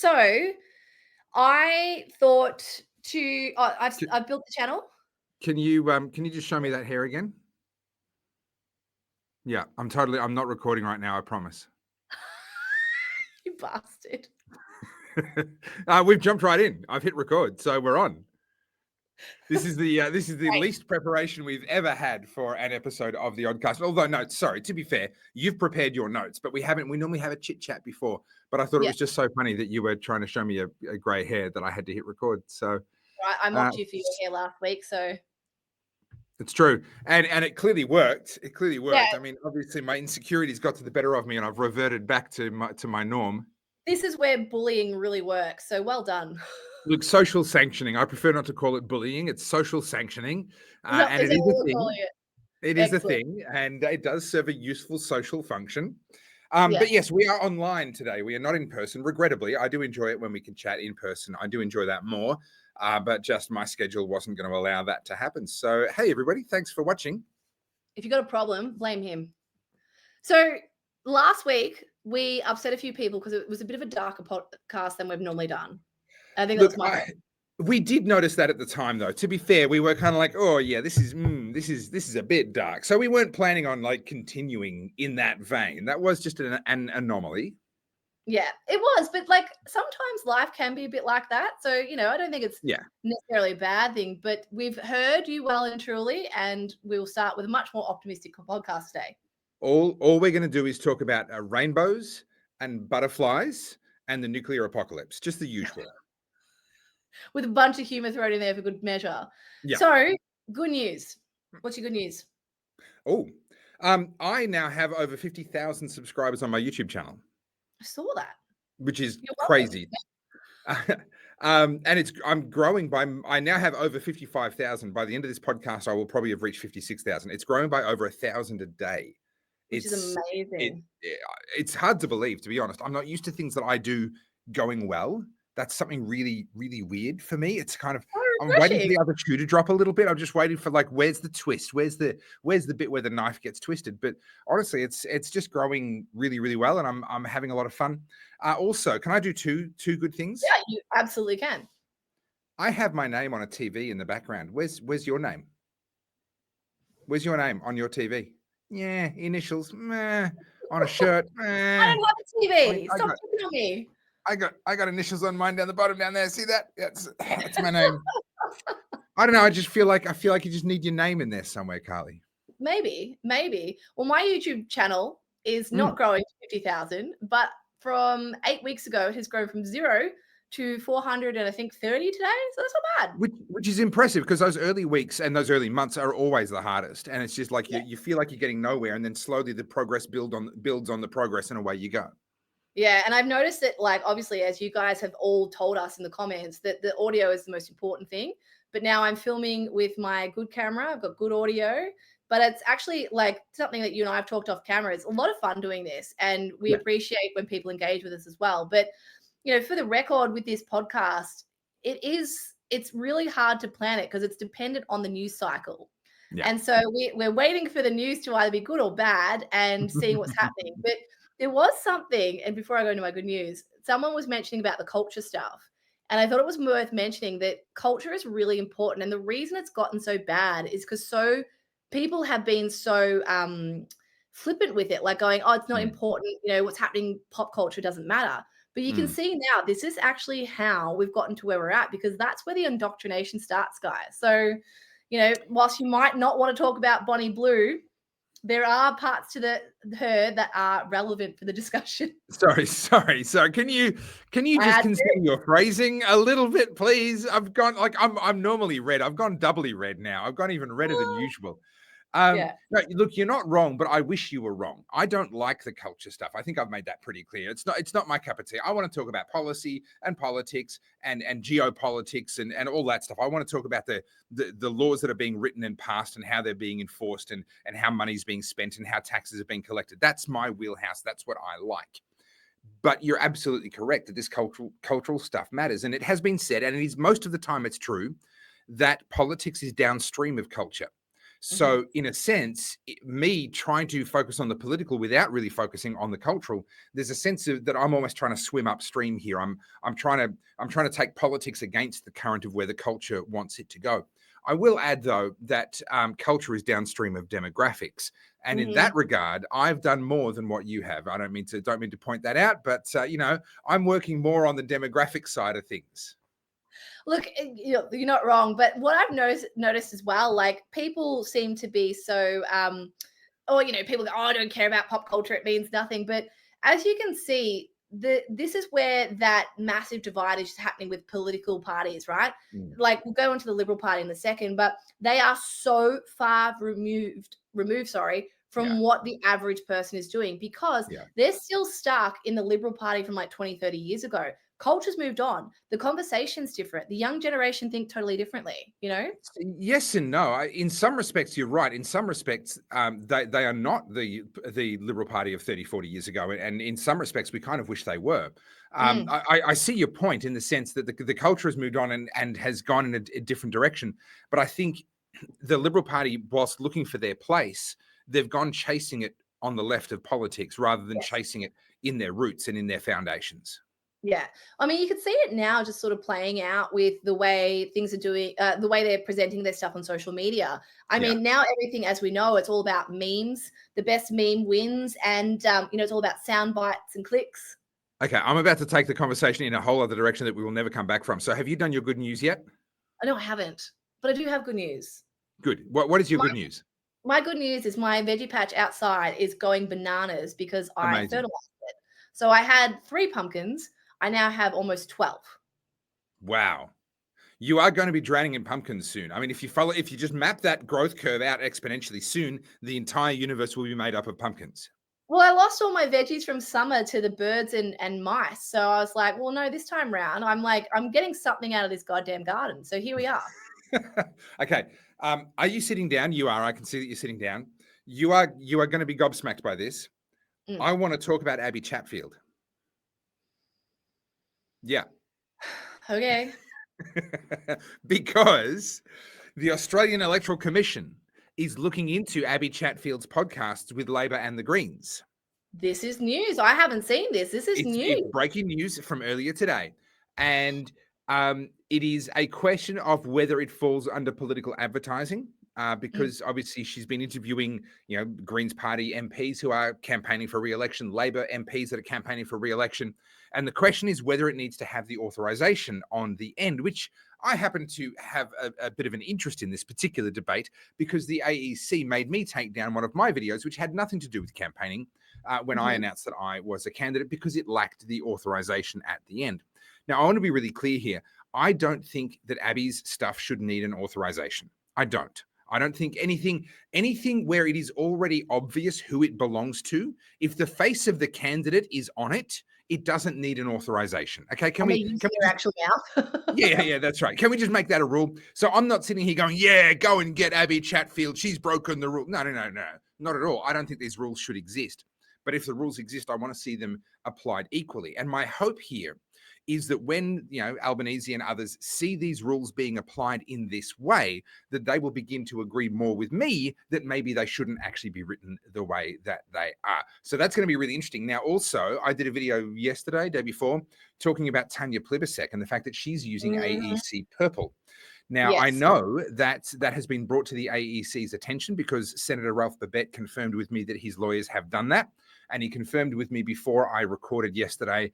So I thought I've built the channel. Can you just show me that hair again? Yeah, I'm not recording right now, I promise. You bastard. We've jumped right in. I've hit record, so we're on. This is the least preparation we've ever had for an episode of the Oddcast. Although, no, sorry, to be fair, you've prepared your notes, but we haven't. We normally have a chit chat before, but I thought it was just so funny that you were trying to show me a grey hair that I had to hit record. So I mocked you for your hair last week, so it's true, and it clearly worked. It clearly worked. Yeah. I mean, obviously, my insecurities got to the better of me, and I've reverted back to my norm. This is where bullying really works. So well done. Look, social sanctioning. I prefer not to call it bullying. It's social sanctioning, and it is a thing. It is a thing, and it does serve a useful social function. But yes, we are online today. We are not in person. Regrettably, I do enjoy it when we can chat in person. I do enjoy that more, but just my schedule wasn't going to allow that to happen. So, hey, everybody, thanks for watching. If you got a problem, blame him. So last week, we upset a few people because it was a bit of a darker podcast than we've normally done. I think that's my fault. We did notice that at the time, though. To be fair, we were kind of like, oh yeah, this is a bit dark. So we weren't planning on like continuing in that vein. That was just an anomaly. Yeah, it was. But like sometimes life can be a bit like that. So, I don't think it's necessarily a bad thing, but we've heard you well and truly, and we'll start with a much more optimistic podcast today. All we're going to do is talk about rainbows and butterflies and the nuclear apocalypse, just the usual. With a bunch of humor thrown in there for good measure. Yeah. So, good news. What's your good news? Oh, I now have over 50,000 subscribers on my YouTube channel. I saw that. Which is crazy. And I'm growing I now have over 55,000. By the end of this podcast, I will probably have reached 56,000. It's growing by over 1,000 a day. Which is amazing. It's hard to believe, to be honest. I'm not used to things that I do going well. That's something really, really weird for me. It's kind of, I'm waiting for the other shoe to drop a little bit. I'm just waiting for like, where's the twist? Where's the bit where the knife gets twisted? But honestly, it's just growing really, really well, and I'm having a lot of fun. Also, can I do two good things? Yeah, you absolutely can. I have my name on a TV in the background. Where's your name? Where's your name on your TV? Yeah, initials. Meh. On a shirt. I don't have a TV. Stop looking at me. I got initials on mine down the bottom down there. See that? That's my name. I don't know. I just feel like you just need your name in there somewhere, Carly. Maybe. Well, my YouTube channel is not growing to 50,000, but from 8 weeks ago, it has grown from 0 to 400 and I think 30 today. So that's not bad. Which is impressive, because those early weeks and those early months are always the hardest. And it's just like you feel like you're getting nowhere, and then slowly the progress builds on the progress, and away you go. Yeah, and I've noticed that, like, obviously, as you guys have all told us in the comments, that the audio is the most important thing. But now I'm filming with my good camera. I've got good audio, but it's actually like something that you and I have talked off camera. It's a lot of fun doing this, and we appreciate when people engage with us as well. But, for the record with this podcast, it's really hard to plan it because it's dependent on the news cycle. Yeah. And so we're waiting for the news to either be good or bad and seeing what's happening. But there was something, and before I go into my good news, someone was mentioning about the culture stuff. And I thought it was worth mentioning that culture is really important. And the reason it's gotten so bad is because people have been so flippant with it, like going, oh, it's not important. What's happening, pop culture doesn't matter. But you can see now this is actually how we've gotten to where we're at, because that's where the indoctrination starts, guys. So, whilst you might not want to talk about Bonnie Blue, there are parts to her that are relevant for the discussion. Sorry. Can you just consider your phrasing a little bit, please? I've gone I'm normally red. I've gone doubly red now. I've gone even redder than usual. No, look, you're not wrong, but I wish you were wrong. I don't like the culture stuff. I think I've made that pretty clear. It's not my cup of tea. I want to talk about policy and politics and geopolitics and all that stuff. I want to talk about the laws that are being written and passed and how they're being enforced and how money's being spent and how taxes are being collected. That's my wheelhouse. That's what I like. But you're absolutely correct that this cultural stuff matters. And it has been said, and it is most of the time it's true, that politics is downstream of culture. So in a sense, me trying to focus on the political without really focusing on the cultural, there's a sense of that I'm almost trying to swim upstream here. I'm trying to take politics against the current of where the culture wants it to go. I will add, though, that culture is downstream of demographics, and in that regard, I've done more than what you have. I don't mean to point that out, but I'm working more on the demographic side of things. Look, you're not wrong, but what I've noticed as well, like people seem to be so, people go, oh, I don't care about pop culture, it means nothing. But as you can see, this is where that massive divide is happening with political parties, right? Like we'll go into the Liberal Party in a second, but they are so far removed, from what the average person is doing, because they're still stuck in the Liberal Party from like 20, 30 years ago. Culture's moved on. The conversation's different. The young generation think totally differently, Yes and no. In some respects, you're right. In some respects, they are not the Liberal Party of 30, 40 years ago. And in some respects, we kind of wish they were. I see your point in the sense that the culture has moved on and has gone in a different direction. But I think the Liberal Party, whilst looking for their place, they've gone chasing it on the left of politics rather than chasing it in their roots and in their foundations. Yeah. I mean, you could see it now just sort of playing out with the way things are doing, the way they're presenting their stuff on social media. I mean, now everything, as we know, it's all about memes. The best meme wins. And, it's all about sound bites and clicks. Okay. I'm about to take the conversation in a whole other direction that we will never come back from. So have you done your good news yet? No, I haven't. But I do have good news. Good. What is your good news? My good news is my veggie patch outside is going bananas because I fertilized it. So I had 3 pumpkins. I now have almost 12. Wow. You are going to be drowning in pumpkins soon. I mean, if you just map that growth curve out exponentially soon, the entire universe will be made up of pumpkins. Well, I lost all my veggies from summer to the birds and mice. So I was like, well, no, this time round, I'm getting something out of this goddamn garden. So here we are. Okay. Are you sitting down? You are. I can see that you're sitting down. You are going to be gobsmacked by this. I want to talk about Abbey Chatfield. Yeah. Okay. Because the Australian Electoral Commission is looking into Abbey Chatfield's podcasts with Labor and the Greens. This is news. I haven't seen this. This is news. It's breaking news from earlier today. And it is a question of whether it falls under political advertising. Because obviously she's been interviewing, Greens Party MPs who are campaigning for re-election, Labor MPs that are campaigning for re-election. And the question is whether it needs to have the authorization on the end, which I happen to have a bit of an interest in this particular debate because the AEC made me take down one of my videos, which had nothing to do with campaigning, when I announced that I was a candidate because it lacked the authorization at the end. Now, I want to be really clear here. I don't think that Abbey's stuff should need an authorization. I don't. I don't think anything where it is already obvious who it belongs to, if the face of the candidate is on it, it doesn't need an authorization. Okay, can we use your actual mouth? Yeah, that's right. Can we just make that a rule? So I'm not sitting here going, yeah, go and get Abbey Chatfield. She's broken the rule. No, not at all. I don't think these rules should exist. But if the rules exist, I want to see them applied equally. And my hope here is that when, Albanese and others see these rules being applied in this way, that they will begin to agree more with me that maybe they shouldn't actually be written the way that they are. So that's going to be really interesting. Now, also, I did a video day before, talking about Tanya Plibersek and the fact that she's using AEC purple. Now, I know that has been brought to the AEC's attention because Senator Ralph Babet confirmed with me that his lawyers have done that. And he confirmed with me before I recorded yesterday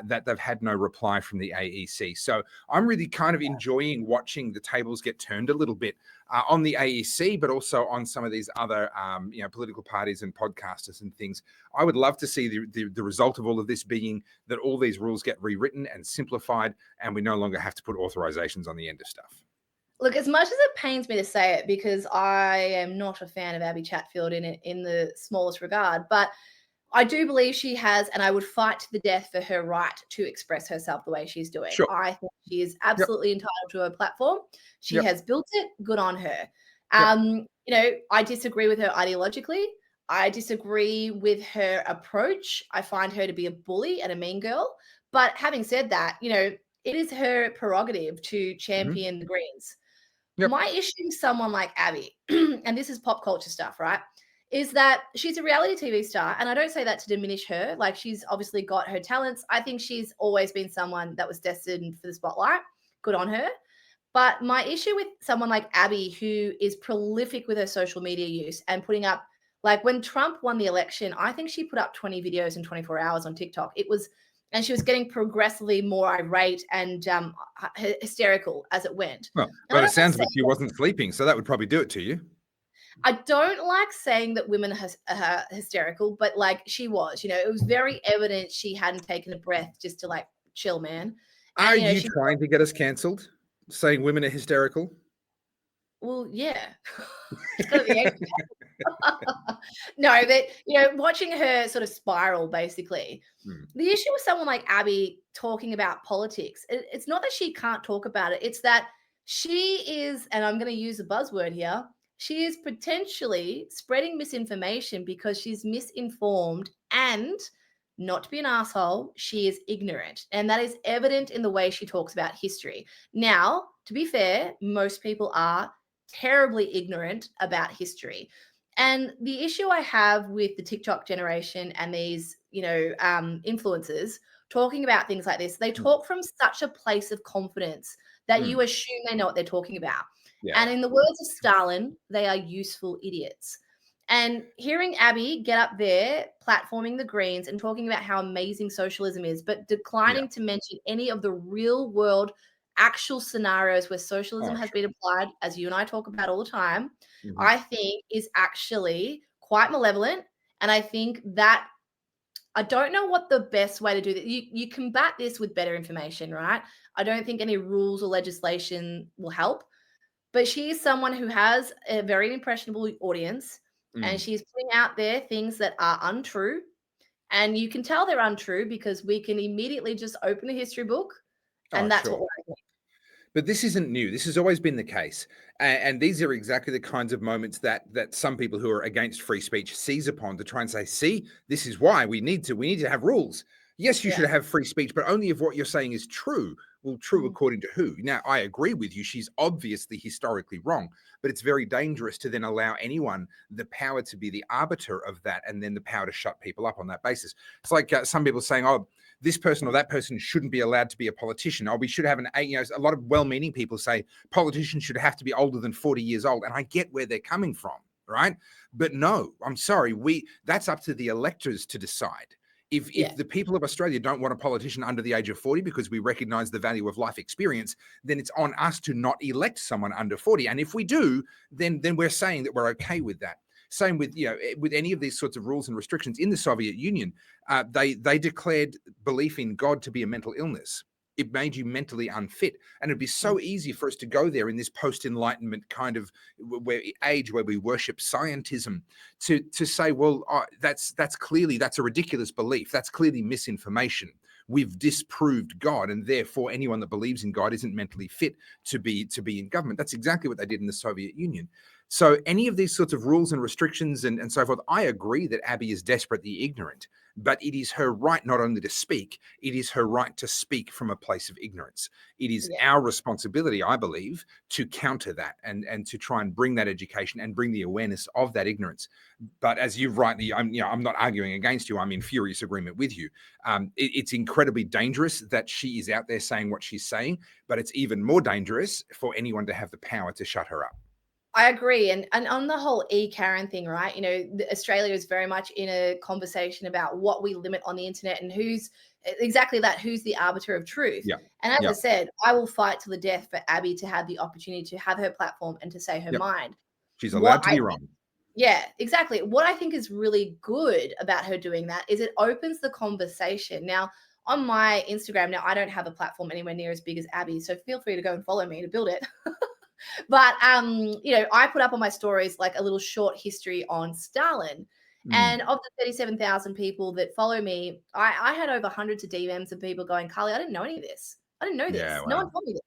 that they've had no reply from the AEC. So I'm really kind of enjoying watching the tables get turned a little bit on the AEC, but also on some of these other, political parties and podcasters and things. I would love to see the result of all of this being that all these rules get rewritten and simplified, and we no longer have to put authorizations on the end of stuff. Look, as much as it pains me to say it, because I am not a fan of Abbey Chatfield in the smallest regard, but I do believe she has, and I would fight to the death for her right to express herself the way she's doing. Sure. I think she is absolutely entitled to her platform. She has built it. Good on her. I disagree with her ideologically. I disagree with her approach. I find her to be a bully and a mean girl. But having said that, it is her prerogative to champion the Greens. My issue with someone like Abbey, and this is pop culture stuff, right, is that she's a reality TV star. And I don't say that to diminish her. Like, she's obviously got her talents. I think she's always been someone that was destined for the spotlight. Good on her. But my issue with someone like Abbey, who is prolific with her social media use and putting up, like when Trump won the election, I think she put up 20 videos in 24 hours on TikTok. And she was getting progressively more irate and hysterical as it went. Well, but it sounds like she wasn't sleeping, so that would probably do it to you. I don't like saying that women are hysterical, but like she was, it was very evident she hadn't taken a breath just to like chill, man. And, are you trying to get us cancelled? Saying women are hysterical? Well, yeah. It's got to be No, that watching her sort of spiral, basically. The issue with someone like Abbey talking about politics, it's not that she can't talk about it. It's that she is, and I'm going to use a buzzword here, she is potentially spreading misinformation because she's misinformed and, not to be an asshole, she is ignorant. And that is evident in the way she talks about history. Now, to be fair, most people are terribly ignorant about history. And the issue I have with the TikTok generation and these, influencers talking about things like this, they talk from such a place of confidence that you assume they know what they're talking about. Yeah. And in the words of Stalin, they are useful idiots. And hearing Abbey get up there platforming the Greens and talking about how amazing socialism is, but declining to mention any of the real world actual scenarios where socialism has been applied, as you and I talk about all the time, I think is actually quite malevolent. And I think that I don't know what the best way to do that. You combat this with better information, right? I don't think any rules or legislation will help. But she is someone who has a very impressionable audience, and she's putting out there things that are untrue. And you can tell they're untrue because we can immediately just open a history book, and that's what we're doing. But this isn't new. This has always been the case. And these are exactly the kinds of moments that some people who are against free speech seize upon to try and say, see, this is why we need to have rules. Yes, you should have free speech, but only if what you're saying is true. Well, true according to who? Now, I agree with you. She's obviously historically wrong, but it's very dangerous to then allow anyone the power to be the arbiter of that and then the power to shut people up on that basis. It's like some people saying, oh, this person or that person shouldn't be allowed to be a politician. Oh, we should have a lot of well-meaning people say politicians should have to be older than 40 years old. And I get where they're coming from, right? But no, I'm sorry. That's up to the electors to decide. If the people of Australia don't want a politician under the age of 40 because we recognize the value of life experience, then it's on us to not elect someone under 40. And if we do, then we're saying that we're okay with that. Same with, with any of these sorts of rules and restrictions in the Soviet Union, they declared belief in God to be a mental illness. It made you mentally unfit. And it'd be so easy for us to go there in this post-enlightenment kind of age where we worship scientism to say, well, that's a ridiculous belief. That's clearly misinformation. We've disproved God, and therefore anyone that believes in God isn't mentally fit to be in government. That's exactly what they did in the Soviet Union. So any of these sorts of rules and restrictions and so forth, I agree that Abbey is desperately ignorant, but it is her right not only to speak, it is her right to speak from a place of ignorance. It is our responsibility, I believe, to counter that and to try and bring that education and bring the awareness of that ignorance. But as you've rightly, I'm not arguing against you. I'm in furious agreement with you. It's incredibly dangerous that she is out there saying what she's saying, but it's even more dangerous for anyone to have the power to shut her up. I agree. And on the whole Karen thing, right? Australia is very much in a conversation about what we limit on the internet and who's the arbiter of truth. Yeah. And as I said, I will fight to the death for Abbey to have the opportunity to have her platform and to say her mind. She's allowed to be wrong. Yeah, exactly. What I think is really good about her doing that is it opens the conversation. Now, on my Instagram, now I don't have a platform anywhere near as big as Abbey, so feel free to go and follow me to build it. But, I put up on my stories like a little short history on Stalin. And of the 37,000 people that follow me, I had over hundreds of DMs of people going, Carly, I didn't know any of this. I didn't know this. Yeah, wow. No one told me this.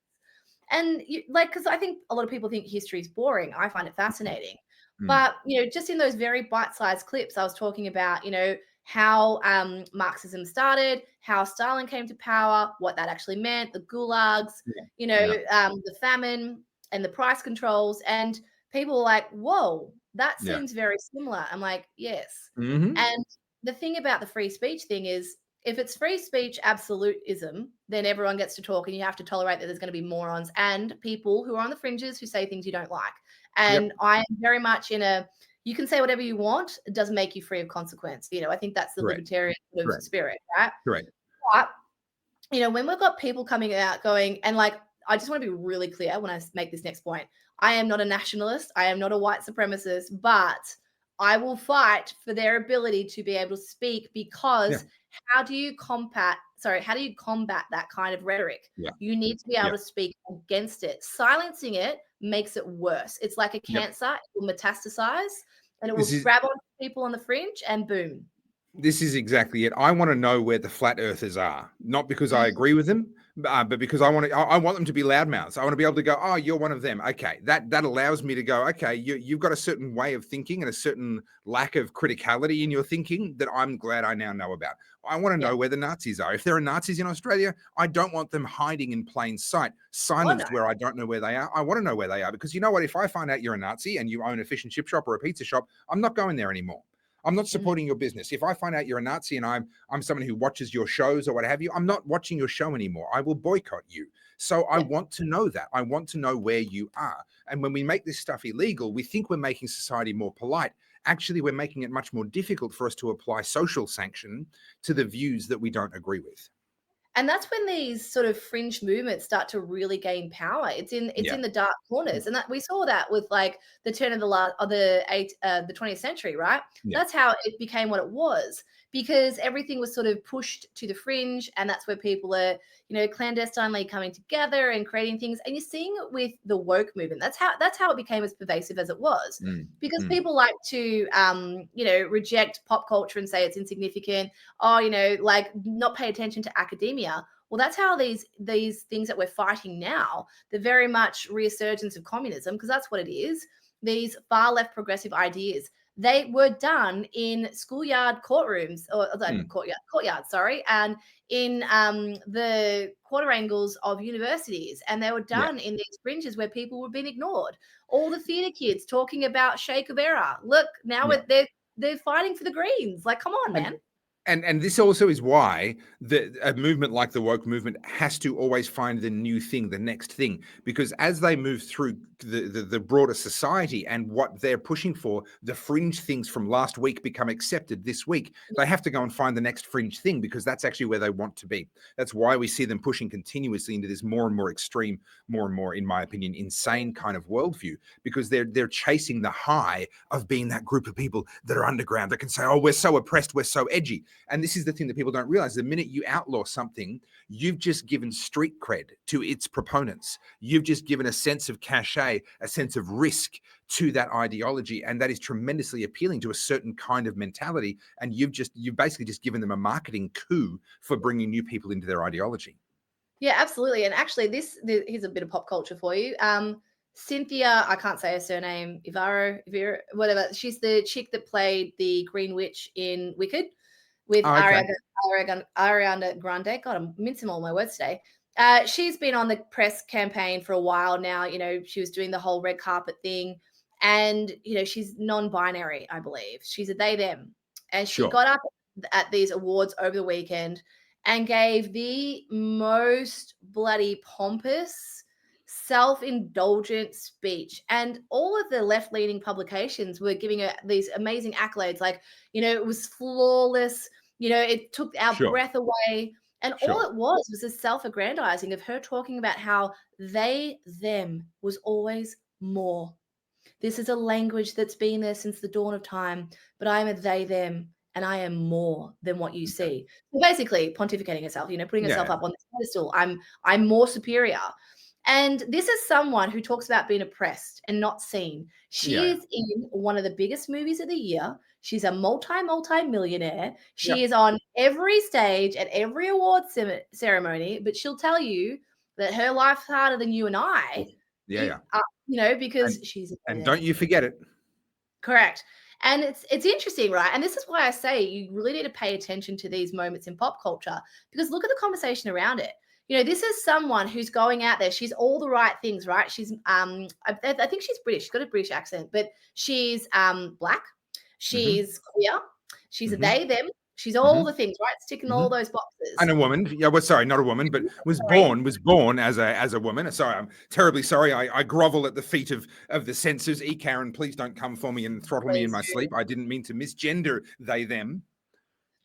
And because I think a lot of people think history is boring. I find it fascinating. But, just in those very bite-sized clips, I was talking about, how Marxism started, how Stalin came to power, what that actually meant, the gulags, the famine, and the price controls, and people are like, whoa, that seems very similar. I'm like, yes. And the thing about the free speech thing is, if it's free speech absolutism, then everyone gets to talk, and you have to tolerate that there's going to be morons and people who are on the fringes who say things you don't like. And I am very much in a, you can say whatever you want, it doesn't make you free of consequence. I think that's the libertarian sort of spirit, right? Correct. But, when we've got people coming out going, and like, I just want to be really clear when I make this next point. I am not a nationalist. I am not a white supremacist, but I will fight for their ability to be able to speak, because how do you combat that kind of rhetoric? You need to be able to speak against it. Silencing it makes it worse. It's like a cancer. It will metastasize, and it will grab on people on the fringe, and boom. This is exactly it. I want to know where the flat earthers are, not because I agree with them, but because I want them to be loudmouths. I want to be able to go, oh, you're one of them. Okay, that allows me to go, okay, you've got a certain way of thinking and a certain lack of criticality in your thinking that I'm glad I now know about. I want to know where the Nazis are. If there are Nazis in Australia, I don't want them hiding in plain sight, silenced where I don't know where they are. I want to know where they are, because you know what? If I find out you're a Nazi and you own a fish and chip shop or a pizza shop, I'm not going there anymore. I'm not supporting your business. If I find out you're a Nazi and I'm someone who watches your shows or what have you, I'm not watching your show anymore. I will boycott you. So I want to know that. I want to know where you are. And when we make this stuff illegal, we think we're making society more polite. Actually, we're making it much more difficult for us to apply social sanction to the views that we don't agree with. And that's when these sort of fringe movements start to really gain power. It's in the dark corners, and that we saw that with like the turn of the 20th century, right? That's how it became what it was, because everything was sort of pushed to the fringe, and that's where people are, clandestinely coming together and creating things. And you're seeing it with the woke movement. That's how it became as pervasive as it was, because people like to reject pop culture and say it's insignificant. Like not pay attention to academia. Well, that's how these things that we're fighting now, the very much resurgence of communism, because that's what it is. These far left progressive ideas, they were done in schoolyard courtrooms, or courtyard, and in the quadrangles of universities, and they were done in these fringes where people were being ignored. All the theatre kids talking about Che Guevara. Look, now they're fighting for the Greens. Like, come on, man. And this also is why a movement like the woke movement has to always find the new thing, the next thing, because as they move through the broader society and what they're pushing for, the fringe things from last week become accepted this week. They have to go and find the next fringe thing, because that's actually where they want to be. That's why we see them pushing continuously into this more and more extreme, more and more, in my opinion, insane kind of worldview, because they're chasing the high of being that group of people that are underground that can say, oh, we're so oppressed, we're so edgy. And this is the thing that people don't realize. The minute you outlaw something, you've just given street cred to its proponents. You've just given a sense of cachet, a sense of risk to that ideology. And that is tremendously appealing to a certain kind of mentality. And you've basically just given them a marketing coup for bringing new people into their ideology. Yeah, absolutely. And actually, here's a bit of pop culture for you. Cynthia, I can't say her surname, Ivaro, whatever. She's the chick that played the Green Witch in Wicked, with Ariana Grande. God, I'm mincing all my words today. She's been on the press campaign for a while now. She was doing the whole red carpet thing, and she's non-binary, I believe. She's a they them, and she got up at these awards over the weekend and gave the most bloody pompous, self-indulgent speech. And all of the left-leaning publications were giving her these amazing accolades, like, it was flawless, it took our breath away. And all it was a self-aggrandizing of her talking about how they, them was always more. This is a language that's been there since the dawn of time, but I am a they, them, and I am more than what you see. So basically pontificating herself, putting herself up on this pedestal. I'm more superior. And this is someone who talks about being oppressed and not seen. She is in one of the biggest movies of the year. She's a multi-millionaire. She is on every stage at every award ceremony, but she'll tell you that her life's harder than you and I. Because she's and don't you forget it. Correct. And it's interesting, right? And this is why I say you really need to pay attention to these moments in pop culture, because look at the conversation around it. You know, this is someone who's going out there. She's all the right things, right? She's I think she's British. She's got a British accent, but she's black. She's queer. She's a they, them. She's all the things, right? Sticking all those boxes. And a woman. Yeah, well, sorry, not a woman, but was born as a woman. Sorry, I'm terribly sorry. I grovel at the feet of the censors. Karen, please don't come for me and throttle me in my sleep. I didn't mean to misgender they, them.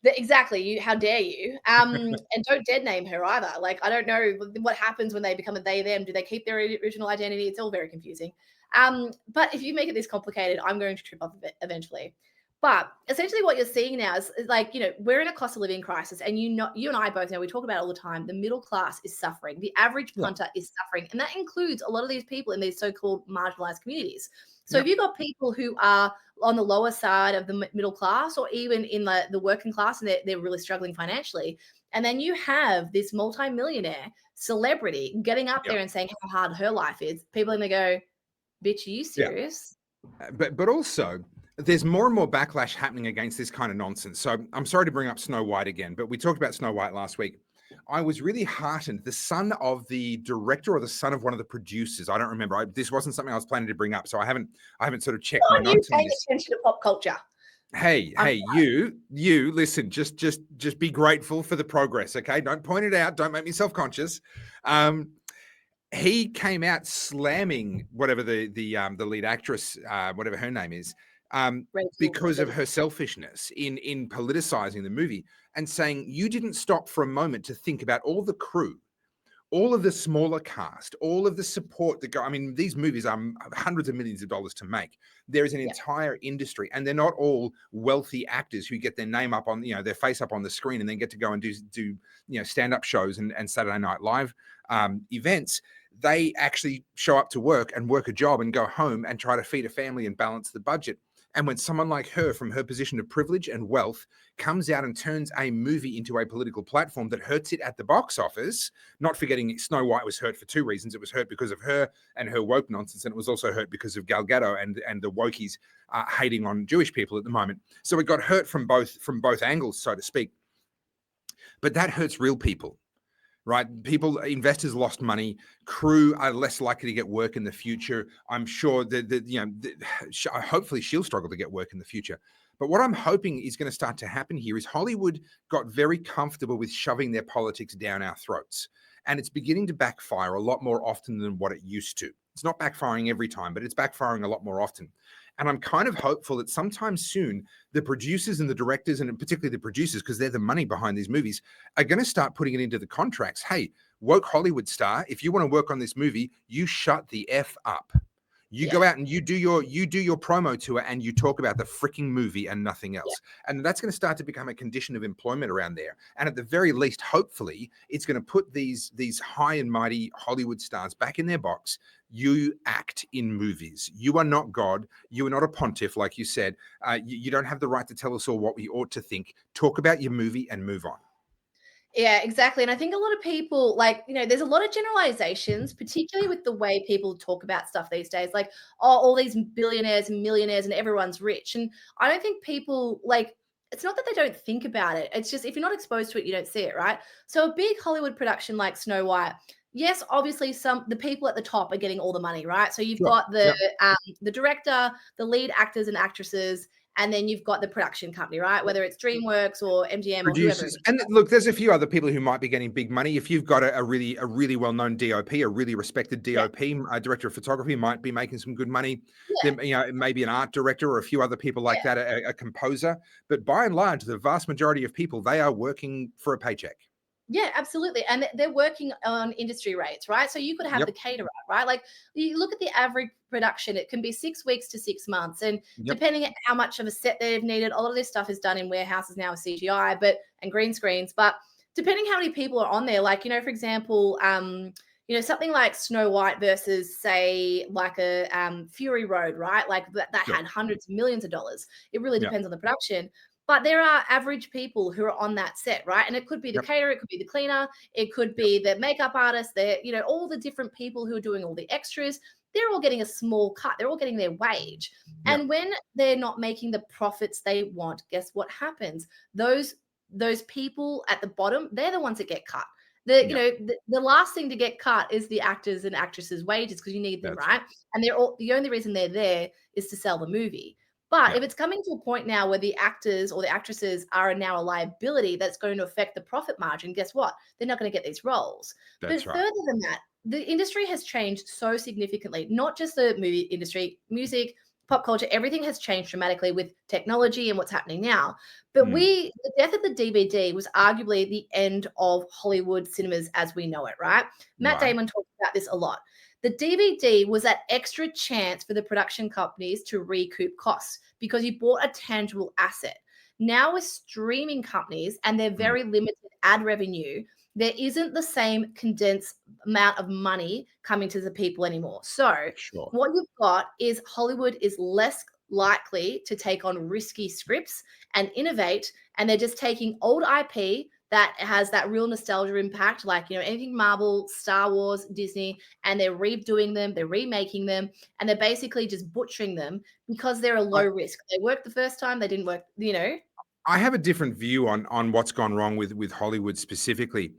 Exactly. How dare you? And don't dead name her either. Like, I don't know what happens when they become a they, them. Do they keep their original identity? It's all very confusing. But if you make it this complicated, I'm going to trip up a bit eventually. But essentially what you're seeing now is like, you know, we're in a cost of living crisis, and you and I both know, we talk about it all the time, the middle class is suffering. The average punter is suffering. And that includes a lot of these people in these so-called marginalized communities. So if you've got people who are on the lower side of the middle class, or even in the working class, and they're really struggling financially, and then you have this multimillionaire celebrity getting up there and saying how hard her life is, people are going to go, bitch, are you serious? But also, there's more and more backlash happening against this kind of nonsense. So I'm sorry to bring up Snow White again, but we talked about Snow White last week. I was really heartened. The son of the director, or the son of one of the producers, I don't remember. This wasn't something I was planning to bring up, so I haven't sort of checked my notes. You paying attention to pop culture. Hey, you listen. Just be grateful for the progress, okay? Don't point it out. Don't make me self-conscious. He came out slamming whatever the lead actress, whatever her name is, because of her selfishness in politicizing the movie, and saying you didn't stop for a moment to think about all the crew, all of the smaller cast, all of the support that go. I mean, these movies are hundreds of millions of dollars to make. There is an entire industry, and they're not all wealthy actors who get their name up on, their face up on the screen and then get to go and do stand-up shows and Saturday Night Live events. They actually show up to work and work a job and go home and try to feed a family and balance the budget. And when someone like her, from her position of privilege and wealth, comes out and turns a movie into a political platform that hurts it at the box office, not forgetting Snow White was hurt for two reasons. It was hurt because of her and her woke nonsense, and it was also hurt because of Gal Gadot and the wokies hating on Jewish people at the moment. So it got hurt from both angles, so to speak. But that hurts real people. Right? Investors lost money. Crew are less likely to get work in the future. I'm sure that hopefully she'll struggle to get work in the future. But what I'm hoping is going to start to happen here is Hollywood got very comfortable with shoving their politics down our throats. And it's beginning to backfire a lot more often than what it used to. It's not backfiring every time, but it's backfiring a lot more often. And I'm kind of hopeful that sometime soon, the producers and the directors, and particularly the producers, because they're the money behind these movies, are going to start putting it into the contracts. Hey, woke Hollywood star, if you want to work on this movie, you shut the F up. You go out and you do your promo tour and you talk about the freaking movie and nothing else. And that's going to start to become a condition of employment around there. And at the very least, hopefully, it's going to put these high and mighty Hollywood stars back in their box. You act in movies. You are not God. You are not a pontiff, like you said. You don't have the right to tell us all what we ought to think. Talk about your movie and move on. Yeah, exactly. And I think a lot of people, there's a lot of generalizations, particularly with the way people talk about stuff these days. Like, all these billionaires and millionaires and everyone's rich. And I don't think people, it's not that they don't think about it. It's just, if you're not exposed to it, you don't see it, right? So a big Hollywood production like Snow White, yes, obviously the people at the top are getting all the money, right? So you've got the director, the lead actors and actresses, and then you've got the production company, right? Whether it's DreamWorks or MGM producers. Or whoever. And look, there's a few other people who might be getting big money. If you've got a really well-known DOP, a really respected DOP, a director of photography, might be making some good money. Then, maybe an art director or a few other people like that, a composer. But by and large, the vast majority of people, they are working for a paycheck. Yeah, absolutely. And they're working on industry rates, right? So you could have the caterer, right? Like, you look at the average production, it can be 6 weeks to 6 months. And depending on how much of a set they've needed, a lot of this stuff is done in warehouses now with CGI and green screens. But depending how many people are on there, for example, something like Snow White versus, say, like a Fury Road, right? Like that had hundreds of millions of dollars. It really depends on the production. But there are average people who are on that set, right? And it could be the caterer, it could be the cleaner, it could be the makeup artist, all the different people who are doing all the extras. They're all getting a small cut. They're all getting their wage. And when they're not making the profits they want, guess what happens? Those people at the bottom, they're the ones that get cut. The last thing to get cut is the actors and actresses' wages because you need them, right? And the only reason they're there is to sell the movie. But if it's coming to a point now where the actors or the actresses are now a liability that's going to affect the profit margin, guess what? They're not going to get these roles. But further than that, the industry has changed so significantly, not just the movie industry, music, pop culture, everything has changed dramatically with technology and what's happening now. But the death of the DVD was arguably the end of Hollywood cinemas as we know it, right? Matt Damon talks about this a lot. The DVD was that extra chance for the production companies to recoup costs because you bought a tangible asset. Now with streaming companies and their very limited ad revenue, there isn't the same condensed amount of money coming to the people anymore. So what you've got is Hollywood is less likely to take on risky scripts and innovate, and they're just taking old IP that has that real nostalgia impact, like, anything Marvel, Star Wars, Disney, and they're redoing them, they're remaking them, and they're basically just butchering them because they're a low risk. They worked the first time, they didn't work, I have a different view on what's gone wrong with Hollywood specifically.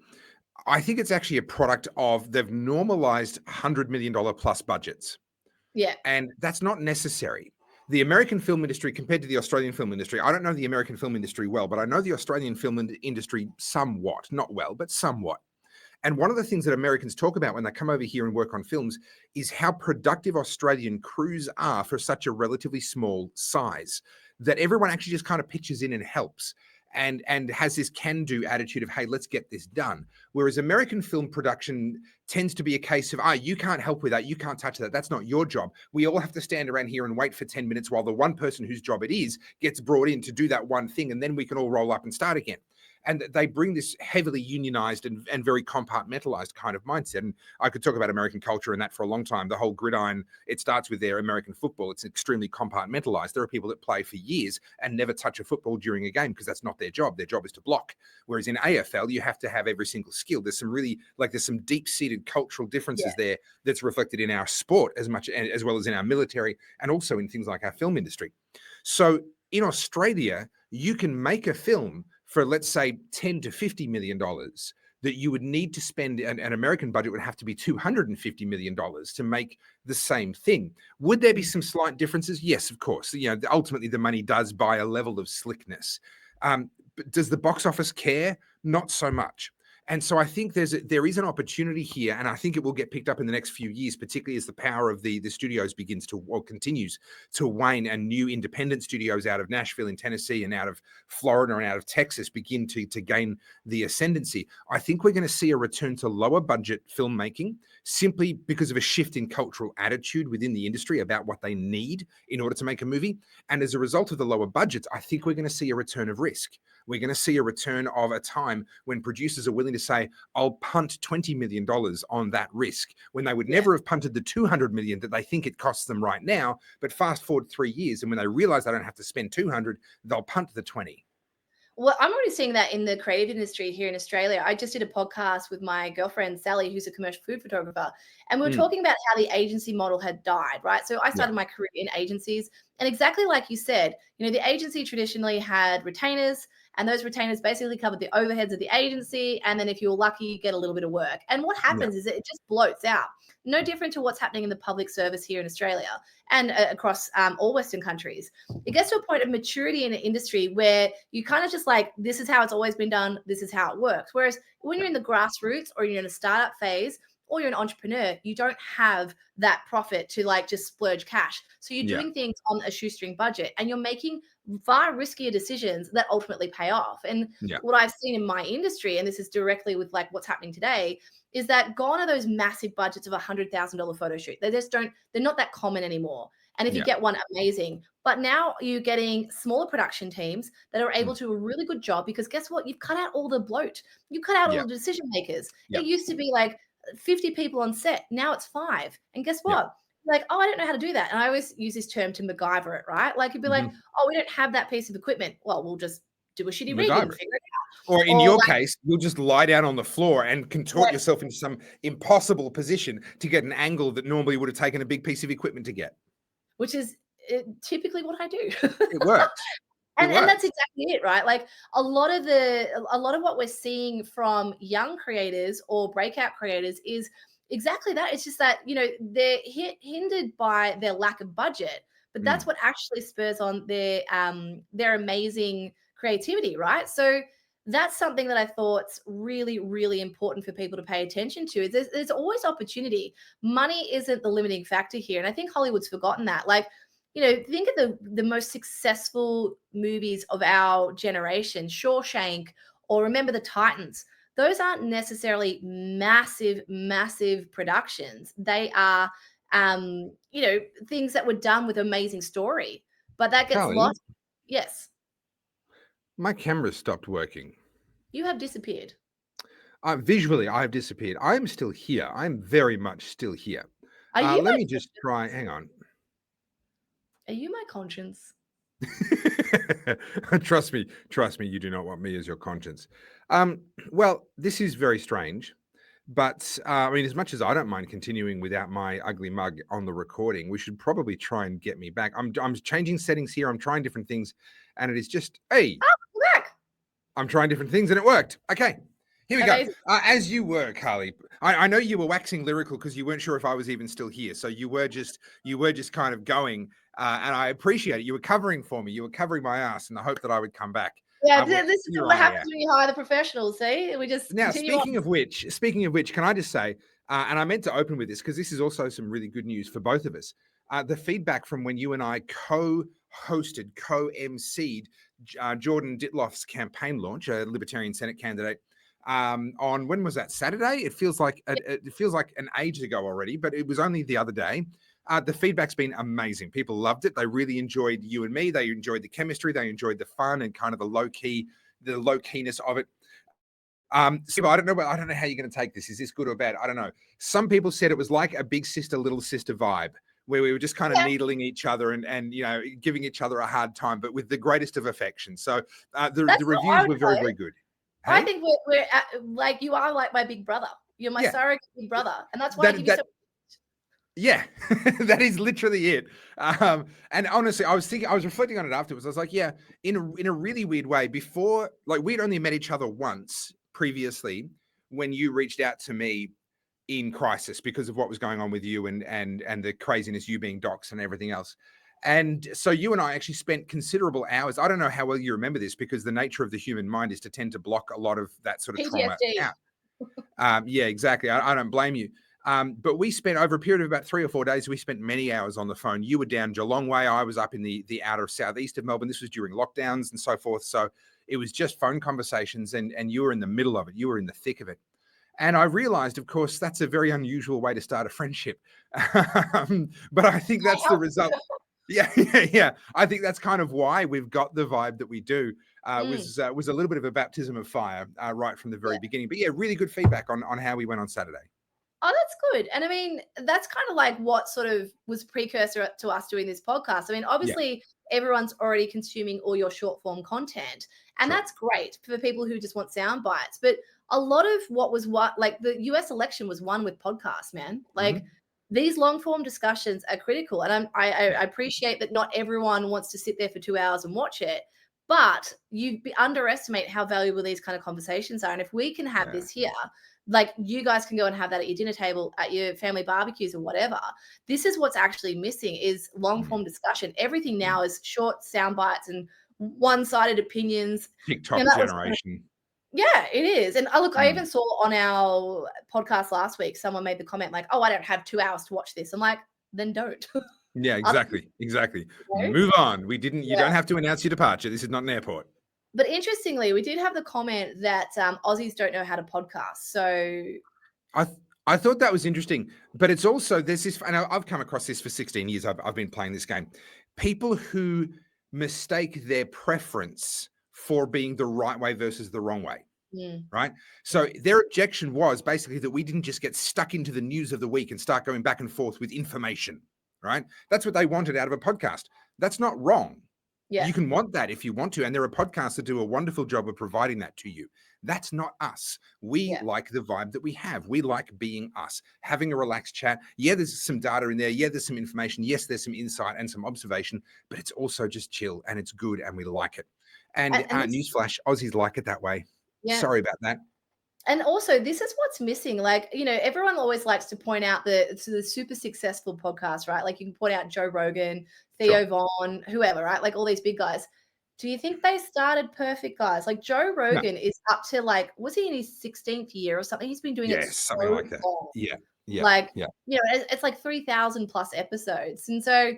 I think it's actually a product of they've normalized $100 million plus budgets. Yeah. And that's not necessary. The American film industry compared to the Australian film industry, I don't know the American film industry well, but I know the Australian film industry somewhat, not well, but somewhat. And one of the things that Americans talk about when they come over here and work on films is how productive Australian crews are for such a relatively small size, that everyone actually just kind of pitches in and helps and has this can-do attitude of, hey, let's get this done. Whereas American film production tends to be a case of, you can't help with that, you can't touch that, that's not your job. We all have to stand around here and wait for 10 minutes while the one person whose job it is gets brought in to do that one thing, and then we can all roll up and start again. And they bring this heavily unionized and very compartmentalized kind of mindset. And I could talk about American culture and that for a long time. The whole gridiron, it starts with their American football. It's extremely compartmentalized. There are people that play for years and never touch a football during a game because that's not their job. Their job is to block. Whereas in AFL, you have to have every single skill. There's some deep-seated cultural differences there that's reflected in our sport as well as in our military and also in things like our film industry. So in Australia, you can make a film for, let's say, $10 to $50 million that you would need to spend, an American budget would have to be $250 million to make the same thing. Would there be some slight differences? Yes, of course. Ultimately the money does buy a level of slickness. But does the box office care? Not so much. And so I think there is an opportunity here, and I think it will get picked up in the next few years, particularly as the power of the studios continues to wane, and new independent studios out of Nashville in Tennessee and out of Florida and out of Texas begin to gain the ascendancy. I think we're going to see a return to lower budget filmmaking simply because of a shift in cultural attitude within the industry about what they need in order to make a movie. And as a result of the lower budgets, I think we're going to see a return of risk. We're going to see a return of a time when producers are willing to say, I'll punt $20 million on that risk, when they would never have punted the $200 million that they think it costs them right now. But fast forward 3 years, and when they realize they don't have to spend 200, they'll punt the 20. Well, I'm already seeing that in the creative industry here in Australia. I just did a podcast with my girlfriend, Sally, who's a commercial food photographer. And we were talking about how the agency model had died, right? So I started my career in agencies. And exactly like you said, the agency traditionally had retainers, and those retainers basically covered the overheads of the agency. And then if you were lucky, you get a little bit of work. And what happens is it just bloats out. No different to what's happening in the public service here in Australia and across all Western countries. It gets to a point of maturity in an industry where you kind of just like, this is how it's always been done. This is how it works. Whereas when you're in the grassroots or you're in a startup phase, or you're an entrepreneur, you don't have that profit to like just splurge cash. So you're doing things on a shoestring budget, and you're making far riskier decisions that ultimately pay off. And what I've seen in my industry, and this is directly with like what's happening today, is that gone are those massive budgets of $100,000 photo shoot. They're not that common anymore. And if you get one, amazing. But now you're getting smaller production teams that are able to do a really good job, because guess what? You've cut out all the bloat. You cut out all the decision makers. It used to be like 50 people on set. Now it's 5. And guess what? Like, I don't know how to do that. And I always use this term to MacGyver it, right? Like, you'd be like, we don't have that piece of equipment. Well, we'll just do a shitty rig and figure it out. Or in your case, you'll just lie down on the floor and contort yourself into some impossible position to get an angle that normally would have taken a big piece of equipment to get. Which is typically what I do. It works. And that's exactly it, right? Like a lot of what we're seeing from young creators or breakout creators is exactly that. It's just that, they're hindered by their lack of budget, but that's what actually spurs on their amazing creativity, right? So that's something that I thought's really, really important for people to pay attention to. There's always opportunity. Money isn't the limiting factor here. And I think Hollywood's forgotten that. Like, think of the most successful movies of our generation, Shawshank or Remember the Titans. Those aren't necessarily massive, massive productions. They are, things that were done with amazing story, but that gets lost. Yes. My camera stopped working. You have disappeared. Visually, I have disappeared. I am still here. I'm very much still here. Let me just try. Hang on. Are you my conscience? Trust me. You do not want me as your conscience. Well, this is very strange. But I mean, as much as I don't mind continuing without my ugly mug on the recording, we should probably try and get me back. I'm changing settings here. I'm trying different things, and it is just, hey, back. I'm trying different things, and it worked. Okay, here we go. As you were, Carly, I know you were waxing lyrical because you weren't sure if I was even still here. So you were just kind of going, and I appreciate it. You were covering for me. You were covering my ass in the hope that I would come back. Yeah, this is what happens when you hire the professionals. See, we just now. Speaking of which, can I just say, and I meant to open with this because this is also some really good news for both of us. The feedback from when you and I co-hosted, co-emceed Jordan Ditloff's campaign launch, a Libertarian Senate candidate, on when was that? Saturday? It feels like an age ago already, but it was only the other day. The feedback's been amazing. People loved it. They really enjoyed you and me. They enjoyed the chemistry. They enjoyed the fun and kind of the low keyness of it. Steve, I don't know how you're going to take this. Is this good or bad? I don't know. Some people said it was like a big sister, little sister vibe, where we were just kind of needling each other and giving each other a hard time, but with the greatest of affection. So the reviews were very, very good. Hey? I think we're like, you are like my big brother. You're my surrogate big brother, and that's why I give you so. Yeah, that is literally it. And honestly, I was reflecting on it afterwards. I was like, yeah, in a really weird way. Before, like, we'd only met each other once previously when you reached out to me in crisis because of what was going on with you and the craziness, you being doxxed and everything else. And so you and I actually spent considerable hours. I don't know how well you remember this because the nature of the human mind is to tend to block a lot of that sort of trauma out. Yeah, exactly. I don't blame you. But we spent over a period of about 3 or 4 days, we spent many hours on the phone. You were down Geelong way. I was up in the outer southeast of Melbourne. This was during lockdowns and so forth. So it was just phone conversations and you were in the middle of it. You were in the thick of it. And I realized, of course, that's a very unusual way to start a friendship. But I think that's the result. Yeah. I think that's kind of why we've got the vibe that we do. Was a little bit of a baptism of fire right from the very beginning. But yeah, really good feedback on how we went on Saturday. Oh, that's good. And I mean, that's kind of like what sort of was precursor to us doing this podcast. I mean, obviously, everyone's already consuming all your short form content, and that's great for people who just want sound bites. But a lot of like the US election was won with podcasts, man. Like these long form discussions are critical. And I appreciate that not everyone wants to sit there for 2 hours and watch it, but you underestimate how valuable these kind of conversations are. And if we can have this here, like you guys can go and have that at your dinner table, at your family barbecues or whatever. This is what's actually missing is long form discussion. Everything now is short sound bites and one-sided opinions. TikTok generation. Yeah, it is. And look, I even saw on our podcast last week, someone made the comment like, oh, I don't have 2 hours to watch this. I'm like, then don't. Yeah, exactly. Move on. You don't have to announce your departure. This is not an airport. But interestingly, we did have the comment that Aussies don't know how to podcast. So I thought that was interesting. But it's also, there's this, and I've come across this for 16 years. I've been playing this game. People who mistake their preference for being the right way versus the wrong way. Right. So their objection was basically that we didn't just get stuck into the news of the week and start going back and forth with information. Right. That's what they wanted out of a podcast. That's not wrong. Yeah. You can want that if you want to. And there are podcasts that do a wonderful job of providing that to you. That's not us. We like the vibe that we have. We like being us, having a relaxed chat. Yeah, there's some data in there. Yeah, there's some information. Yes, there's some insight and some observation, but it's also just chill and it's good and we like it. And newsflash, Aussies like it that way. Sorry about that. And also, this is what's missing. Like, you know, everyone always likes to point out the super successful podcasts, right? Like you can point out Joe Rogan, Theo Vaughn, whoever, right? Like all these big guys. Do you think they started perfect, guys? Like Joe Rogan is up to like, was he in his 16th year or something? He's been doing it something like that. Long. Yeah. Like, you know, it's like 3,000 plus episodes. And so,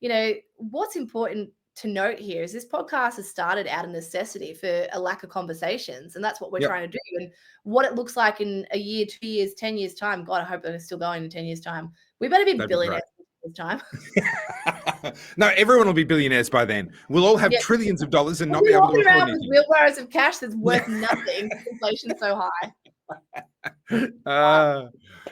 you know, what's important to note here is this podcast has started out of necessity for a lack of conversations. And that's what we're trying to do. And what it looks like in a year, 2 years, 10 years time, God, I hope they're still going in 10 years time. We better be billionaires this time. No, everyone will be billionaires by then. We'll all have trillions of dollars and not be able to afford anything. With wheelbarrows of cash that's worth nothing. Inflation's so high.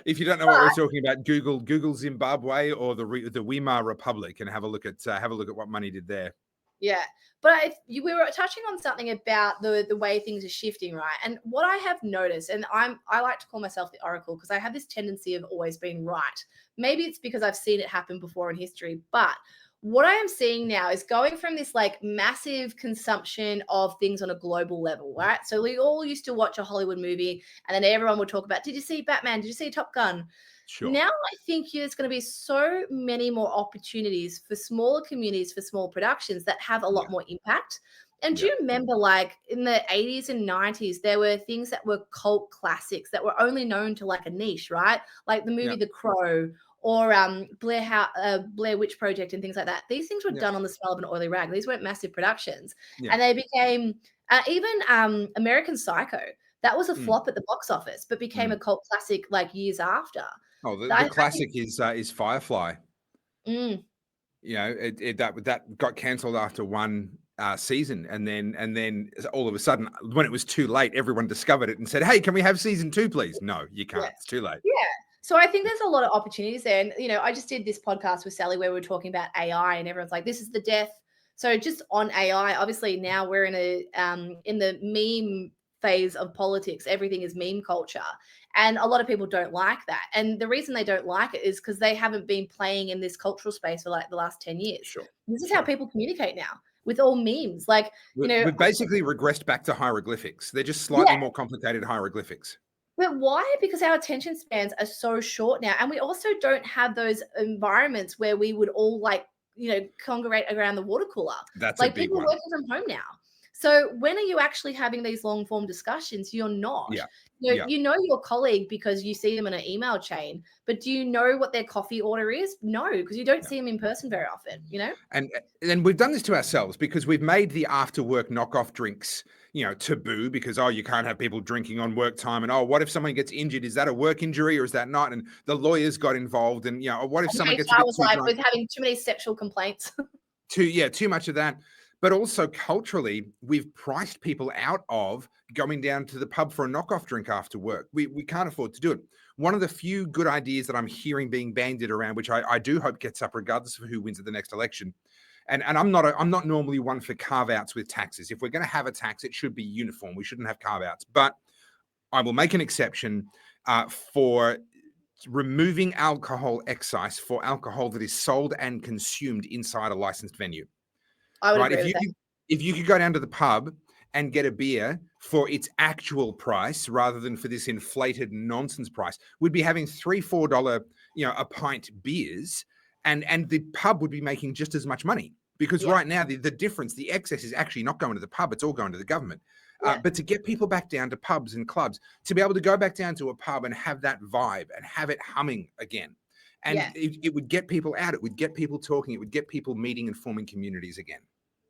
If you don't know what we're talking about, Google Zimbabwe or the Weimar Republic and have a look at what money did there. Yeah, but we were touching on something about the way things are shifting, right? And what I have noticed, and I like to call myself the oracle because I have this tendency of always being right. Maybe it's because I've seen it happen before in history, but what I am seeing now is going from this like massive consumption of things on a global level, right? So we all used to watch a Hollywood movie and then everyone would talk about, did you see Batman? Did you see Top Gun? Sure. Now I think there's going to be so many more opportunities for smaller communities, for small productions that have a lot more impact. And do you remember like in the 80s and 90s, there were things that were cult classics that were only known to like a niche, right? Like the movie The Crow or Blair Witch Project and things like that. These things were done on the smell of an oily rag. These weren't massive productions. And they became, even American Psycho, that was a flop at the box office, but became a cult classic like years after. Oh, the classic is Firefly. You know, that got cancelled after one season, and then all of a sudden, when it was too late, everyone discovered it and said, "Hey, can we have season 2, please?" No, you can't. It's too late. Yeah. So I think there's a lot of opportunities there. And, you know, I just did this podcast with Sally where we were talking about AI and everyone's like, this is the death. So just on AI, obviously now we're in the meme phase of politics. Everything is meme culture. And a lot of people don't like that. And the reason they don't like it is because they haven't been playing in this cultural space for like the last 10 years. Sure. This is how people communicate now with all memes. Like, you know, we've basically regressed back to hieroglyphics. They're just slightly more complicated hieroglyphics. But why? Because our attention spans are so short now. And we also don't have those environments where we would all like, you know, congregate around the water cooler. That's like a big people one. Working from home now. So when are you actually having these long form discussions? You're not. You know your colleague because you see them in an email chain, but do you know what their coffee order is? No, because you don't see them in person very often, you know? And we've done this to ourselves because we've made the after work knockoff drinks, you know, taboo because, oh, you can't have people drinking on work time. And, oh, what if someone gets injured? Is that a work injury or is that not? And the lawyers got involved. And, you know, what if someone gets a bit too drunk? With having too many sexual complaints. Too much of that. But also culturally, we've priced people out of going down to the pub for a knockoff drink after work. We can't afford to do it. One of the few good ideas that I'm hearing being bandied around, which I do hope gets up regardless of who wins at the next election. And I'm not normally one for carve-outs with taxes. If we're going to have a tax, it should be uniform. We shouldn't have carve-outs. But I will make an exception for removing alcohol excise for alcohol that is sold and consumed inside a licensed venue. I would agree with that. If you could go down to the pub and get a beer for its actual price rather than for this inflated nonsense price, we'd be having $3-4, you know, a pint beers, and the pub would be making just as much money because right now the difference, the excess is actually not going to the pub; it's all going to the government. But to get people back down to pubs and clubs, to be able to go back down to a pub and have that vibe and have it humming again. And it would get people out. It would get people talking. It would get people meeting and forming communities again.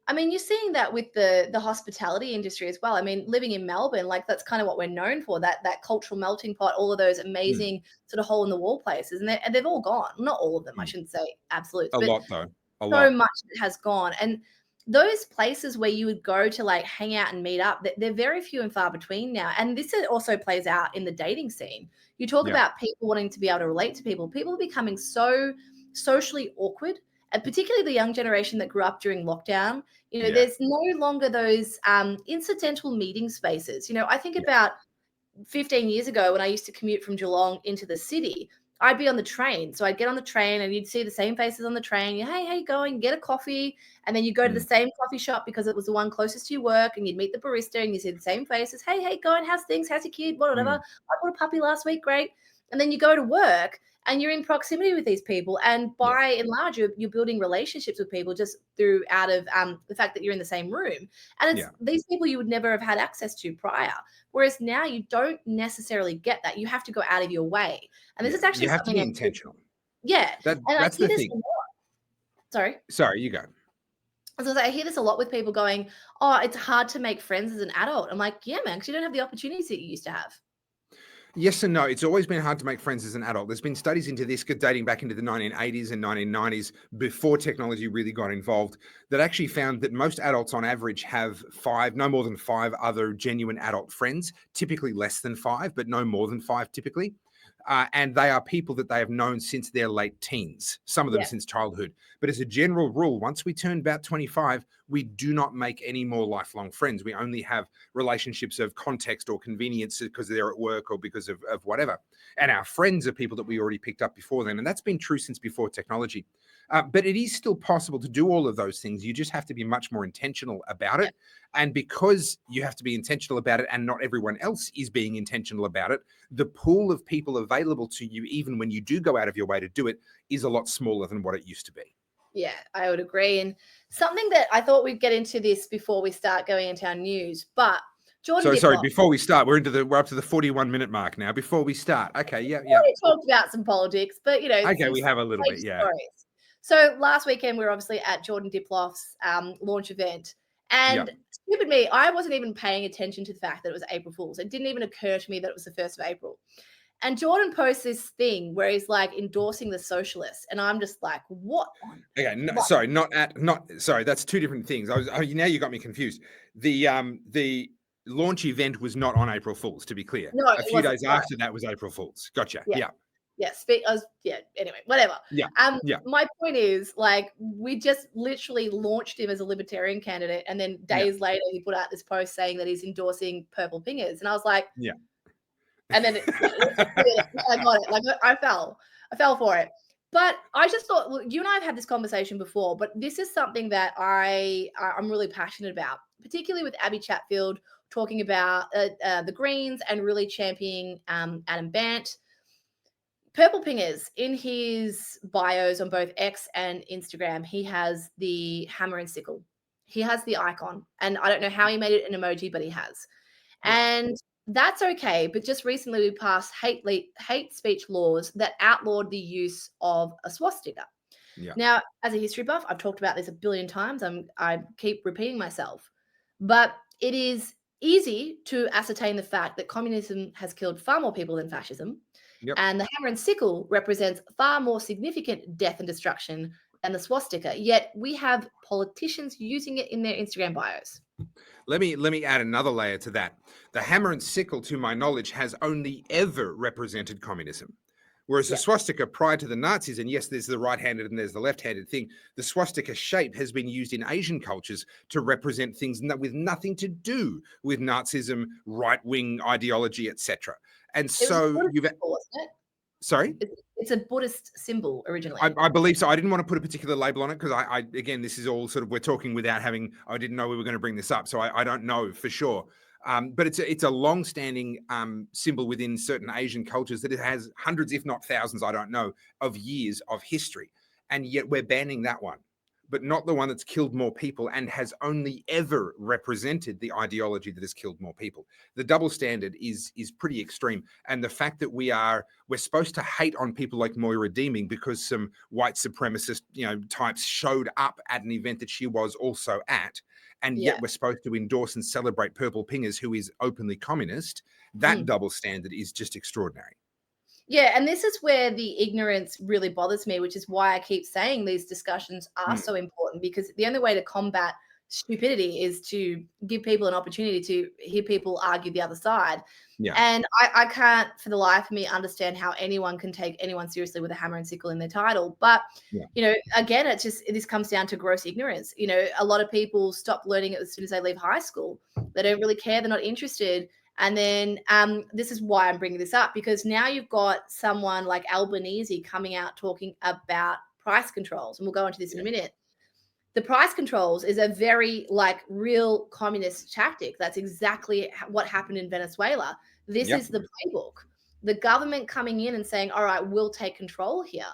I mean, you're seeing that with the hospitality industry as well. I mean, living in Melbourne, like that's kind of what we're known for, that cultural melting pot, all of those amazing sort of hole in the wall places. And they've all gone. Not all of them, I shouldn't say absolutes. A lot though. So much has gone. And those places where you would go to like hang out and meet up, they're very few and far between now. And this also plays out in the dating scene. You talk about people wanting to be able to relate to people. People are becoming so socially awkward and particularly the young generation that grew up during lockdown, there's no longer those incidental meeting spaces. I think about 15 years ago when I used to commute from Geelong into the city, I'd be on the train. So I'd get on the train and you'd see the same faces on the train. Hey, how you going? Get a coffee. And then you go to the same coffee shop because it was the one closest to your work, and you'd meet the barista and you see the same faces. Hey, going? How's things? How's your kid? Whatever. I bought a puppy last week. Great. And then you go to work and you're in proximity with these people. And by and large, you're building relationships with people just through out of the fact that you're in the same room. And it's these people you would never have had access to prior. Whereas now you don't necessarily get that. You have to go out of your way. And this is actually something to be intentional. Yeah. That's the thing. Sorry, you go. I hear this a lot with people going, oh, it's hard to make friends as an adult. I'm like, yeah, man, because you don't have the opportunities that you used to have. Yes and no. It's always been hard to make friends as an adult. There's been studies into this dating back into the 1980s and 1990s, before technology really got involved, that actually found that most adults on average have no more than 5 other genuine adult friends, typically less than 5, but no more than 5 typically. And they are people that they have known since their late teens, some of them since childhood. But as a general rule, once we turn about 25, we do not make any more lifelong friends. We only have relationships of context or convenience because they're at work or because of whatever. And our friends are people that we already picked up before then. And that's been true since before technology. But it is still possible to do all of those things. You just have to be much more intentional about it. And because you have to be intentional about it and not everyone else is being intentional about it, the pool of people available to you, even when you do go out of your way to do it, is a lot smaller than what it used to be. Yeah, I would agree. And something that I thought we'd get into this before we start going into our news, but Jordan. Sorry, before we start, we're up to the 41-minute mark now. Before we start, okay, We talked about some politics, but okay, we have a little bit, stories. So last weekend we were obviously at Jordan Diploff's launch event, and stupid me, I wasn't even paying attention to the fact that it was April Fool's. It didn't even occur to me that it was the 1st of April. And Jordan posts this thing where he's like endorsing the socialists, and I'm just like, what? Okay, no, sorry, sorry, that's 2 different things. Now you got me confused. The launch event was not on April Fool's, to be clear. No, a few days after that was April Fool's. Gotcha. Anyway, whatever. Yeah. My point is, like, we just literally launched him as a libertarian candidate, and then days later he put out this post saying that he's endorsing purple pingers, and I was like, and then I got it. Like, I fell for it. But I just thought, well, you and I have had this conversation before, but this is something that I'm really passionate about, particularly with Abbey Chatfield talking about the Greens and really championing Adam Bandt. Purple Pingers, in his bios on both X and Instagram, he has the hammer and sickle. He has the icon. And I don't know how he made it an emoji, but he has. And that's okay. But just recently we passed hate speech laws that outlawed the use of a swastika. Now, as a history buff, I've talked about this a billion times. I keep repeating myself. But it is easy to ascertain the fact that communism has killed far more people than fascism. And the hammer and sickle represents far more significant death and destruction than the swastika. Yet we have politicians using it in their Instagram bios. Let me add another layer to that. The hammer and sickle, to my knowledge, has only ever represented communism. Whereas the swastika prior to the Nazis, and yes, there's the right-handed and there's the left-handed thing, the swastika shape has been used in Asian cultures to represent things with nothing to do with Nazism, right-wing ideology, etc. And so you've... Symbol, isn't it? Sorry? It's a Buddhist symbol originally. I believe so. I didn't want to put a particular label on it because again, this is all sort of, we're talking without having, I didn't know we were going to bring this up. So I don't know for sure. But it's a long-standing symbol within certain Asian cultures that it has hundreds, if not thousands, I don't know, of years of history. And yet we're banning that one, but not the one that's killed more people and has only ever represented the ideology that has killed more people. The double standard is pretty extreme. And the fact that we're supposed to hate on people like Moira Deeming because some white supremacist, types showed up at an event that she was also at, and yet we're supposed to endorse and celebrate Purple Pingers, who is openly communist. That double standard is just extraordinary. Yeah, and this is where the ignorance really bothers me, which is why I keep saying these discussions are so important, because the only way to combat stupidity is to give people an opportunity to hear people argue the other side. Yeah. And I can't for the life of me understand how anyone can take anyone seriously with a hammer and sickle in their title. But, again, it's just, this comes down to gross ignorance. A lot of people stop learning it as soon as they leave high school. They don't really care. They're not interested. And then this is why I'm bringing this up, because now you've got someone like Albanese coming out talking about price controls. And we'll go into this in a minute. The price controls is a very real communist tactic. That's exactly what happened in Venezuela. This is the playbook. The government coming in and saying, all right, we'll take control here.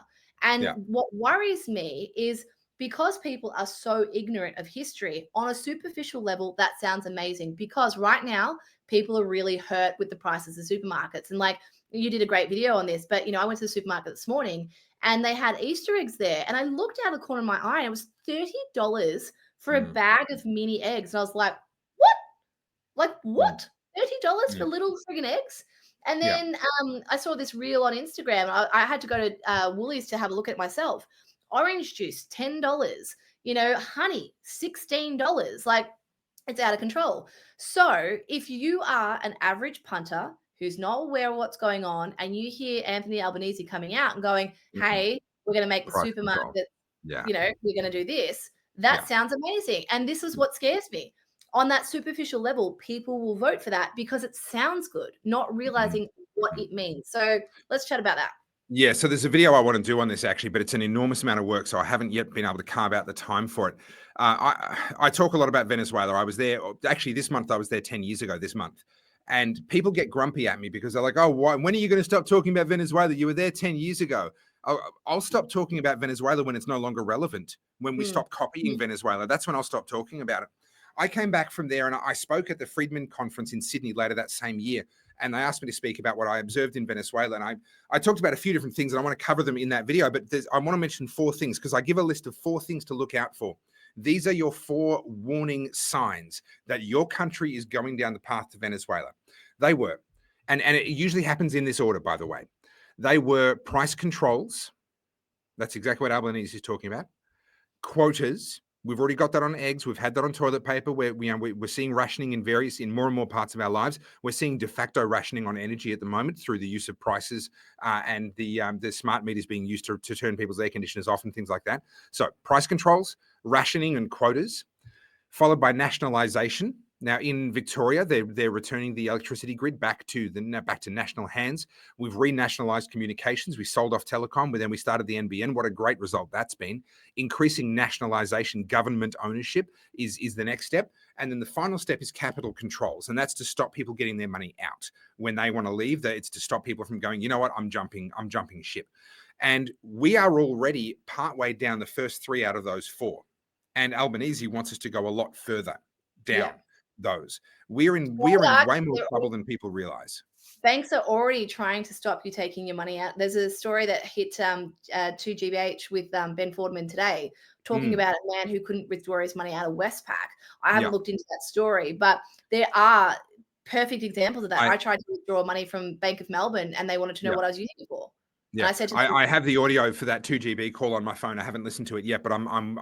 And what worries me is, because people are so ignorant of history on a superficial level, that sounds amazing, because right now people are really hurt with the prices of supermarkets. And you did a great video on this, but I went to the supermarket this morning and they had Easter eggs there. And I looked out of the corner of my eye and it was $30 for a bag of mini eggs. And I was like, what? What? $30 for little friggin' eggs? And then I saw this reel on Instagram. I had to go to Woolies to have a look at it myself. Orange juice, $10. Honey, $16. It's out of control. So if you are an average punter who's not aware of what's going on, and you hear Anthony Albanese coming out and going, hey, we're going to make the supermarket, we're going to do this. That sounds amazing. And this is what scares me. On that superficial level, people will vote for that because it sounds good, not realizing what it means. So let's chat about that. Yeah, so there's a video I want to do on this actually, but it's an enormous amount of work, so I haven't yet been able to carve out the time for it. I talk a lot about Venezuela. I was there, actually this month, I was there 10 years ago this month. And people get grumpy at me because they're like, oh, when are you going to stop talking about Venezuela? You were there 10 years ago. I'll stop talking about Venezuela when it's no longer relevant, when we stop copying Venezuela. That's when I'll stop talking about it. I came back from there and I spoke at the Friedman Conference in Sydney later that same year. And they asked me to speak about what I observed in Venezuela. And I talked about a few different things, and I want to cover them in that video. But I want to mention 4 things, because I give a list of 4 things to look out for. These are your 4 warning signs that your country is going down the path to Venezuela. They were, and it usually happens in this order, by the way. They were price controls. That's exactly what Albanese is talking about. Quotas. We've already got that on eggs. We've had that on toilet paper. We're seeing rationing in more and more parts of our lives. We're seeing de facto rationing on energy at the moment through the use of prices and the smart meters being used to turn people's air conditioners off and things like that. So price controls, rationing and quotas, followed by nationalisation. Now in Victoria, they're returning the electricity grid back to national hands. We've renationalised communications. We sold off telecom, but then we started the NBN. What a great result that's been. Increasing nationalisation, government ownership is the next step. And then the final step is capital controls. And that's to stop people getting their money out. When they want to leave, it's to stop people from going, you know what, I'm jumping ship. And we are already partway down the first 3 out of those 4. And Albanese wants us to go a lot further down those. We're in way more trouble than people realize. Banks are already trying to stop you taking your money out. There's a story that hit 2GBH with Ben Fordman today, talking about a man who couldn't withdraw his money out of Westpac. I haven't looked into that story, but there are perfect examples of that. I tried to withdraw money from Bank of Melbourne and they wanted to know what I was using it for. Yeah, I have the audio for that 2GB call on my phone. I haven't listened to it yet, but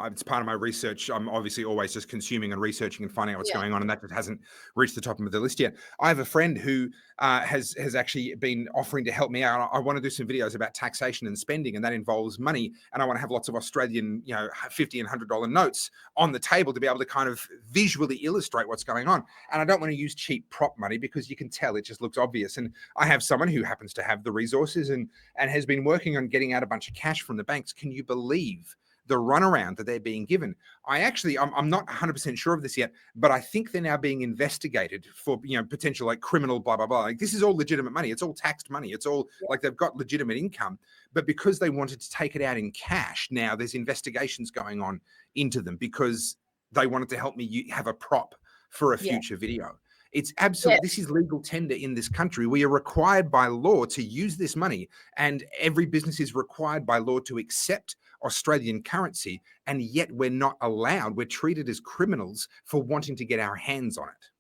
it's part of my research. I'm obviously always just consuming and researching and finding out what's going on, and that just hasn't reached the top of the list yet. I have a friend who has actually been offering to help me out. I want to do some videos about taxation and spending, and that involves money, and I want to have lots of Australian, $50 and $100 notes on the table to be able to kind of visually illustrate what's going on. And I don't want to use cheap prop money because you can tell it just looks obvious. And I have someone who happens to have the resources and has been working on getting out a bunch of cash from the banks. Can you believe the runaround that they're being given? I'm not 100% sure of this yet, but I think they're now being investigated for potential criminal blah blah blah. This is all legitimate money. It's all taxed money. It's all they've got legitimate income, but because they wanted to take it out in cash, now there's investigations going on into them because they wanted to help me have a prop for a future video. It's absolutely, this is legal tender in this country. We are required by law to use this money, and every business is required by law to accept Australian currency, and yet we're not allowed. We're treated as criminals for wanting to get our hands on it.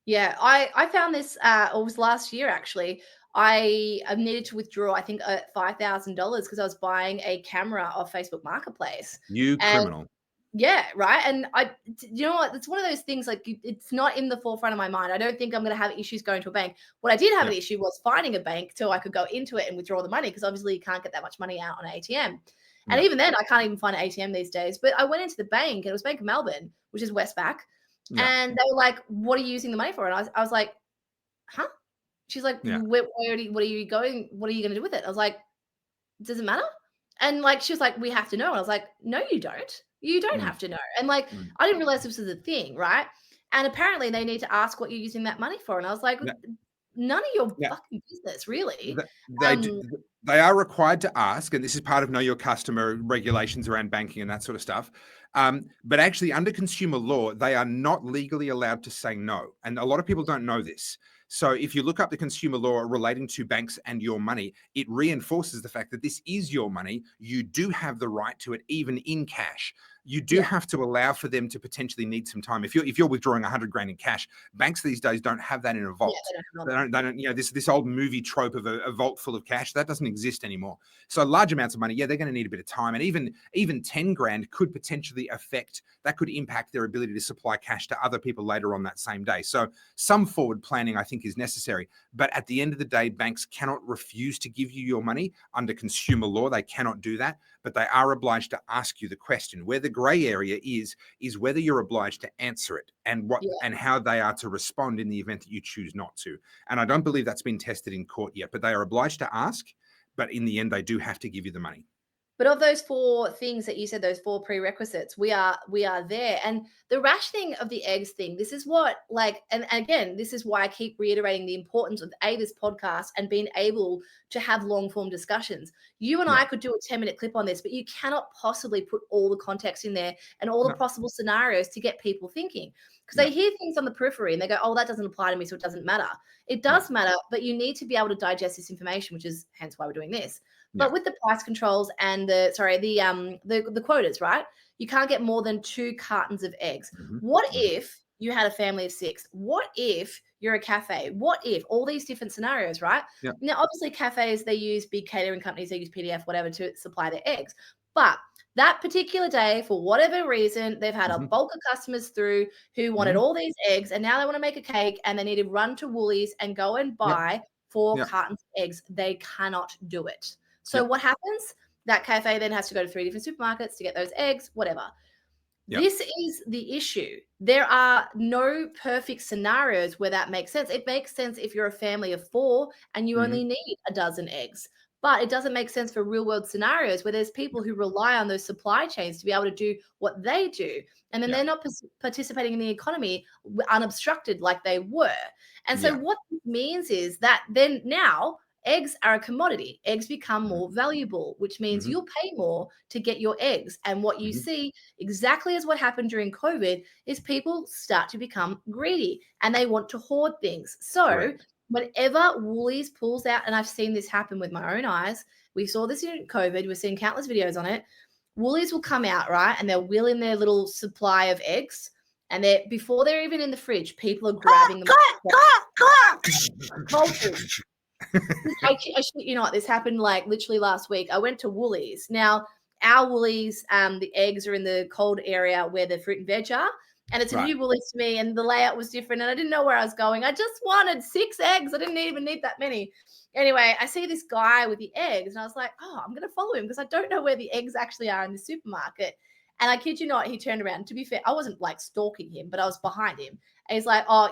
Yeah, I found this, it was last year actually. I needed to withdraw, I think, $5,000 because I was buying a camera off Facebook Marketplace. You criminal. Yeah, right. And you know what? It's one of those things, like, it's not in the forefront of my mind. I don't think I'm going to have issues going to a bank. What I did have an issue was finding a bank so I could go into it and withdraw the money, because obviously you can't get that much money out on an ATM. And even then, I can't even find an ATM these days. But I went into the bank, and it was Bank of Melbourne, which is Westpac. And they were like, "What are you using the money for?" And I was like, "Huh?" She's like, "What are you going? What are you going to do with it?" I was like, "Does it matter?" And like, she was like, "We have to know." And I was like, "No, you don't. You don't have to know." And like, I didn't realize this was a thing, right? And apparently they need to ask what you're using that money for. And I was like, none of your fucking business, really. They are required to ask, and this is part of know your customer regulations around banking and that sort of stuff. But actually, under consumer law, they are not legally allowed to say no. And a lot of people don't know this. So if you look up the consumer law relating to banks and your money, it reinforces the fact that this is your money. You do have the right to it, even in cash. You do have to allow for them to potentially need some time. If you're withdrawing 100 grand in cash, banks these days don't have that in a vault. They don't. You know, this old movie trope of a vault full of cash, that doesn't exist anymore. So large amounts of money, they're going to need a bit of time, and even 10 grand could potentially that could impact their ability to supply cash to other people later on that same day. So some forward planning, I think, is necessary. But at the end of the day, banks cannot refuse to give you your money under consumer law. They cannot do that, but they are obliged to ask you the question. Where the gray area is whether you're obliged to answer it and and how they are to respond in the event that you choose not to. And I don't believe that's been tested in court yet, but they are obliged to ask. But in the end, they do have to give you the money. But of those 4 things that you said, those 4 prerequisites, we are there. And the rationing of the eggs thing, this is what, like, and again, this is why I keep reiterating the importance of this podcast and being able to have long form discussions. You and I could do a 10-minute clip on this, but you cannot possibly put all the context in there and all the possible scenarios to get people thinking, because they hear things on the periphery and they go, "Oh, that doesn't apply to me, so it doesn't matter." It does matter, but you need to be able to digest this information, which is hence why we're doing this. But with the price controls and the quotas, right? You can't get more than 2 cartons of eggs. What if you had a family of 6? What if you're a cafe? What if all these different scenarios, right? Now, obviously, cafes, they use big catering companies, they use PDF, whatever, to supply their eggs. But that particular day, for whatever reason, they've had a bulk of customers through who wanted all these eggs, and now they want to make a cake, and they need to run to Woolies and go and buy 4 cartons of eggs. They cannot do it. So what happens? That cafe then has to go to 3 different supermarkets to get those eggs, whatever. This is the issue. There are no perfect scenarios where that makes sense. It makes sense if you're a family of 4 and you only need a dozen eggs. But it doesn't make sense for real world scenarios where there's people who rely on those supply chains to be able to do what they do. And then they're not participating in the economy unobstructed like they were. And so what this means is that then now eggs are a commodity. Eggs become more valuable, which means you'll pay more to get your eggs. And what you see, exactly as what happened during COVID, is people start to become greedy and they want to hoard things. So whenever Woolies pulls out, and I've seen this happen with my own eyes, we saw this in COVID, we've seen countless videos on it. Woolies will come out, right, and they'll wheel in their little supply of eggs. And before they're even in the fridge, people are grabbing them. I shit you not, this happened like literally last week. I went to Woolies. Now, our Woolies, the eggs are in the cold area where the fruit and veg are. And it's a new Woolies to me, and the layout was different, and I didn't know where I was going. I just wanted 6 eggs. I didn't even need that many. Anyway, I see this guy with the eggs, and I was like, oh, I'm going to follow him because I don't know where the eggs actually are in the supermarket. And I kid you not, he turned around. To be fair, I wasn't like stalking him, but I was behind him. And he's like, oh,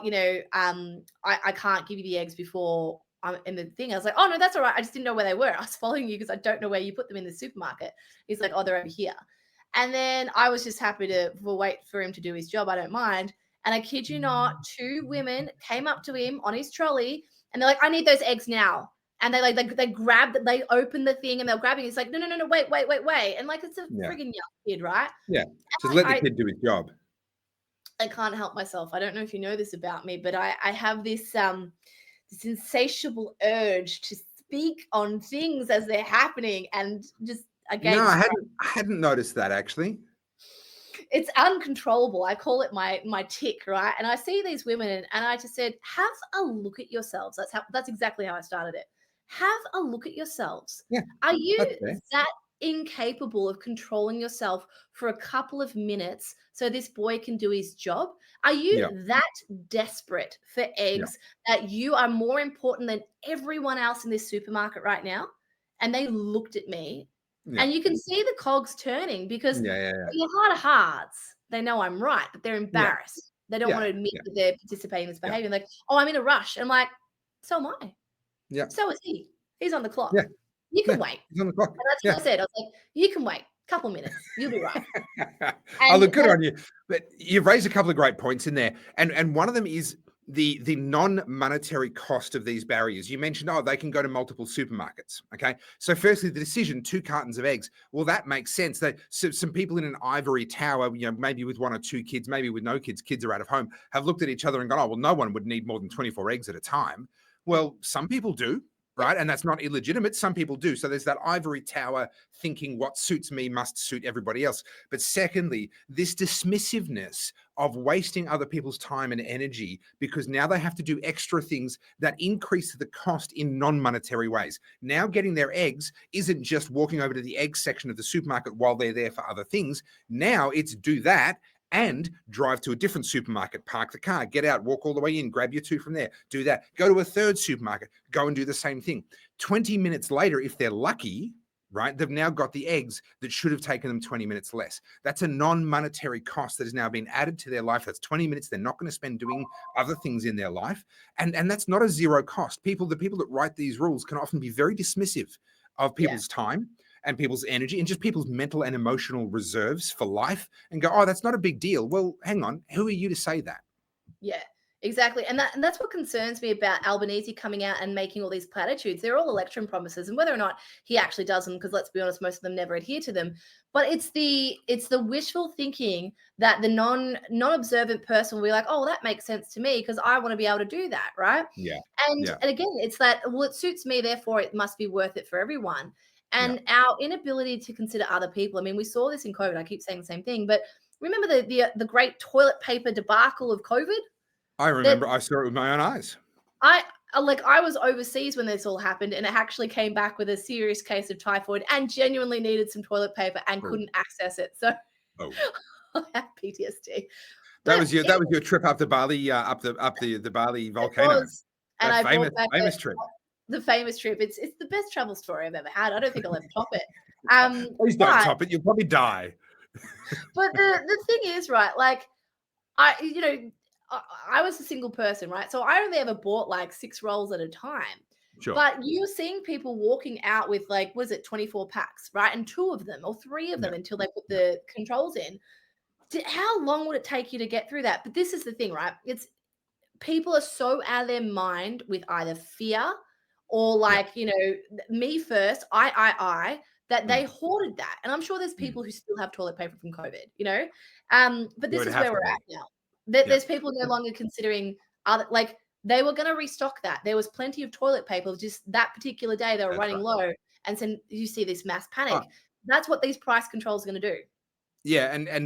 I can't give you the eggs before I'm in the thing. I was like, oh, no, that's all right. I just didn't know where they were. I was following you because I don't know where you put them in the supermarket. He's like, oh, they're over here. And then I was just happy to wait for him to do his job. I don't mind. And I kid you not, 2 women came up to him on his trolley and they're like, I need those eggs now. And they grabbed, they opened the thing and they're grabbing. He's like, no, wait. And like, it's a friggin' young kid, right? Yeah. Just let the kid do his job. I can't help myself. I don't know if you know this about me, but I have this insatiable urge to speak on things as they're happening and just again. No, I hadn't noticed that actually. It's uncontrollable. I call it my tick, right? And I see these women and I just said, have a look at yourselves. That's exactly how I started it. Have a look at yourselves. Yeah. Are you that incapable of controlling yourself for a couple of minutes so this boy can do his job? Are you that desperate for eggs that you are more important than everyone else in this supermarket right now? And they looked at me, and you can see the cogs turning, because in your heart of hearts, they know I'm right, but they're embarrassed. They don't want to admit that they're participating in this behavior. Like, oh, I'm in a rush. And I'm like, so am I. So is he. He's on the clock. You can wait. He's on the clock. And that's what I said. I was like, you can wait a couple minutes. You'll be right. Oh, look, good on you. But you've raised a couple of great points in there. And one of them is the non-monetary cost of these barriers. You mentioned, they can go to multiple supermarkets. Okay. So firstly, the decision, 2 cartons of eggs. Well, that makes sense. That some people in an ivory tower, maybe with 1 or 2 kids, maybe with no kids are out of home, have looked at each other and gone, oh, well, no one would need more than 24 eggs at a time. Well, some people do. Right. And that's not illegitimate. Some people do. So there's that ivory tower thinking what suits me must suit everybody else. But secondly, this dismissiveness of wasting other people's time and energy because now they have to do extra things that increase the cost in non-monetary ways. Now getting their eggs isn't just walking over to the egg section of the supermarket while they're there for other things. Now it's do that and drive to a different supermarket, park the car, get out, walk all the way in, grab your 2 from there, do that, go to a third supermarket, go and do the same thing. 20 minutes later, if they're lucky, right, they've now got the eggs that should have taken them 20 minutes less. That's a non-monetary cost that has now been added to their life. That's 20 minutes they're not going to spend doing other things in their life. And that's not a zero cost. The people that write these rules can often be very dismissive of people's time and people's energy and just people's mental and emotional reserves for life and go, oh, that's not a big deal. Well, hang on. Who are you to say that? Yeah, exactly. And that's what concerns me about Albanese coming out and making all these platitudes. They're all election promises, and whether or not he actually does them, because let's be honest, most of them never adhere to them. But it's the wishful thinking that the non-observant person will be like, oh, well, that makes sense to me because I want to be able to do that, right? And again, it's that, well, it suits me, therefore it must be worth it for everyone. And our inability to consider other people. I mean, we saw this in COVID. I keep saying the same thing, but remember the great toilet paper debacle of COVID? I remember. I saw it with my own eyes. I was overseas when this all happened, and it actually came back with a serious case of typhoid and genuinely needed some toilet paper and couldn't access it. So I had PTSD. That was your trip up the Bali, up the Bali volcano. And I brought back famous trip. The famous trip. It's the best travel story I've ever had. I don't think I'll ever top it. Please don't top it. You'll probably die. But the thing is, right, like I was a single person, right? So I only ever bought like 6 rolls at a time. Sure. But you're seeing people walking out with 24 packs, right? And 2 of them or 3 of them until they put the controls in. How long would it take you to get through that? But this is the thing, right? It's people are so out of their mind with either fear or me first, I, that they hoarded that. And I'm sure there's people who still have toilet paper from COVID, but this is where we're at now. There's people no longer considering they were going to restock that. There was plenty of toilet paper, just that particular day they were running low. And so you see this mass panic. That's what these price controls are going to do. Yeah, I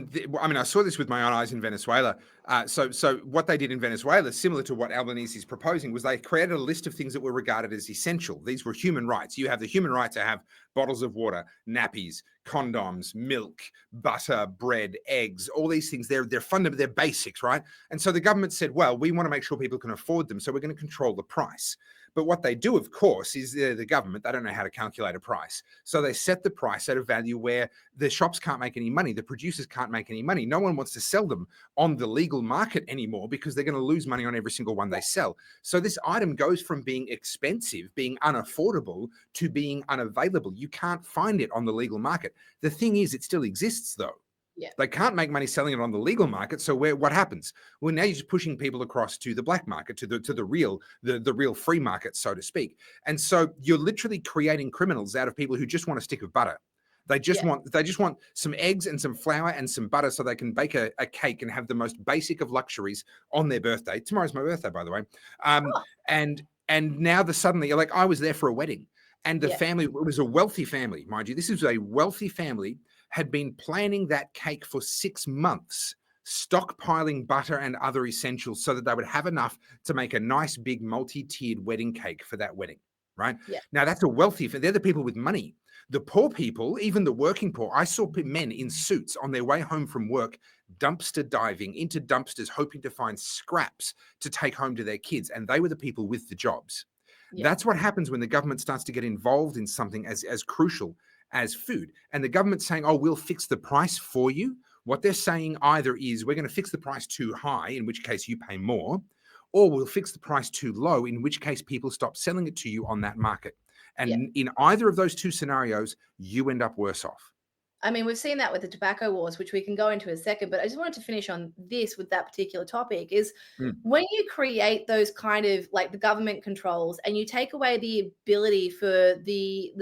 mean, I saw this with my own eyes in Venezuela. So what they did in Venezuela, similar to what Albanese is proposing, was they created a list of things that were regarded as essential. These were human rights. You have the human right to have bottles of water, nappies, condoms, milk, butter, bread, eggs, all these things. They're fundamental, they're basics, right? And so the government said, well, we want to make sure people can afford them, so we're going to control the price. But what they do, of course, is the government, they don't know how to calculate a price. So they set the price at a value where the shops can't make any money. The producers can't make any money. No one wants to sell them on the legal market anymore because they're going to lose money on every single one they sell. So this item goes from being expensive, being unaffordable, to being unavailable. You can't find it on the legal market. The thing is, it still exists, though. Yeah. They can't make money selling it on the legal market. So what happens? Well, now you're just pushing people across to the black market, to the real free market, so to speak. And so you're literally creating criminals out of people who just want a stick of butter. They just want some eggs and some flour and some butter so they can bake a cake and have the most basic of luxuries on their birthday. Tomorrow's my birthday, by the way. And now suddenly, like, I was there for a wedding, and the family, it was a wealthy family, mind you. This is a wealthy family, had been planning that cake for 6 months, stockpiling butter and other essentials so that they would have enough to make a nice big multi-tiered wedding cake for that wedding, right? Yeah. Now that's a wealthy, they're the people with money. The poor people, even the working poor, I saw men in suits on their way home from work, dumpster diving into dumpsters, hoping to find scraps to take home to their kids. And they were the people with the jobs. Yeah. That's what happens when the government starts to get involved in something as crucial as food. And the government's saying, oh, we'll fix the price for you. What they're saying either is we're going to fix the price too high, in which case you pay more, or we'll fix the price too low, in which case people stop selling it to you on that market. And in either of those two scenarios, you end up worse off. I mean, we've seen that with the tobacco wars, which we can go into in a second, but I just wanted to finish on this with that particular topic is when you create those kind of like the government controls and you take away the ability for the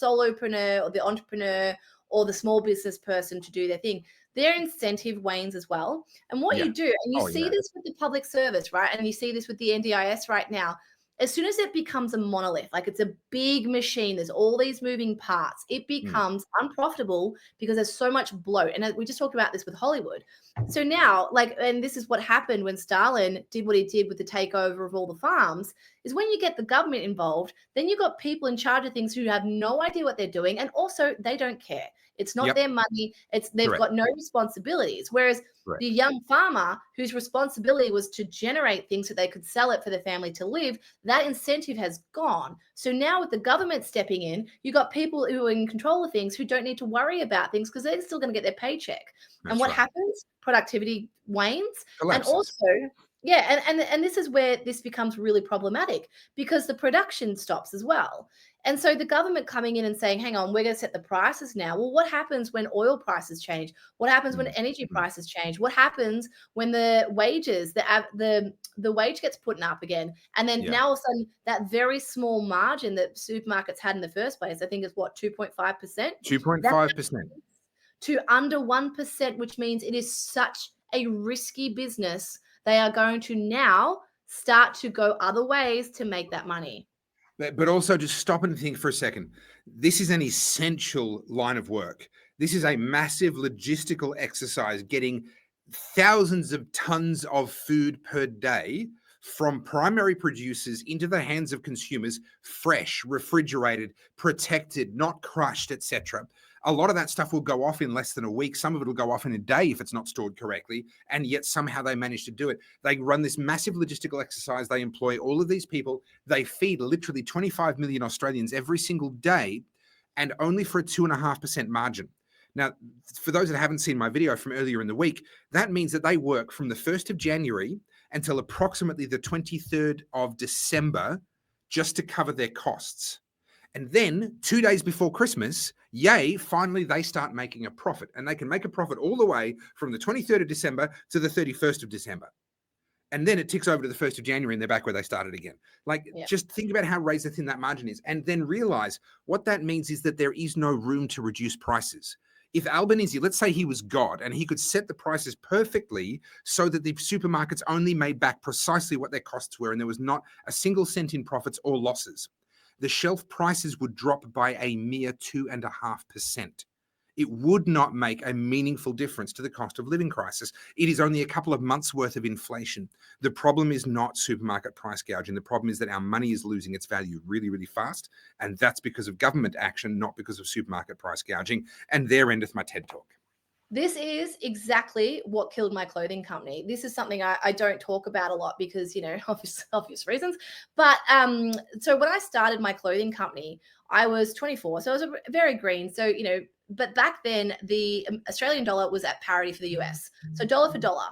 solopreneur or the entrepreneur or the small business person to do their thing, their incentive wanes as well. And what you do, and you see this with the public service, right? And you see this with the NDIS right now. As soon as it becomes a monolith, like it's a big machine, there's all these moving parts, it becomes unprofitable because there's so much bloat. And we just talked about this with Hollywood. So now, like, and this is what happened when Stalin did what he did with the takeover of all the farms, is when you get the government involved, then you've got people in charge of things who have no idea what they're doing. And also they don't care. It's not their money. They've got no responsibilities. Whereas the young farmer whose responsibility was to generate things so they could sell it for their family to live, that incentive has gone. So now with the government stepping in, you've got people who are in control of things who don't need to worry about things because they're still going to get their paycheck. And what happens? Productivity wanes. Collapses. And also, and this is where this becomes really problematic because the production stops as well. And so the government coming in and saying, hang on, we're going to set the prices now. Well, what happens when oil prices change? What happens when energy prices change? What happens when the wages, the wage gets put up again? And then now all of a sudden that very small margin that supermarkets had in the first place, I think is what, 2.5%? 2.5%. To under 1%, which means it is such a risky business. They are going to now start to go other ways to make that money. But also just stop and think for a second. This is an essential line of work. This is a massive logistical exercise, getting thousands of tons of food per day from primary producers into the hands of consumers, fresh, refrigerated, protected, not crushed, etc. A lot of that stuff will go off in less than a week. Some of it will go off in a day if it's not stored correctly. And yet somehow they manage to do it. They run this massive logistical exercise. They employ all of these people. They feed literally 25 million Australians every single day, and only for a 2.5% margin. Now, for those that haven't seen my video from earlier in the week, that means that they work from the 1st of January until approximately the 23rd of December just to cover their costs. And then 2 days before Christmas, finally they start making a profit. And they can make a profit all the way from the 23rd of December to the 31st of December. And then it ticks over to the 1st of January and they're back where they started again. Just think about how razor thin that margin is. And then realize what that means is that there is no room to reduce prices. If Albanese, let's say he was God and he could set the prices perfectly so that the supermarkets only made back precisely what their costs were and there was not a single cent in profits or losses, the shelf prices would drop by a mere 2.5%. It would not make a meaningful difference to the cost of living crisis. It is only a couple of months worth of inflation. The problem is not supermarket price gouging. The problem is that our money is losing its value really, really fast. And that's because of government action, not because of supermarket price gouging. And there endeth my TED Talk. This is exactly what killed my clothing company. This is something I don't talk about a lot because, obvious reasons. But so when I started my clothing company, I was 24. So I was very green. So, but back then the Australian dollar was at parity for the US. So dollar for dollar.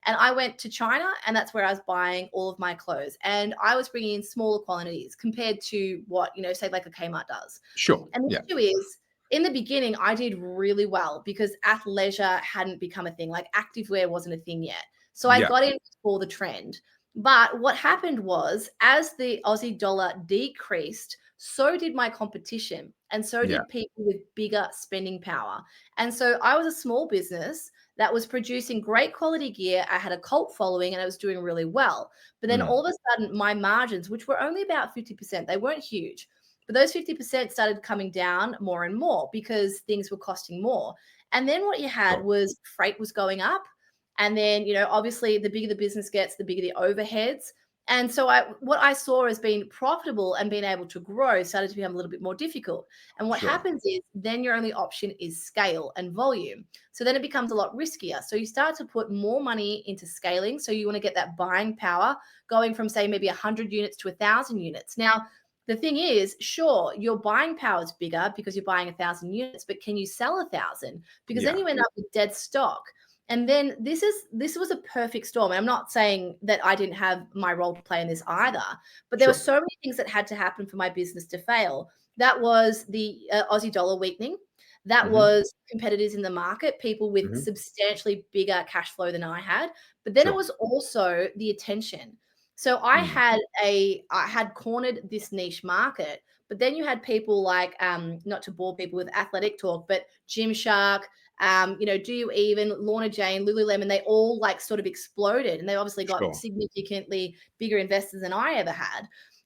And I went to China and that's where I was buying all of my clothes. And I was bringing in smaller quantities compared to what, say like a Kmart does. Sure. And the issue is, in the beginning, I did really well because athleisure hadn't become a thing. Like activewear wasn't a thing yet. So I got in for the trend. But what happened was as the Aussie dollar decreased, so did my competition. And so did people with bigger spending power. And so I was a small business that was producing great quality gear. I had a cult following and I was doing really well. But then all of a sudden, my margins, which were only about 50%, they weren't huge. But those 50% started coming down more and more because things were costing more. And then what you had was freight was going up. And then, obviously the bigger the business gets, the bigger the overheads. And so what I saw as being profitable and being able to grow started to become a little bit more difficult. And what happens is then your only option is scale and volume. So then it becomes a lot riskier. So you start to put more money into scaling. So you want to get that buying power going from, say, maybe 100 units to 1,000 units. Now, the thing is, sure, your buying power is bigger because you're buying 1,000 units, but can you sell 1,000? Because then you end up with dead stock. And then this was a perfect storm. And I'm not saying that I didn't have my role to play in this either, but there were so many things that had to happen for my business to fail. That was the Aussie dollar weakening. That was competitors in the market, people with substantially bigger cash flow than I had. But then it was also the attention. So I had cornered this niche market, but then you had people like, not to bore people with athletic talk, but Gymshark, Do You Even, Lorna Jane, Lululemon, they all like sort of exploded, and they obviously got significantly bigger investors than I ever had.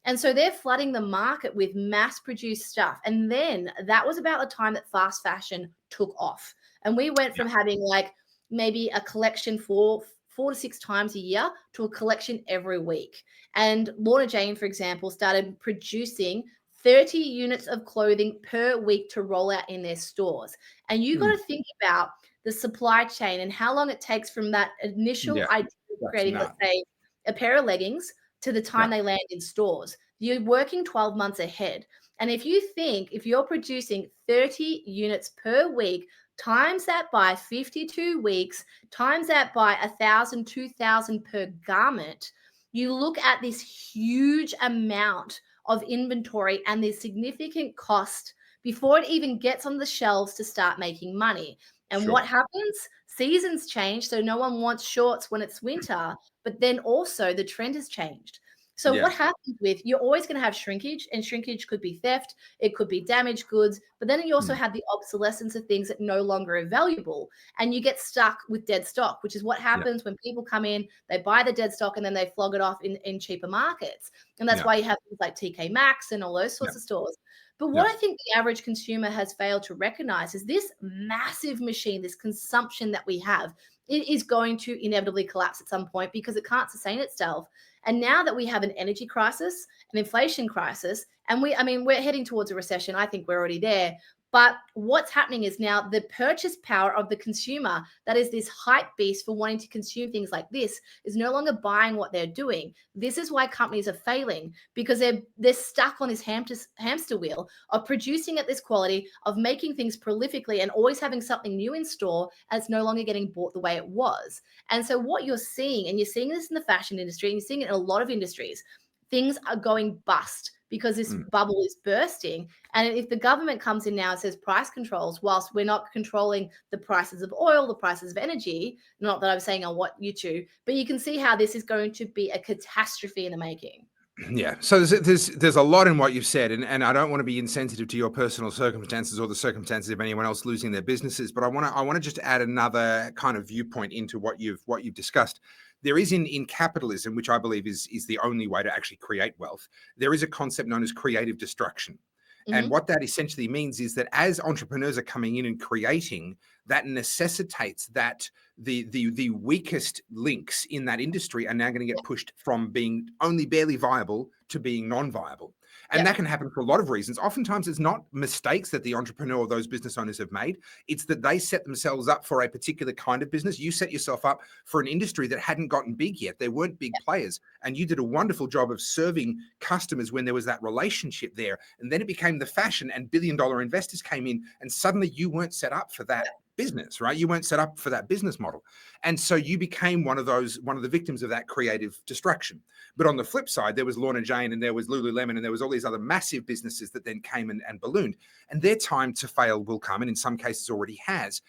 And so they're flooding the market with mass produced stuff. And then that was about the time that fast fashion took off. And we went from having like maybe a collection for 4 to 6 times a year to a collection every week. And Lorna Jane, for example, started producing 30 units of clothing per week to roll out in their stores. And you got to think about the supply chain and how long it takes from that initial idea of creating, let's say, a pair of leggings to the time they land in stores. You're working 12 months ahead. And if you're producing 30 units per week, times that by 52 weeks, times that by 1,000, 2,000 per garment, you look at this huge amount of inventory and the significant cost before it even gets on the shelves to start making money. And what happens? Seasons change. So no one wants shorts when it's winter, but then also the trend has changed. So what happens you're always going to have shrinkage, and shrinkage could be theft, it could be damaged goods, but then you also have the obsolescence of things that no longer are valuable, and you get stuck with dead stock, which is what happens when people come in, they buy the dead stock and then they flog it off in cheaper markets. And that's why you have things like TK Maxx and all those sorts of stores. But what I think the average consumer has failed to recognize is this massive machine, this consumption that we have, it is going to inevitably collapse at some point because it can't sustain itself. And now that we have an energy crisis, an inflation crisis, and we're heading towards a recession. I think we're already there. But what's happening is now the purchase power of the consumer, that is this hype beast for wanting to consume things like this, is no longer buying what they're doing. This is why companies are failing, because they're stuck on this hamster wheel of producing at this quality, of making things prolifically and always having something new in store, and it's no longer getting bought the way it was. And so what you're seeing, and you're seeing this in the fashion industry, and you're seeing it in a lot of industries, things are going bust because this bubble is bursting. And if the government comes in now and says price controls, whilst we're not controlling the prices of oil, the prices of energy, not that I'm saying I want you to, but you can see how this is going to be a catastrophe in the making. Yeah. So there's a lot in what you've said, and I don't want to be insensitive to your personal circumstances or the circumstances of anyone else losing their businesses, but I want to just add another kind of viewpoint into what you've discussed. There is in capitalism, which I believe is the only way to actually create wealth, there is a concept known as creative destruction. And what that essentially means is that as entrepreneurs are coming in and creating, that necessitates that the weakest links in that industry are now going to get pushed from being only barely viable to being non-viable. And that can happen for a lot of reasons. Oftentimes, it's not mistakes that the entrepreneur or those business owners have made. It's that they set themselves up for a particular kind of business. You set yourself up for an industry that hadn't gotten big yet. There weren't big players. And you did a wonderful job of serving customers when there was that relationship there. And then it became the fashion, and billion-dollar investors came in, and suddenly you weren't set up for that business, right? You weren't set up for that business model. And so you became one of the victims of that creative destruction. But on the flip side, there was Lorna Jane and there was Lululemon and there was all these other massive businesses that then came and ballooned. And their time to fail will come, and in some cases already has,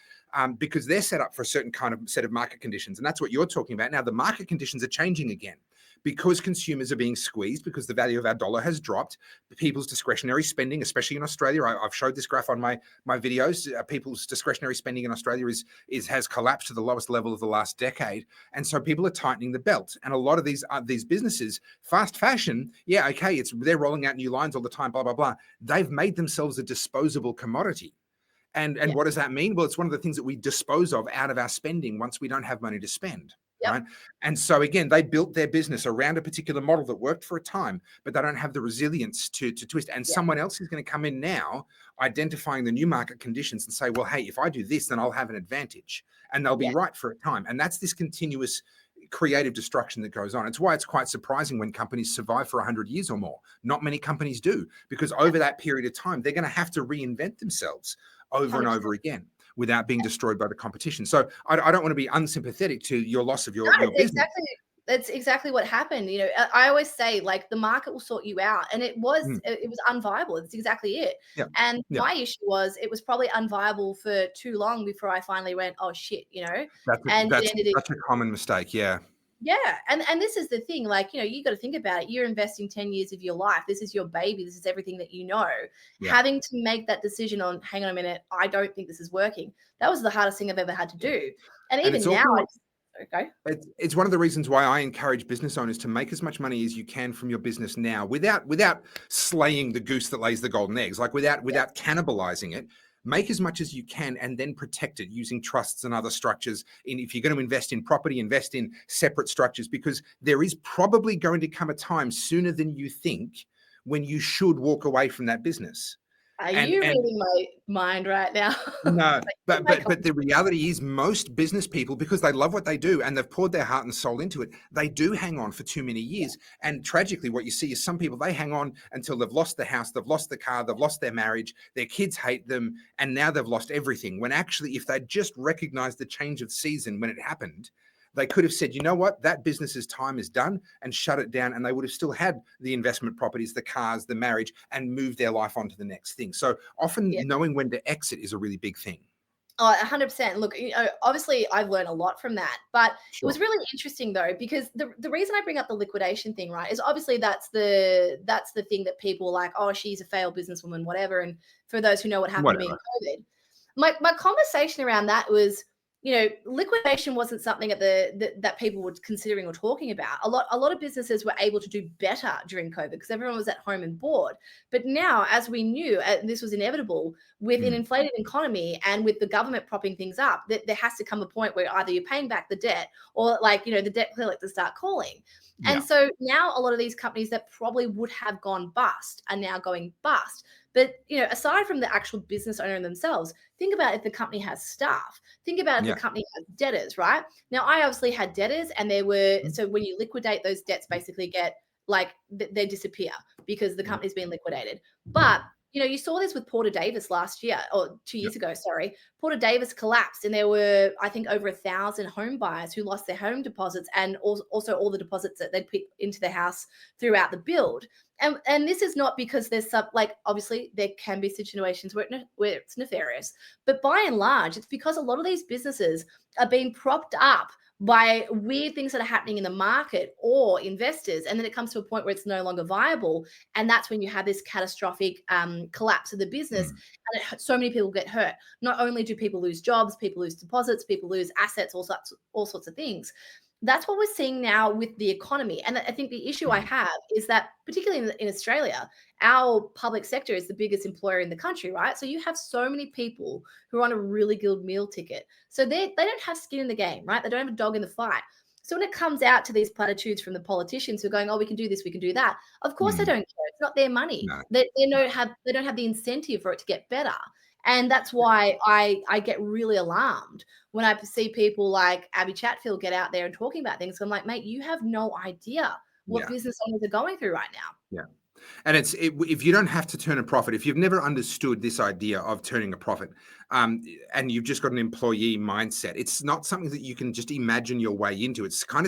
because they're set up for a certain kind of set of market conditions. And that's what you're talking about. Now, the market conditions are changing again, because consumers are being squeezed, because the value of our dollar has dropped. People's discretionary spending, especially in Australia, I've showed this graph on my videos. People's discretionary spending in Australia has collapsed to the lowest level of the last decade, and so people are tightening the belt. And a lot of these businesses, fast fashion, they're rolling out new lines all the time, blah blah blah. They've made themselves a disposable commodity. And what does that mean? Well, it's one of the things that we dispose of out of our spending once we don't have money to spend. right? And so again, they built their business around a particular model that worked for a time, but they don't have the resilience to twist. And someone else is going to come in now, identifying the new market conditions and say, well, hey, if I do this, then I'll have an advantage, and they'll be right for a time. And that's this continuous creative destruction that goes on. It's why it's quite surprising when companies survive for 100 years or more. Not many companies do, because over that period of time, they're going to have to reinvent themselves over 100%. And over again without being destroyed by the competition. So I don't want to be unsympathetic to your loss of your business. That's exactly what happened. You know, I always say, like, the market will sort you out, and it was unviable. That's exactly it. And my issue was, it was probably unviable for too long before I finally went, oh shit, you know. That's such a common mistake. Yeah. And this is the thing, like, you know, you got to think about it. You're investing 10 years of your life. This is your baby. This is everything that you know. Having to make that decision on, hang on a minute, I don't think this is working. That was the hardest thing I've ever had to do. And even now, it's one of the reasons why I encourage business owners to make as much money as you can from your business now, without slaying the goose that lays the golden eggs, like without cannibalizing it. Make as much as you can and then protect it using trusts and other structures. And if you're going to invest in property, invest in separate structures, because there is probably going to come a time sooner than you think when you should walk away from that business. Are you reading my mind right now? No, but the reality is, most business people, because they love what they do and they've poured their heart and soul into it, they do hang on for too many years. And tragically, what you see is some people, they hang on until they've lost the house, they've lost the car, they've lost their marriage, their kids hate them, and now they've lost everything. When actually, if they'd just recognized the change of season when it happened, they could have said, you know what, that business's time is done, and shut it down, and they would have still had the investment properties, the cars, the marriage, and moved their life on to the next thing. So often knowing when to exit is a really big thing. Oh, 100%. Look, you know, obviously I've learned a lot from that, but it was really interesting though, because the reason I bring up the liquidation thing, right, is obviously that's the thing that people are like, oh, she's a failed businesswoman, whatever. And for those who know what happened to me in COVID, my conversation around that was, you know, liquidation wasn't something that people were considering or talking about. A lot of businesses were able to do better during COVID because everyone was at home and bored. But now, as we knew, and this was inevitable, with an inflated economy and with the government propping things up, that there has to come a point where either you're paying back the debt or, like, you know, the debt collectors start calling. And so now a lot of these companies that probably would have gone bust are now going bust. But, you know, aside from the actual business owner themselves, think about if the company has staff. Think about if the company has debtors, right? Now, I obviously had debtors, and there were, so when you liquidate, those debts basically get, like, they disappear because the company's been liquidated. But, you know, you saw this with Porter Davis last year, or 2 years ago, sorry. Porter Davis collapsed, and there were, I think, over 1,000 home buyers who lost their home deposits, and also all the deposits that they'd put into the house throughout the build. And this is not because there's like, obviously there can be situations where it's nefarious, but by and large, it's because a lot of these businesses are being propped up by weird things that are happening in the market or investors. And then it comes to a point where it's no longer viable. And that's when you have this catastrophic collapse of the business. And so many people get hurt. Not only do people lose jobs, people lose deposits, people lose assets, all sorts of things. That's what we're seeing now with the economy. And I think the issue I have is that, particularly in Australia, our public sector is the biggest employer in the country, right? So you have so many people who are on a really good meal ticket. So they don't have skin in the game, right? They don't have a dog in the fight. So when it comes out to these platitudes from the politicians who are going, oh, we can do this, we can do that, of course they don't care. It's not their money. No. They don't have the incentive for it to get better. And that's why I get really alarmed when I see people like Abbey Chatfield get out there and talking about things. I'm like, mate, you have no idea what business owners are going through right now. Yeah. And if you don't have to turn a profit, if you've never understood this idea of turning a profit, and you've just got an employee mindset, it's not something that you can just imagine your way into. It is kind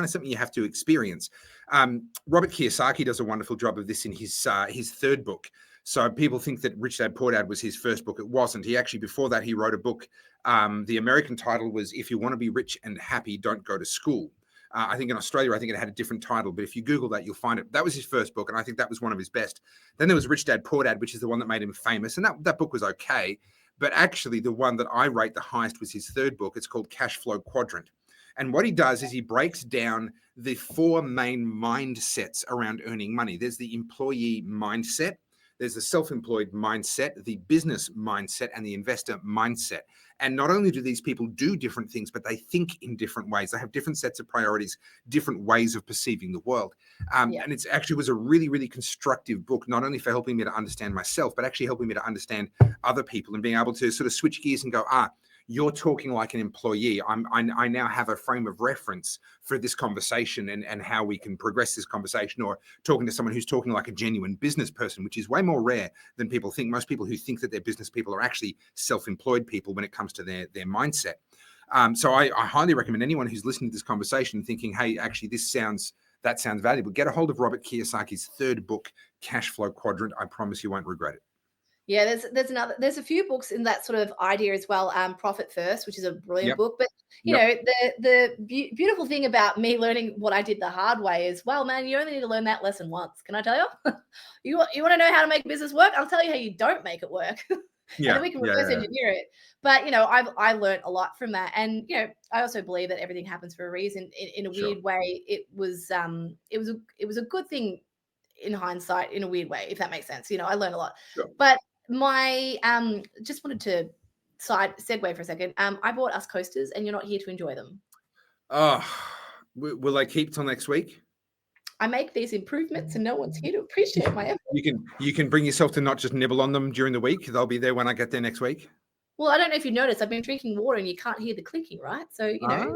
of something you have to experience. Robert Kiyosaki does a wonderful job of this in his third book. So people think that Rich Dad Poor Dad was his first book. It wasn't. He actually, before that, he wrote a book. The American title was "If You Want to Be Rich and Happy, Don't Go to School." I think in Australia, I think it had a different title, but if you Google that, you'll find it. That was his first book, and I think that was one of his best. Then there was Rich Dad Poor Dad, which is the one that made him famous, and that book was okay. But actually, the one that I rate the highest was his third book. It's called Cash Flow Quadrant. And what he does is he breaks down the four main mindsets around earning money. There's the employee mindset. There's the self-employed mindset, the business mindset, and the investor mindset. And not only do these people do different things, but they think in different ways. They have different sets of priorities, different ways of perceiving the world. And it actually was a really, really constructive book, not only for helping me to understand myself, but actually helping me to understand other people and being able to sort of switch gears and go, you're talking like an employee. I now have a frame of reference for this conversation and how we can progress this conversation, or talking to someone who's talking like a genuine business person, which is way more rare than people think. Most people who think that they're business people are actually self-employed people when it comes to their mindset. So I highly recommend anyone who's listening to this conversation thinking, hey, actually, that sounds valuable. Get a hold of Robert Kiyosaki's third book, Cash Flow Quadrant. I promise you won't regret it. Yeah, there's a few books in that sort of idea as well. Profit First, which is a brilliant book. But you know, the beautiful thing about me learning what I did the hard way is, well, man, you only need to learn that lesson once. Can I tell you? you want to know how to make business work? I'll tell you how you don't make it work. And then we can reverse engineer it. But you know, I learned a lot from that. And you know, I also believe that everything happens for a reason. In a weird way, it was a good thing in hindsight, in a weird way, if that makes sense. You know, I learned a lot. But my just wanted to segue for a second. I bought us coasters, and you're not here to enjoy them. Oh, will they keep till next week? I make these improvements, and no one's here to appreciate my effort. You can bring yourself to not just nibble on them during the week. They'll be there when I get there next week. Well, I don't know if you noticed, I've been drinking water, and you can't hear the clinking, right? So you know.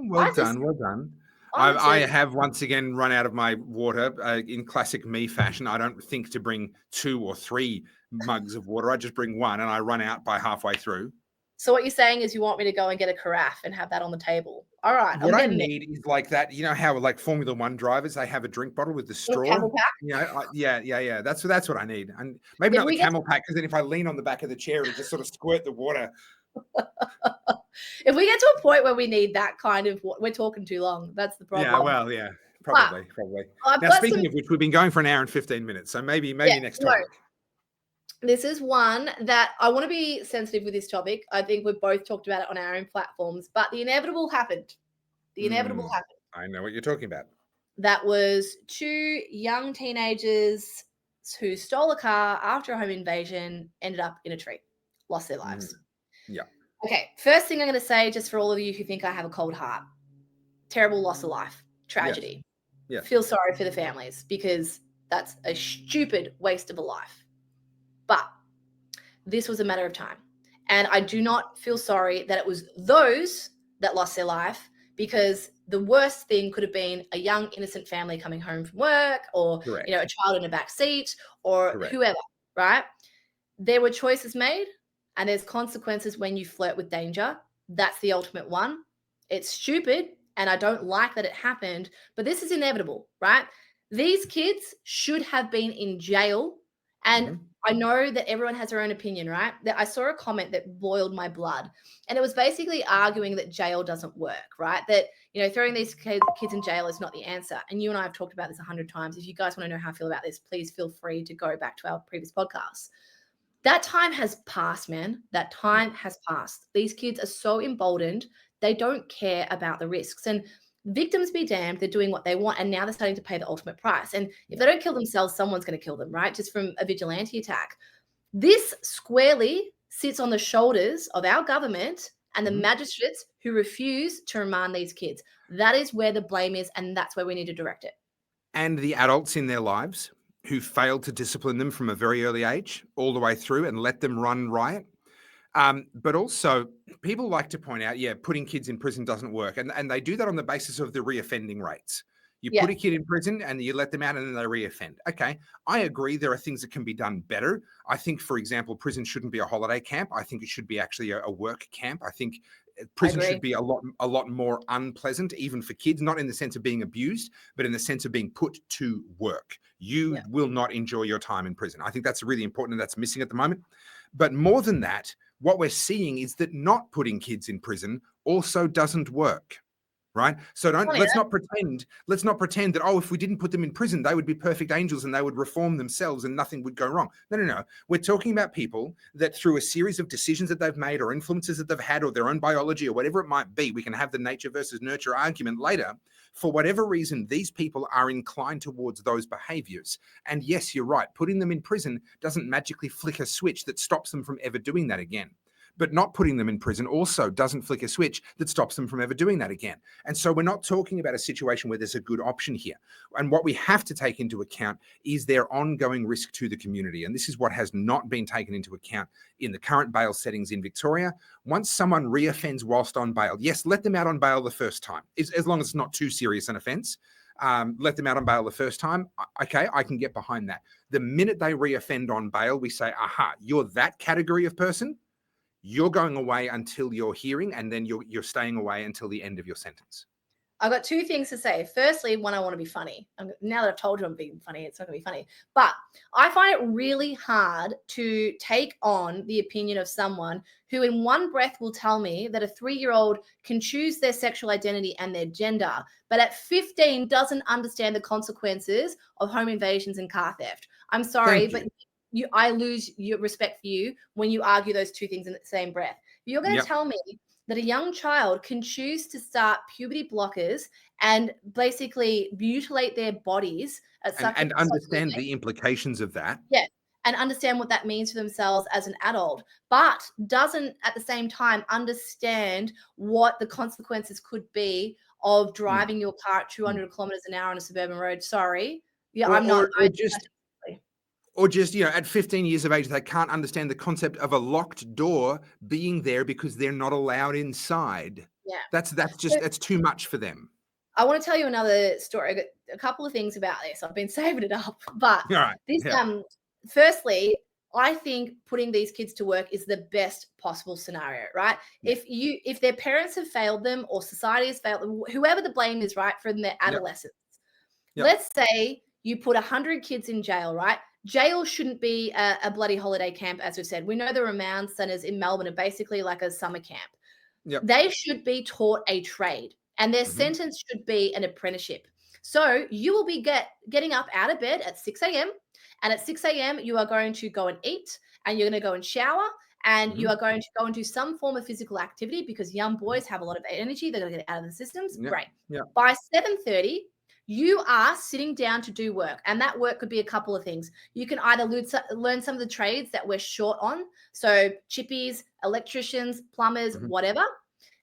Well done. I have once again run out of my water in classic me fashion. I don't think to bring 2 or 3 mugs of water. I just bring one, and I run out by halfway through. So what you're saying is you want me to go and get a carafe and have that on the table. All right. What I need is like that. You know how like Formula 1 drivers, they have a drink bottle with the straw. Camel pack? You know, yeah. That's what I need. And maybe not the camel pack, because then if I lean on the back of the chair, it'll just sort of squirt the water. If we get to a point where we need that kind of, we're talking too long. That's the problem. Yeah, well, yeah, probably. Now, speaking of which, we've been going for an hour and 15 minutes, so maybe next topic. This is one that I want to be sensitive with this topic. I think we've both talked about it on our own platforms, but the inevitable happened. The inevitable happened. I know what you're talking about. That was 2 young teenagers who stole a car after a home invasion, ended up in a tree, lost their lives. Yeah. Okay, first thing I'm going to say, just for all of you who think I have a cold heart, terrible loss of life, tragedy. Yes. Feel sorry for the families, because that's a stupid waste of a life. But this was a matter of time. And I do not feel sorry that it was those that lost their life, because the worst thing could have been a young, innocent family coming home from work, or you know, a child in a back seat, or whoever, right? There were choices made, and there's consequences when you flirt with danger. That's the ultimate one. It's stupid, and I don't like that it happened, but this is inevitable, right? These kids should have been in jail. And I know that everyone has their own opinion, right? That I saw a comment that boiled my blood, and it was basically arguing that jail doesn't work, right? That, you know, throwing these kids in jail is not the answer. And you and I have talked about this 100 times. If you guys want to know how I feel about this, please feel free to go back to our previous podcasts. That time has passed, man. That time has passed. These kids are so emboldened. They don't care about the risks. And victims be damned, they're doing what they want, and now they're starting to pay the ultimate price. And if they don't kill themselves, someone's going to kill them, right? Just from a vigilante attack. This squarely sits on the shoulders of our government and the magistrates who refuse to remand these kids. That is where the blame is, and that's where we need to direct it. And the adults in their lives who failed to discipline them from a very early age all the way through and let them run riot. But also, people like to point out, putting kids in prison doesn't work. And they do that on the basis of the reoffending rates. You put a kid in prison and you let them out and then they reoffend. Okay, I agree there are things that can be done better. I think, for example, prison shouldn't be a holiday camp. I think it should be actually a work camp. I think prison should be a lot more unpleasant, even for kids, not in the sense of being abused, but in the sense of being put to work. You will not enjoy your time in prison. I think that's really important, and that's missing at the moment. But more than that, what we're seeing is that not putting kids in prison also doesn't work. Right. So let's not pretend that, oh, if we didn't put them in prison, they would be perfect angels and they would reform themselves and nothing would go wrong. No. We're talking about people that through a series of decisions that they've made or influences that they've had or their own biology or whatever it might be, we can have the nature versus nurture argument later. For whatever reason, these people are inclined towards those behaviors. And yes, you're right. Putting them in prison doesn't magically flick a switch that stops them from ever doing that again. But not putting them in prison also doesn't flick a switch that stops them from ever doing that again. And so we're not talking about a situation where there's a good option here. And what we have to take into account is their ongoing risk to the community. And this is what has not been taken into account in the current bail settings in Victoria. Once someone reoffends whilst on bail, yes, let them out on bail the first time, as long as it's not too serious an offence. Let them out on bail the first time. Okay, I can get behind that. The minute they reoffend on bail, we say, aha, you're that category of person. You're going away until your hearing, and then you're staying away until the end of your sentence. I've got two things to say. Firstly, one, I want to be funny. Now that I've told you I'm being funny, it's not going to be funny. But I find it really hard to take on the opinion of someone who in one breath will tell me that a 3-year-old can choose their sexual identity and their gender, but at 15 doesn't understand the consequences of home invasions and car theft. I'm sorry, but I lose your respect for you when you argue those two things in the same breath. You're going to tell me that a young child can choose to start puberty blockers and basically mutilate their bodies and understand the implications of that. Yeah, and understand what that means for themselves as an adult, but doesn't at the same time understand what the consequences could be of driving your car at 200 kilometers an hour on a suburban road. Sorry. Yeah, Or just, at 15 years of age, they can't understand the concept of a locked door being there because they're not allowed inside. Yeah. That's too much for them. I want to tell you another story. I got a couple of things about this. I've been saving it up. But firstly, I think putting these kids to work is the best possible scenario, right? Yeah. If their parents have failed them or society has failed them, whoever the blame is, right, from their adolescence. Yep. Let's say you put 100 kids in jail, right? Jail shouldn't be a bloody holiday camp, as we've said. We know the remand centres in Melbourne are basically like a summer camp. Yep. They should be taught a trade, and their sentence should be an apprenticeship. So you will be getting up out of bed at 6 a.m. And at 6 a.m., you are going to go and eat, and you're going to go and shower, and you are going to go and do some form of physical activity because young boys have a lot of energy. They're going to get it out of the systems. Yep. Great. Yep. By 7:30, you are sitting down to do work, and that work could be a couple of things. You can either learn some of the trades that we're short on, so chippies, electricians, plumbers, whatever,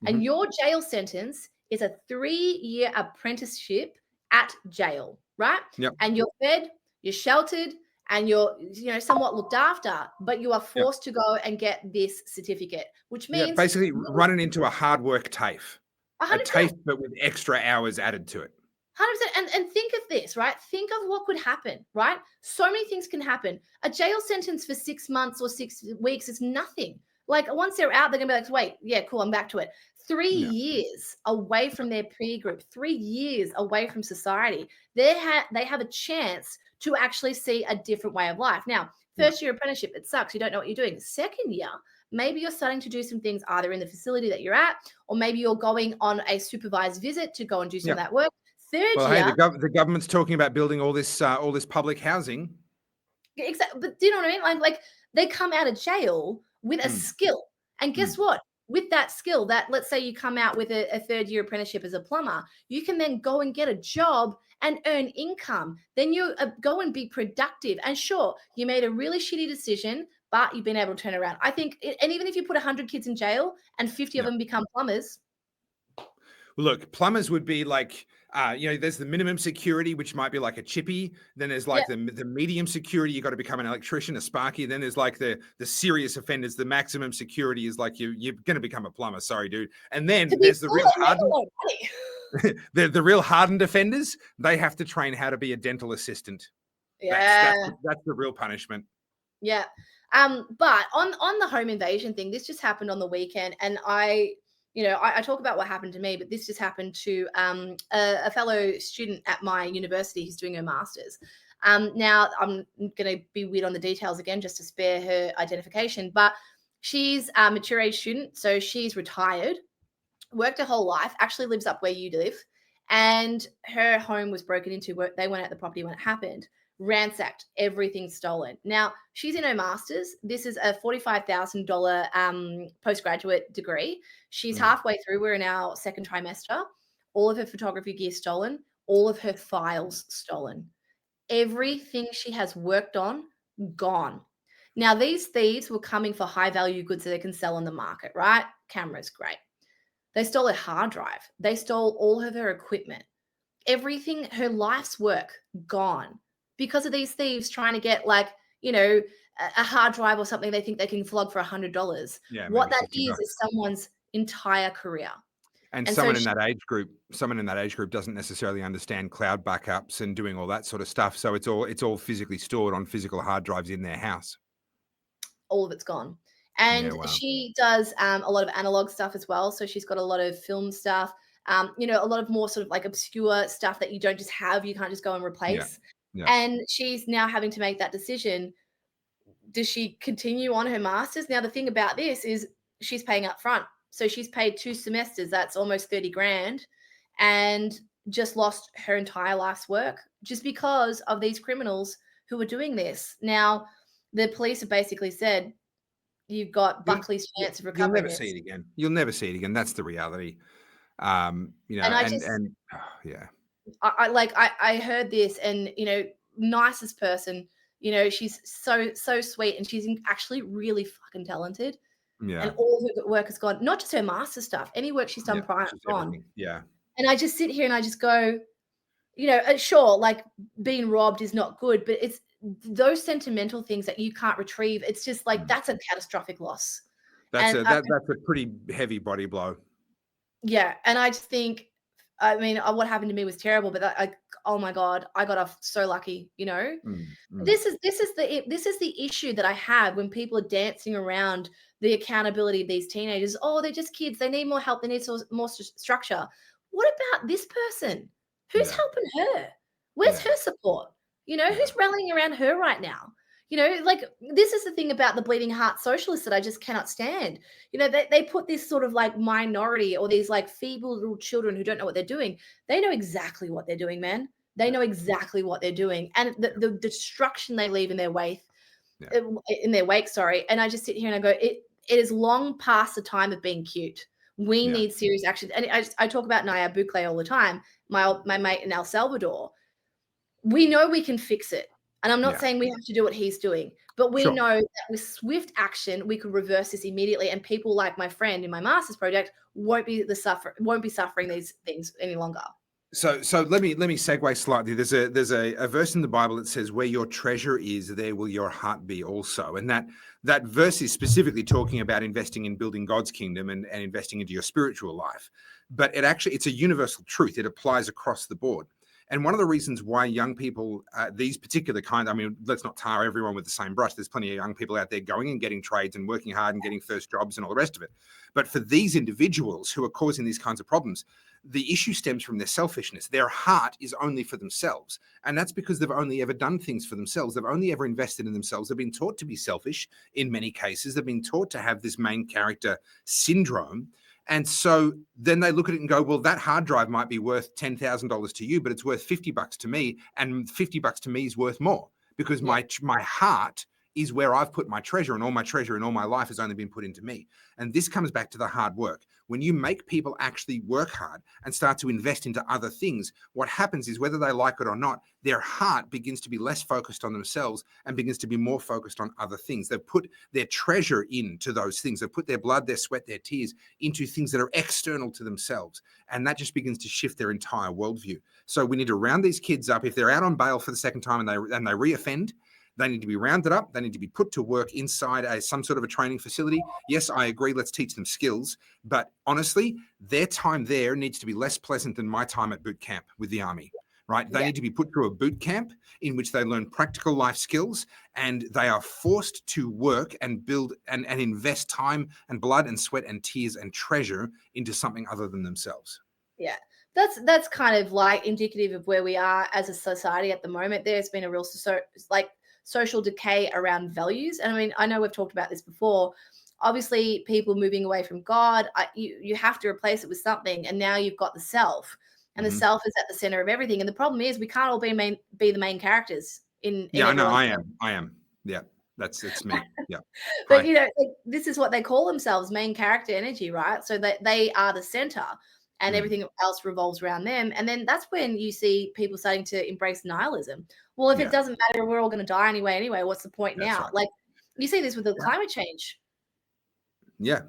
and your jail sentence is a 3-year apprenticeship at jail, right? Yep. And you're fed, you're sheltered, and you're somewhat looked after, but you are forced to go and get this certificate, which means basically running into a hard work TAFE. 100%. A TAFE, but with extra hours added to it. 100%. And think of this, right? Think of what could happen, right? So many things can happen. A jail sentence for 6 months or 6 weeks is nothing. Like once they're out, they're going to be like, wait, yeah, cool, I'm back to it. 3 years away from their peer group, 3 years away from society. They have a chance to actually see a different way of life. Now, first year apprenticeship, it sucks. You don't know what you're doing. Second year, maybe you're starting to do some things either in the facility that you're at, or maybe you're going on a supervised visit to go and do some of that work. Third year, hey, the government's talking about building all this public housing. Exactly, but do you know what I mean? Like they come out of jail with a skill, and guess what? With that skill, that let's say you come out with a 3rd year apprenticeship as a plumber, you can then go and get a job and earn income. Then you go and be productive. And sure, you made a really shitty decision, but you've been able to turn around. I think, and even if you put 100 kids in jail and 50 of them become plumbers. Look, plumbers would be like, there's the minimum security, which might be like a chippy. Then there's like the medium security. You got to become an electrician, a sparky. Then there's like the serious offenders. The maximum security is like you're going to become a plumber. Sorry, dude. And then there's the real hardened, the real hardened offenders. They have to train how to be a dental assistant. Yeah, that's the real punishment. Yeah, but on the home invasion thing, this just happened on the weekend, and I talk about what happened to me, but this just happened to a fellow student at my university who's doing her master's. Now, I'm going to be weird on the details again, just to spare her identification, but she's a mature age student, so she's retired. worked her whole life, actually lives up where you live, and her home was broken into. They went at the property when it happened, ransacked, everything stolen. Now, she's in her master's. This is a $45,000 postgraduate degree. She's halfway through. We're in our second trimester. All of her photography gear stolen, all of her files stolen. Everything she has worked on, gone. Now, these thieves were coming for high value goods that they can sell on the market, right? Cameras, great. They stole her hard drive. They stole all of her equipment. Everything, her life's work, gone because of these thieves trying to get, like, you know, a hard drive or something they think they can flog for $100. Yeah, What maybe that $50. is someone's entire career. And so someone in that age group doesn't necessarily understand cloud backups and doing all that sort of stuff. So it's all physically stored on physical hard drives in their house. All of it's gone. And Yeah, wow. she does a lot of analog stuff as well. So she's got a lot of film stuff, a lot of more sort of like obscure stuff that you don't just have, you can't just go and replace. Yeah. And she's now having to make that decision. Does she continue on her master's? Now, the thing about this is she's paying up front. So she's paid 2 semesters. That's almost 30 grand, and just lost her entire life's work just because of these criminals who are doing this. Now, the police have basically said, you've got Buckley's chance of recovering. You'll never see it again. You'll never see it again. That's the reality. And yeah. I heard this, and nicest person, she's so sweet, and she's actually really fucking talented. Yeah. And all of her work has gone, not just her master stuff, any work she's done prior on. Yeah. And I just sit here and I just go, sure, like being robbed is not good, but it's those sentimental things that you can't retrieve. It's just like, that's a catastrophic loss. That's a pretty heavy body blow. Yeah. And I just think, what happened to me was terrible, but oh my God, I got off so lucky, This is the issue that I have when people are dancing around the accountability of these teenagers. Oh, they're just kids. They need more help. They need more structure. What about this person? Who's helping her? Where's her support? Who's rallying around her right now? Like, this is the thing about the bleeding heart socialists that I just cannot stand. They put this sort of like minority, or these like feeble little children who don't know what they're doing. They know exactly what they're doing, man. They know exactly what they're doing, and the destruction they leave in their wake. Sorry. And I just sit here and I go, it is long past the time of being cute. We need serious action. And I talk about Nayib Bukele all the time, my mate in El Salvador. We know we can fix it. And I'm not saying we have to do what he's doing, but we know that with swift action, we could reverse this immediately. And people like my friend in my master's project won't be suffering these things any longer. So let me segue slightly. There's a verse in the Bible that says, "Where your treasure is, there will your heart be also." And that verse is specifically talking about investing in building God's kingdom and investing into your spiritual life. But it's a universal truth. It applies across the board. And one of the reasons why young people, these particular let's not tar everyone with the same brush. There's plenty of young people out there going and getting trades and working hard and getting first jobs and all the rest of it. But for these individuals who are causing these kinds of problems, the issue stems from their selfishness. Their heart is only for themselves. And that's because they've only ever done things for themselves. They've only ever invested in themselves. They've been taught to be selfish in many cases. They've been taught to have this main character syndrome. And so then they look at it and go, well, that hard drive might be worth $10,000 to you, but it's worth $50 to me. And $50 to me is worth more because my heart is where I've put my treasure, and all my treasure in all my life has only been put into me. And this comes back to the hard work. When you make people actually work hard and start to invest into other things, what happens is, whether they like it or not, their heart begins to be less focused on themselves and begins to be more focused on other things. They've put their treasure into those things. They've put their blood, their sweat, their tears into things that are external to themselves. And that just begins to shift their entire worldview. So we need to round these kids up. If they're out on bail for the second time and they reoffend, they need to be rounded up. They need to be put to work inside some sort of a training facility. Yes, I agree. Let's teach them skills. But honestly, their time there needs to be less pleasant than my time at boot camp with the Army, right? They need to be put through a boot camp in which they learn practical life skills, and they are forced to work and build and invest time and blood and sweat and tears and treasure into something other than themselves. Yeah. That's kind of like indicative of where we are as a society at the moment. There's been a real social decay around values. And I know we've talked about this before. obviously people moving away from God, you have to replace it with something. And now you've got the self, and the self is at the center of everything. And the problem is we can't all be the main characters in I know. I am. Yeah. It's me. Yeah. But like, this is what they call themselves, main character energy, right? So that they are the center and everything else revolves around them. And then that's when you see people starting to embrace nihilism. Well, if it doesn't matter, we're all going to die anyway, what's the point now? Right. Like you see this with the climate change. Yeah.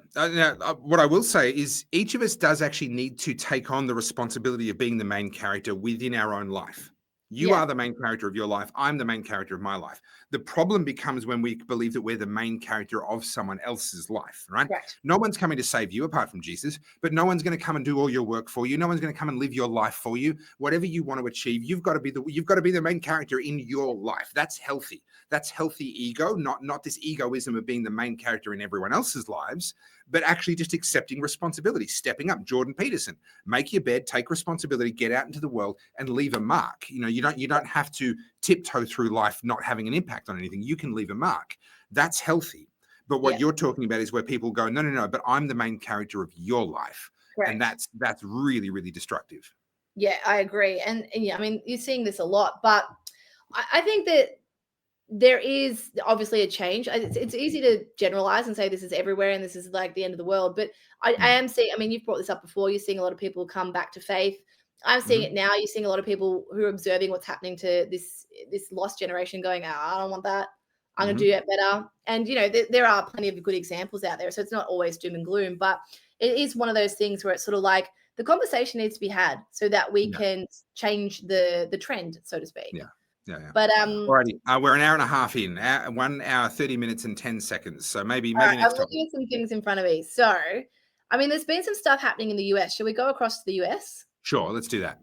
What I will say is each of us does actually need to take on the responsibility of being the main character within our own life. You are the main character of your life. I'm the main character of my life. The problem becomes when we believe that we're the main character of someone else's life, right? No one's coming to save you apart from Jesus, but no one's going to come and do all your work for you. No one's going to come and live your life for you. Whatever you want to achieve, you've got to be the main character in your life. That's healthy. That's healthy ego, not this egoism of being the main character in everyone else's lives, but actually just accepting responsibility, stepping up. Jordan Peterson, make your bed, take responsibility, get out into the world and leave a mark. You don't have to tiptoe through life not having an impact on anything. You can leave a mark. That's healthy. But what you're talking about is where people go, no, but I'm the main character of your life. Correct. And that's really, really destructive. Yeah, I agree. And yeah, I mean, you're seeing this a lot, but I think that there is obviously a change. It's easy to generalize and say this is everywhere and this is like the end of the world. But I am seeing, I mean, you've brought this up before. You're seeing a lot of people come back to faith. I'm seeing it now. You're seeing a lot of people who are observing what's happening to this lost generation going, I don't want that. I'm going to do it better. And, there are plenty of good examples out there. So it's not always doom and gloom, but it is one of those things where it's sort of like the conversation needs to be had so that we can change the trend, so to speak. Yeah. Yeah. But alrighty, we're an hour and a half in, 1 hour, 30 minutes and 10 seconds. So maybe next time. I'm looking at some things in front of me. So, I mean, there's been some stuff happening in the US. Shall we go across to the US? Sure, let's do that.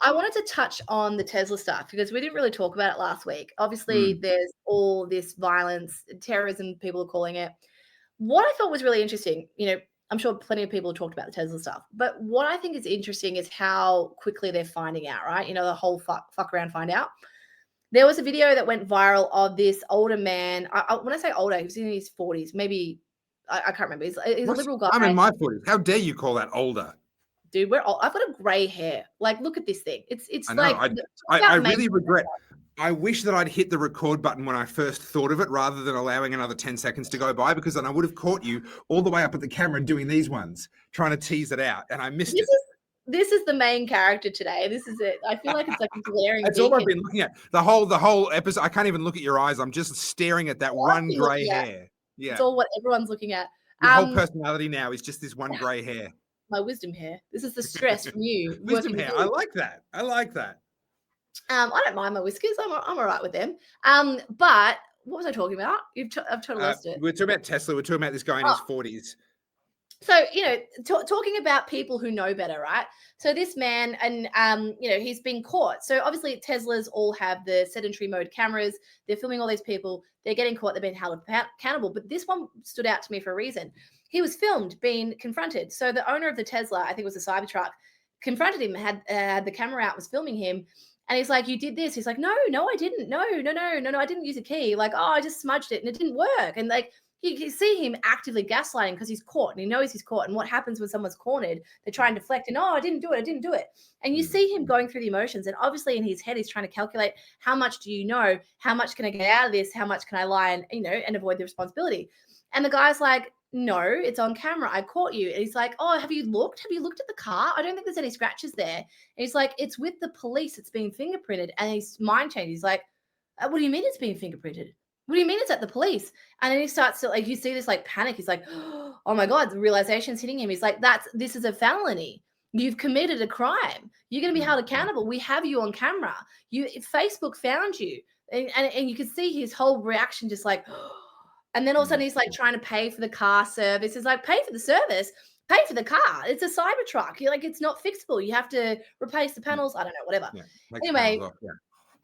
I wanted to touch on the Tesla stuff because we didn't really talk about it last week. Obviously, there's all this violence, terrorism, people are calling it. What I thought was really interesting, I'm sure plenty of people have talked about the Tesla stuff, but what I think is interesting is how quickly they're finding out, right? The whole fuck around, find out. There was a video that went viral of this older man. When I say older, he was in his 40s, maybe. I can't remember. He's a liberal guy. I'm in my 40s. How dare you call that older? Dude, we're old. I've got a gray hair. Like, look at this thing. It's I know. like I really regret. I wish that I'd hit the record button when I first thought of it rather than allowing another 10 seconds to go by, because then I would have caught you all the way up at the camera doing these ones, trying to tease it out, and I missed it. This is the main character today. This is it. I feel like it's like a glaring. That's all I've been looking at. The whole episode. I can't even look at your eyes. I'm just staring at that one gray hair. Yeah. It's all what everyone's looking at. Your whole personality now is just this one gray hair. My wisdom hair. This is the stress from you. Wisdom hair. I like that. I don't mind my whiskers. I'm all right with them. But what was I talking about? I've totally lost it. We're talking about Tesla. We're talking about this guy in his 40s. So, talking about people who know better, right? So this man, and, he's been caught. So obviously Teslas all have the sedentary mode cameras. They're filming all these people. They're getting caught. They've been held accountable. But this one stood out to me for a reason. He was filmed being confronted. So the owner of the Tesla, I think it was a Cybertruck, confronted him, had the camera out, was filming him. And he's like, you did this. He's like, no, I didn't. No, I didn't use a key. Like, I just smudged it and it didn't work. And like, you see him actively gaslighting because he's caught and he knows he's caught. And what happens when someone's cornered? They try and deflect and, I didn't do it. And you see him going through the emotions. And obviously in his head, he's trying to calculate, how much do you know? How much can I get out of this? How much can I lie and avoid the responsibility? And the guy's like, no, it's on camera. I caught you. And he's like, have you looked? Have you looked at the car? I don't think there's any scratches there. And he's like, it's with the police. It's being fingerprinted. And his mind changed. He's like, what do you mean it's being fingerprinted? What do you mean it's at the police? And then he starts to, you see this panic. He's like, oh my God, the realization's hitting him. He's like, this is a felony. You've committed a crime. You're going to be held accountable. We have you on camera. Facebook found you. And you can see his whole reaction just like, and then all of a sudden he's like trying to pay for the car service. It's like, pay for the service, pay for the car. It's a Cybertruck. You're like, it's not fixable. You have to replace the panels. I don't know, whatever. Yeah, anyway,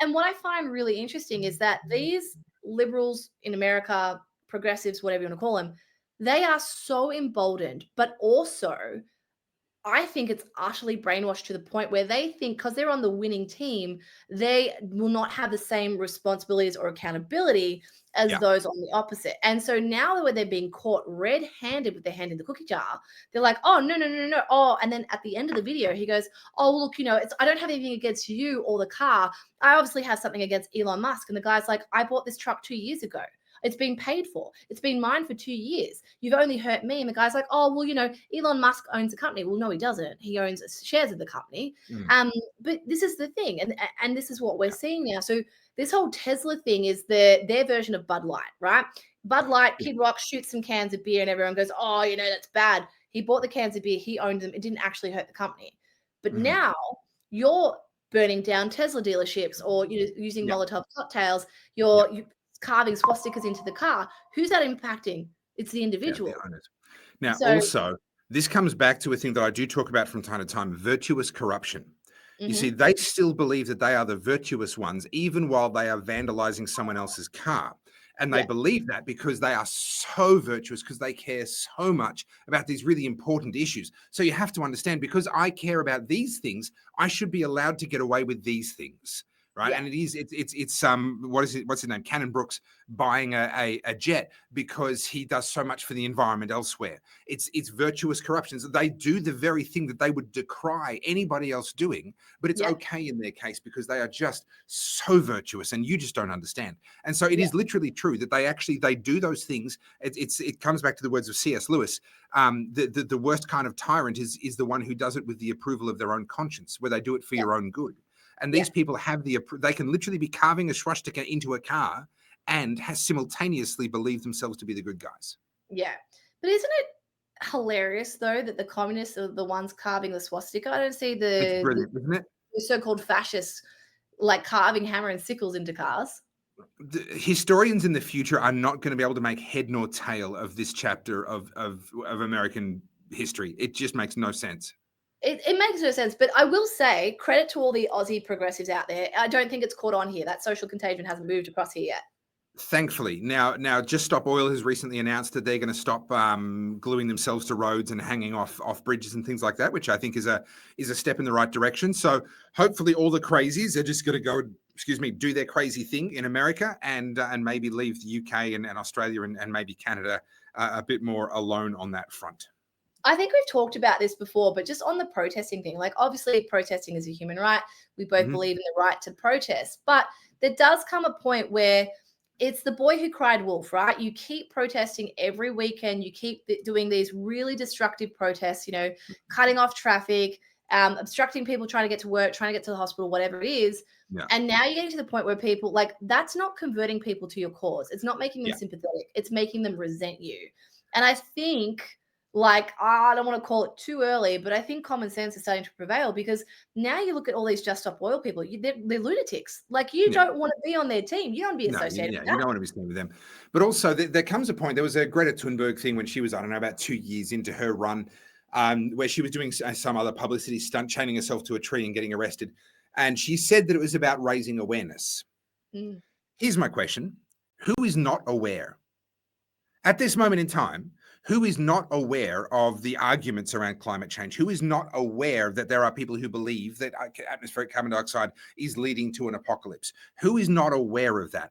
and what I find really interesting is that these liberals in America, progressives, whatever you want to call them, they are so emboldened, but also I think it's utterly brainwashed to the point where they think because they're on the winning team, they will not have the same responsibilities or accountability as those on the opposite. And so now when they're being caught red-handed with their hand in the cookie jar, they're like, oh, no, no, no, no. Oh, and then at the end of the video, he goes, oh, look, I don't have anything against you or the car. I obviously have something against Elon Musk. And the guy's like, I bought this truck 2 years ago. It's been paid for. It's been mine for 2 years. You've only hurt me. And the guy's like, oh, well, Elon Musk owns a company. Well, no, he doesn't. He owns shares of the company. But this is the thing. And this is what we're seeing now. So this whole Tesla thing is their version of Bud Light, right? Bud Light, Kid Rock shoots some cans of beer and everyone goes, oh, that's bad. He bought the cans of beer. He owned them. It didn't actually hurt the company. But now you're burning down Tesla dealerships or using Molotov cocktails. You're carving swastikas into the car. Who's that impacting? It's the individual. Now, also, this comes back to a thing that I do talk about from time to time, virtuous corruption. You see, they still believe that they are the virtuous ones, even while they are vandalizing someone else's car. And they believe that because they are so virtuous, because they care so much about these really important issues. So you have to understand, because I care about these things, I should be allowed to get away with these things. Right. And it's what's his name? Cannon Brooks buying a jet because he does so much for the environment elsewhere. It's virtuous corruption. So they do the very thing that they would decry anybody else doing, but it's okay in their case because they are just so virtuous and you just don't understand. And so it is literally true that they do those things. It comes back to the words of C.S. Lewis. The worst kind of tyrant is the one who does it with the approval of their own conscience, where they do it for your own good. And these people have they can literally be carving a swastika into a car and simultaneously believe themselves to be the good guys. Yeah. But isn't it hilarious, though, that the communists are the ones carving the swastika? I don't see It's brilliant, isn't it? The so-called fascists like carving hammer and sickles into cars. The historians in the future are not going to be able to make head nor tail of this chapter of American history. It just makes no sense. It makes no sense, but I will say credit to all the Aussie progressives out there. I don't think it's caught on here. That social contagion hasn't moved across here yet. Thankfully. Now, Just Stop Oil has recently announced that they're going to stop gluing themselves to roads and hanging off bridges and things like that, which I think is a step in the right direction. So hopefully all the crazies are just going to go, do their crazy thing in America and maybe leave the UK and Australia and maybe Canada a bit more alone on that front. I think we've talked about this before, but just on the protesting thing, like obviously protesting is a human right. We both believe in the right to protest, but there does come a point where it's the boy who cried wolf, right? You keep protesting every weekend. You keep doing these really destructive protests, cutting off traffic, obstructing people trying to get to work, trying to get to the hospital, whatever it is. Yeah. And now you're getting to the point where people that's not converting people to your cause. It's not making them sympathetic. It's making them resent you. And I think I don't want to call it too early, but I think common sense is starting to prevail because now you look at all these Just Stop Oil people, they're lunatics. You don't want to be on their team. You don't want to be associated with that. You don't want to be staying with them. But also there comes a point, there was a Greta Thunberg thing when she was, I don't know, about 2 years into her run, where she was doing some other publicity stunt, chaining herself to a tree and getting arrested. And she said that it was about raising awareness. Here's my question. Who is not aware? At this moment in time, who is not aware of the arguments around climate change? Who is not aware that there are people who believe that atmospheric carbon dioxide is leading to an apocalypse? Who is not aware of that?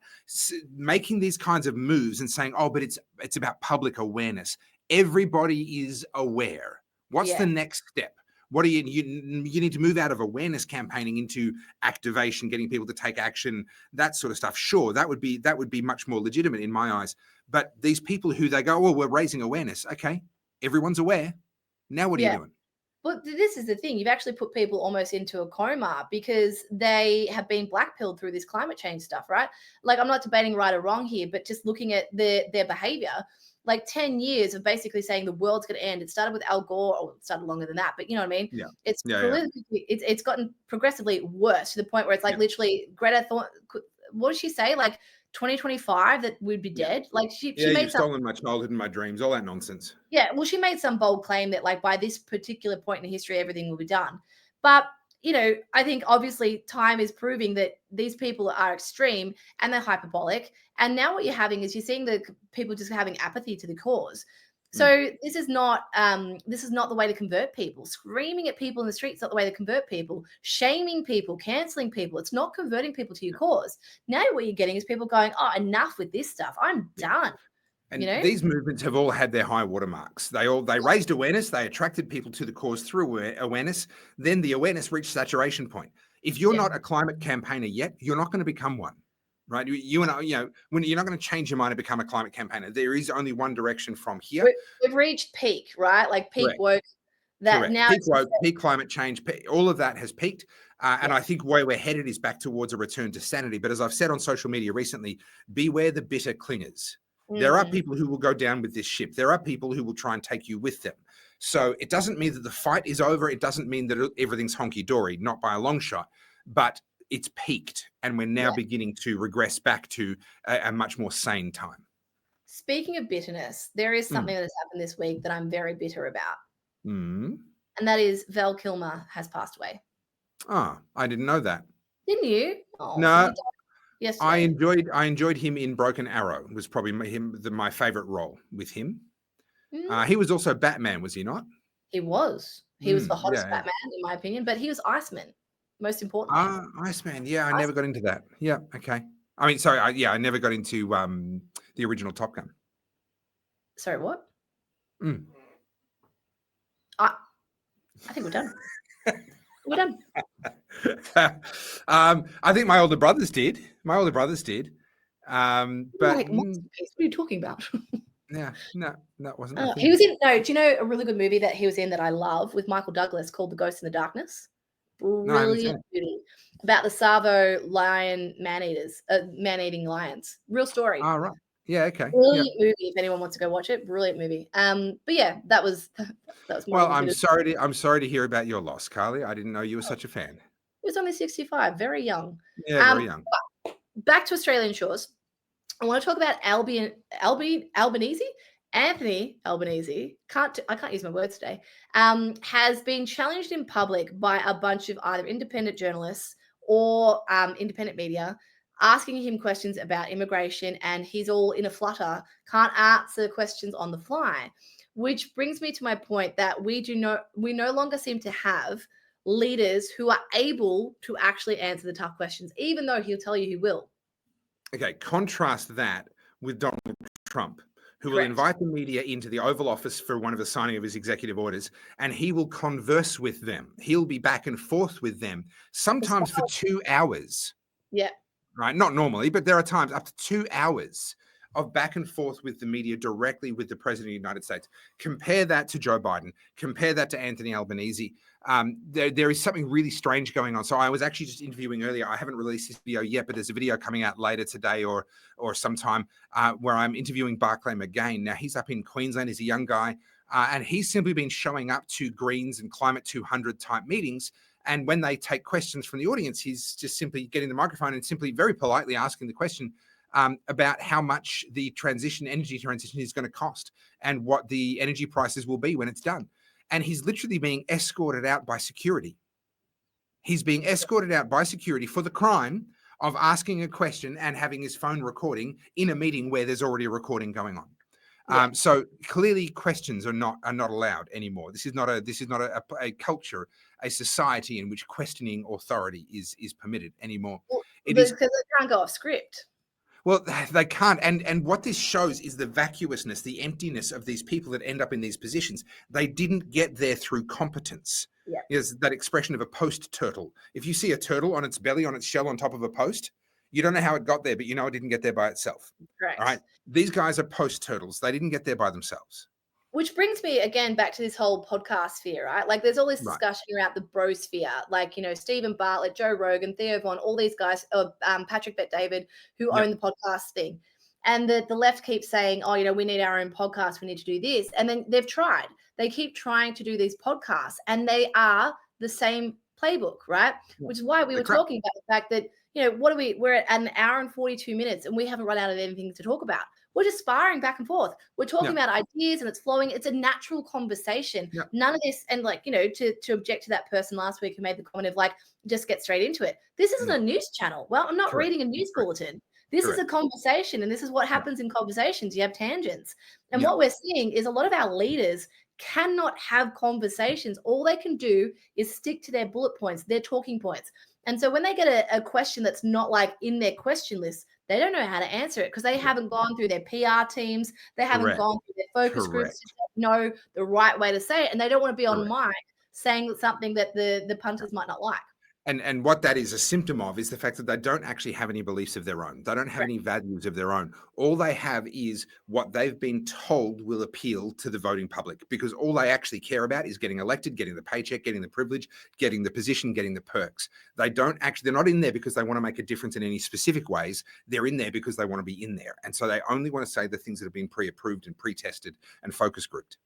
Making these kinds of moves and saying, oh, but it's about public awareness. Everybody is aware. What's the next step? What do you need to move out of awareness campaigning into activation, getting people to take action, that sort of stuff. Sure, that would be much more legitimate in my eyes. But these people who they go, oh, we're raising awareness. Okay, everyone's aware. Now what are you doing? Well, this is the thing. You've actually put people almost into a coma because they have been blackpilled through this climate change stuff, right? I'm not debating right or wrong here, but just looking at their behavior. 10 years of basically saying the world's going to end. It started with Al Gore, or it started longer than that, but you know what I mean? Yeah. It's gotten progressively worse to the point where it's literally Greta thought, what did she say? 2025 that we'd be dead. She made you've stolen my childhood and my dreams, all that nonsense. Yeah. Well, she made some bold claim that by this particular point in history, everything will be done. But I think obviously time is proving that these people are extreme and they're hyperbolic. And now what you're having is you're seeing the people just having apathy to the cause. So this is not the way to convert people. Screaming at people in the streets is not the way to convert people. Shaming people, canceling people, it's not converting people to your cause. Now what you're getting is people going, oh, enough with this stuff. I'm done. And these movements have all had their high watermarks. They raised awareness. They attracted people to the cause through awareness. Then the awareness reached saturation point. If you're not a climate campaigner yet, you're not going to become one. Right, you and I, when you're not going to change your mind and become a climate campaigner, there is only one direction from here. We've reached peak, right? Like peak woke. Correct. Now peak woke, peak climate change, all of that has peaked, and I think where we're headed is back towards a return to sanity. But as I've said on social media recently, beware the bitter clingers. There are people who will go down with this ship. There are people who will try and take you with them. So it doesn't mean that the fight is over. It doesn't mean that everything's honky-dory, not by a long shot, but it's peaked, and we're now beginning to regress back to a much more sane time. Speaking of bitterness, there is something that has happened this week that I'm very bitter about. And that is Val Kilmer has passed away. Oh, I didn't know that. Didn't you? Oh, no. Yes. I enjoyed him in Broken Arrow. It was probably my favorite role with him. He was also Batman, was he not? He was. He was the hottest Batman, in my opinion, but he was Iceman. Most importantly. Iceman. Yeah, I never got into that. Yeah, okay. I mean, sorry. I never got into the original Top Gun. Sorry, what? I think we're done. We're done. I think my older brothers did. But what are you talking about? Yeah, no, that wasn't. He was in. No, do you know a really good movie that he was in that I love with Michael Douglas called The Ghost in the Darkness? Brilliant movie about the Savo lion man-eating lions. Real story. Oh, right. Yeah, okay. Brilliant movie. If anyone wants to go watch it, brilliant movie. But yeah, that was. Well, I'm sorry to hear about your loss, Carly. I didn't know you were such a fan. He was only 65, very young. Yeah, very young. Back to Australian shores. I want to talk about Albanese. Anthony Albanese, I can't use my words today, has been challenged in public by a bunch of either independent journalists or independent media, asking him questions about immigration, and he's all in a flutter, can't answer questions on the fly, which brings me to my point that we no longer seem to have leaders who are able to actually answer the tough questions, even though he'll tell you he will. Okay, contrast that with Donald Trump, who will invite the media into the Oval Office for one of the signing of his executive orders, and he will converse with them. He'll be back and forth with them, sometimes for 2 hours. Yeah. Right? Not normally, but there are times up to 2 hours of back and forth with the media directly with the President of the United States. Compare that to Joe Biden. Compare that to Anthony Albanese. There is something really strange going on. So I was actually just interviewing earlier. I haven't released this video yet, but there's a video coming out later today or sometime where I'm interviewing Barclay McGain. Now, he's up in Queensland. He's a young guy, and he's simply been showing up to Greens and Climate 200 type meetings. And when they take questions from the audience, he's just simply getting the microphone and simply very politely asking the question about how much the energy transition is going to cost and what the energy prices will be when it's done. And he's literally being escorted out by security. He's being escorted out by security for the crime of asking a question and having his phone recording in a meeting where there's already a recording going on. Yeah. So clearly questions are not allowed anymore. This is not a culture, a society in which questioning authority is permitted anymore. Well, because they can't go off script. Well, they can't. And what this shows is the vacuousness, the emptiness of these people that end up in these positions. They didn't get there through competence. Yeah. There's that expression of a post turtle. If you see a turtle on its belly, on its shell, on top of a post, you don't know how it got there, but you know it didn't get there by itself. Correct. All right. These guys are post turtles. They didn't get there by themselves. Which brings me again back to this whole podcast sphere, right? Like there's all this discussion around the brosphere, like, Stephen Bartlett, Joe Rogan, Theo Von, all these guys, Patrick Bet-David, who own the podcast thing. And the left keeps saying, oh, we need our own podcast. We need to do this. And then they've tried. They keep trying to do these podcasts and they are the same playbook, right? Yeah. Which is why we were talking about the fact that, we're at an hour and 42 minutes and we haven't run out of anything to talk about. We're just sparring back and forth. We're talking about ideas and it's flowing. It's a natural conversation. Yeah. None of this, and to object to that person last week who made the comment of just get straight into it. This isn't a news channel. Well, I'm not reading a news bulletin. This is a conversation, and this is what happens in conversations. You have tangents. And what we're seeing is a lot of our leaders cannot have conversations. All they can do is stick to their bullet points, their talking points. And so when they get a question that's not like in their question list, they don't know how to answer it because they haven't gone through their PR teams. They haven't gone through their focus groups to know the right way to say it. And they don't want to be on mic saying something that the punters might not like. And what that is a symptom of is the fact that they don't actually have any beliefs of their own. They don't have any values of their own. All they have is what they've been told will appeal to the voting public, because all they actually care about is getting elected, getting the paycheck, getting the privilege, getting the position, getting the perks. They're not in there because they want to make a difference in any specific ways. They're in there because they want to be in there. And so they only want to say the things that have been pre-approved and pre-tested and focus grouped.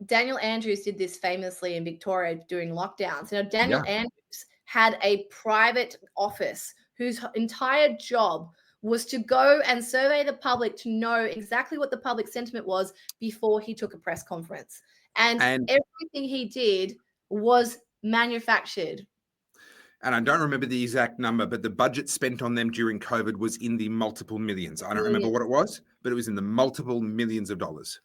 Daniel Andrews did this famously in Victoria during lockdowns. Now, Daniel Andrews had a private office whose entire job was to go and survey the public to know exactly what the public sentiment was before he took a press conference. And everything he did was manufactured. And I don't remember the exact number, but the budget spent on them during COVID was in the multiple millions. I don't remember what it was, but it was in the multiple millions of dollars.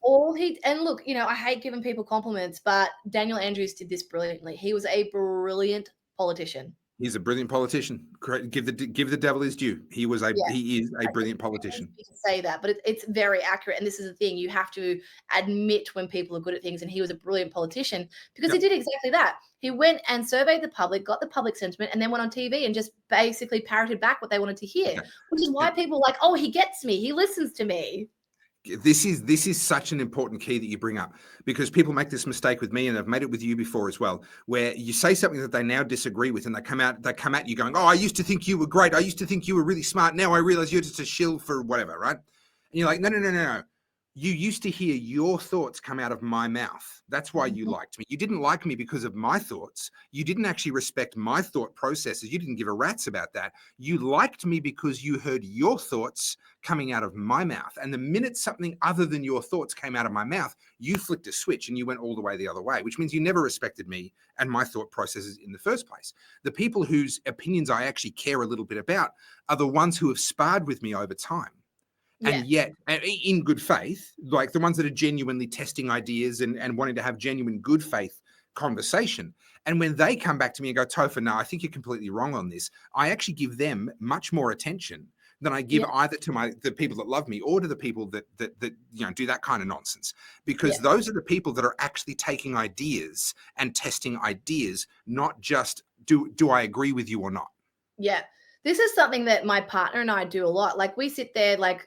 And look, I hate giving people compliments, but Daniel Andrews did this brilliantly. He was a brilliant politician. He's a brilliant politician. Give the devil his due. He is a brilliant politician. You can say that, but it's very accurate. And this is the thing, you have to admit when people are good at things. And he was a brilliant politician because he did exactly that. He went and surveyed the public, got the public sentiment, and then went on TV and just basically parroted back what they wanted to hear, which is why people are like, oh, he gets me. He listens to me. This is such an important key that you bring up, because people make this mistake with me, and I've made it with you before as well, where you say something that they now disagree with, and they come at you going, oh, I used to think you were great. I used to think you were really smart. Now I realize you're just a shill for whatever, right? And you're like, no. You used to hear your thoughts come out of my mouth. That's why you liked me. You didn't like me because of my thoughts. You didn't actually respect my thought processes. You didn't give a rat's about that. You liked me because you heard your thoughts coming out of my mouth. And the minute something other than your thoughts came out of my mouth, you flicked a switch and you went all the way the other way, which means you never respected me and my thought processes in the first place. The people whose opinions I actually care a little bit about are the ones who have sparred with me over time. And yet, in good faith, like the ones that are genuinely testing ideas and wanting to have genuine good faith conversation. And when they come back to me and go, Topher, no, I think you're completely wrong on this, I actually give them much more attention than I give either to the people that love me or to the people that do that kind of nonsense. Because those are the people that are actually taking ideas and testing ideas, not just do I agree with you or not. Yeah. This is something that my partner and I do a lot. Like we sit there like,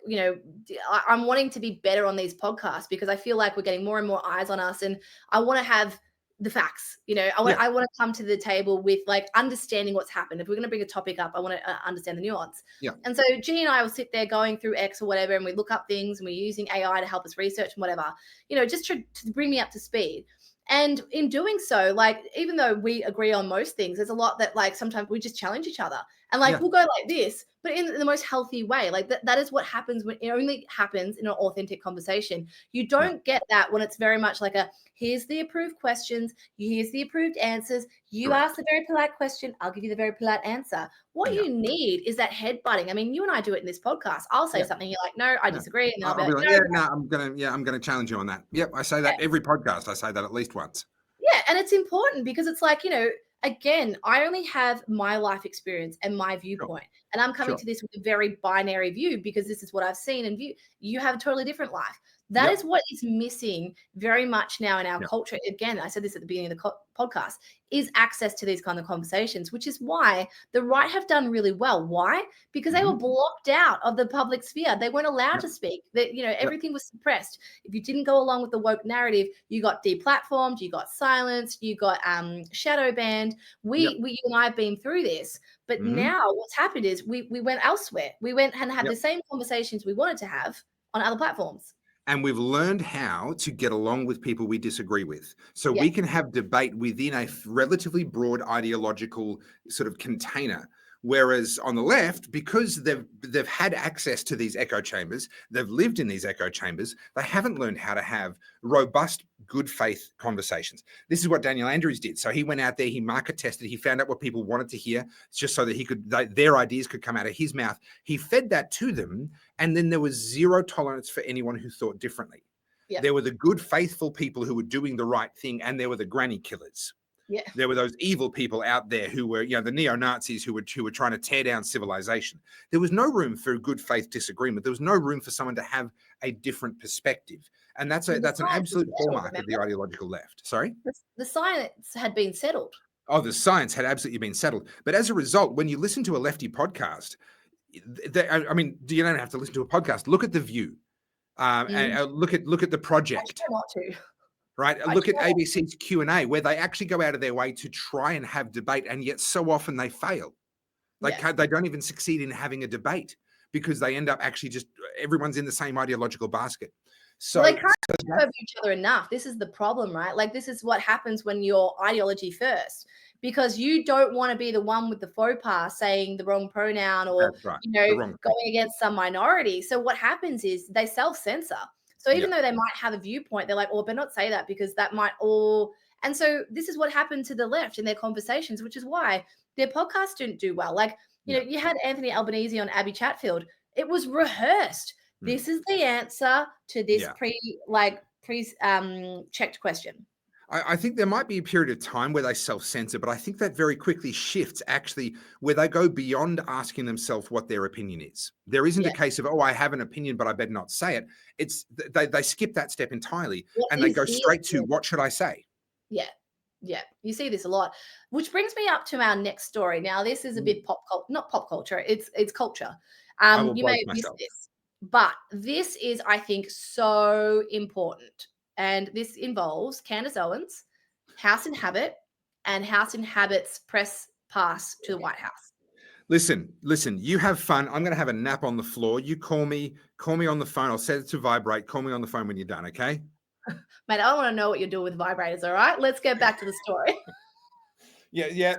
I'm wanting to be better on these podcasts because I feel like we're getting more and more eyes on us, and I want to have the facts. I want to come to the table with like understanding what's happened. If we're going to bring a topic up, I want to understand the nuance. Yeah. And so G and I will sit there going through X or whatever, and we look up things and we're using AI to help us research and whatever, just to bring me up to speed. And in doing so, like, even though we agree on most things, there's a lot that like sometimes we just challenge each other, and like we'll go like this, but in the most healthy way. Like that is what happens when it only happens in an authentic conversation. You don't get that when it's very much like here's the approved questions, here's the approved answers. You ask the very polite question, I'll give you the very polite answer. What you need is that head butting. I mean, you and I do it in this podcast. I'll say something, you're like, no, I disagree. And I'll be like, I'm gonna challenge you on that. Yep, I say that every podcast. I say that at least once. Yeah, and it's important because it's like, again, I only have my life experience and my viewpoint, and I'm coming to this with a very binary view because this is what I've seen and view. You have a totally different life. That is what is missing very much now in our culture. Again, I said this at the beginning of the podcast, is access to these kind of conversations, which is why the right have done really well. Why? Because they were blocked out of the public sphere. They weren't allowed to speak. That everything was suppressed. If you didn't go along with the woke narrative, you got deplatformed, you got silenced, you got shadow banned. You and I have been through this. But now what's happened is we went elsewhere. We went and had the same conversations we wanted to have on other platforms. And we've learned how to get along with people we disagree with. So we can have debate within a relatively broad ideological sort of container Whereas on the left, because they've had access to these echo chambers, they've lived in these echo chambers, they haven't learned how to have robust, good faith conversations. This is what Daniel Andrews did. So he went out there, he market tested, he found out what people wanted to hear, just so that their ideas could come out of his mouth. He fed that to them, and then there was zero tolerance for anyone who thought differently. Yeah. There were the good, faithful people who were doing the right thing, and there were the granny killers. Yeah. There were those evil people out there who were, the neo-Nazis who were trying to tear down civilization. There was no room for good faith disagreement. There was no room for someone to have a different perspective. And that's an absolute hallmark of the ideological left. Sorry? The science had been settled. Oh, the science had absolutely been settled. But as a result, when you listen to a lefty podcast, you don't have to listen to a podcast. Look at The View. And look at The Project. I try not to. Right. Look at ABC's Q&A, where they actually go out of their way to try and have debate, and yet so often they fail. They don't even succeed in having a debate because they end up actually just everyone's in the same ideological basket. So they can't serve each other enough. This is the problem, right? Like, this is what happens when you're ideology first, because you don't want to be the one with the faux pas saying the wrong pronoun or going against some minority. So what happens is they self-censor. So even though they might have a viewpoint, they're like, oh, but not say that because that might all. And so this is what happened to the left in their conversations, which is why their podcasts didn't do well. Like, you had Anthony Albanese on Abbey Chatfield. It was rehearsed. This is the answer to this checked question. I think there might be a period of time where they self-censor, but I think that very quickly shifts actually where they go beyond asking themselves what their opinion is. There isn't a case of, I have an opinion, but I better not say it. It's they skip that step entirely and they go straight to what should I say? Yeah. Yeah. You see this a lot, which brings me up to our next story. Now, this is a bit not pop culture. It's culture. You may have missed this, but this is, I think, so important. And this involves Candace Owens, House and Habit, and House and Habit's press pass to the White House. Listen, you have fun. I'm going to have a nap on the floor. You call me on the phone. I'll set it to vibrate. Call me on the phone when you're done, okay? Mate, I don't want to know what you're doing with vibrators, all right? Let's get back to the story. Yeah.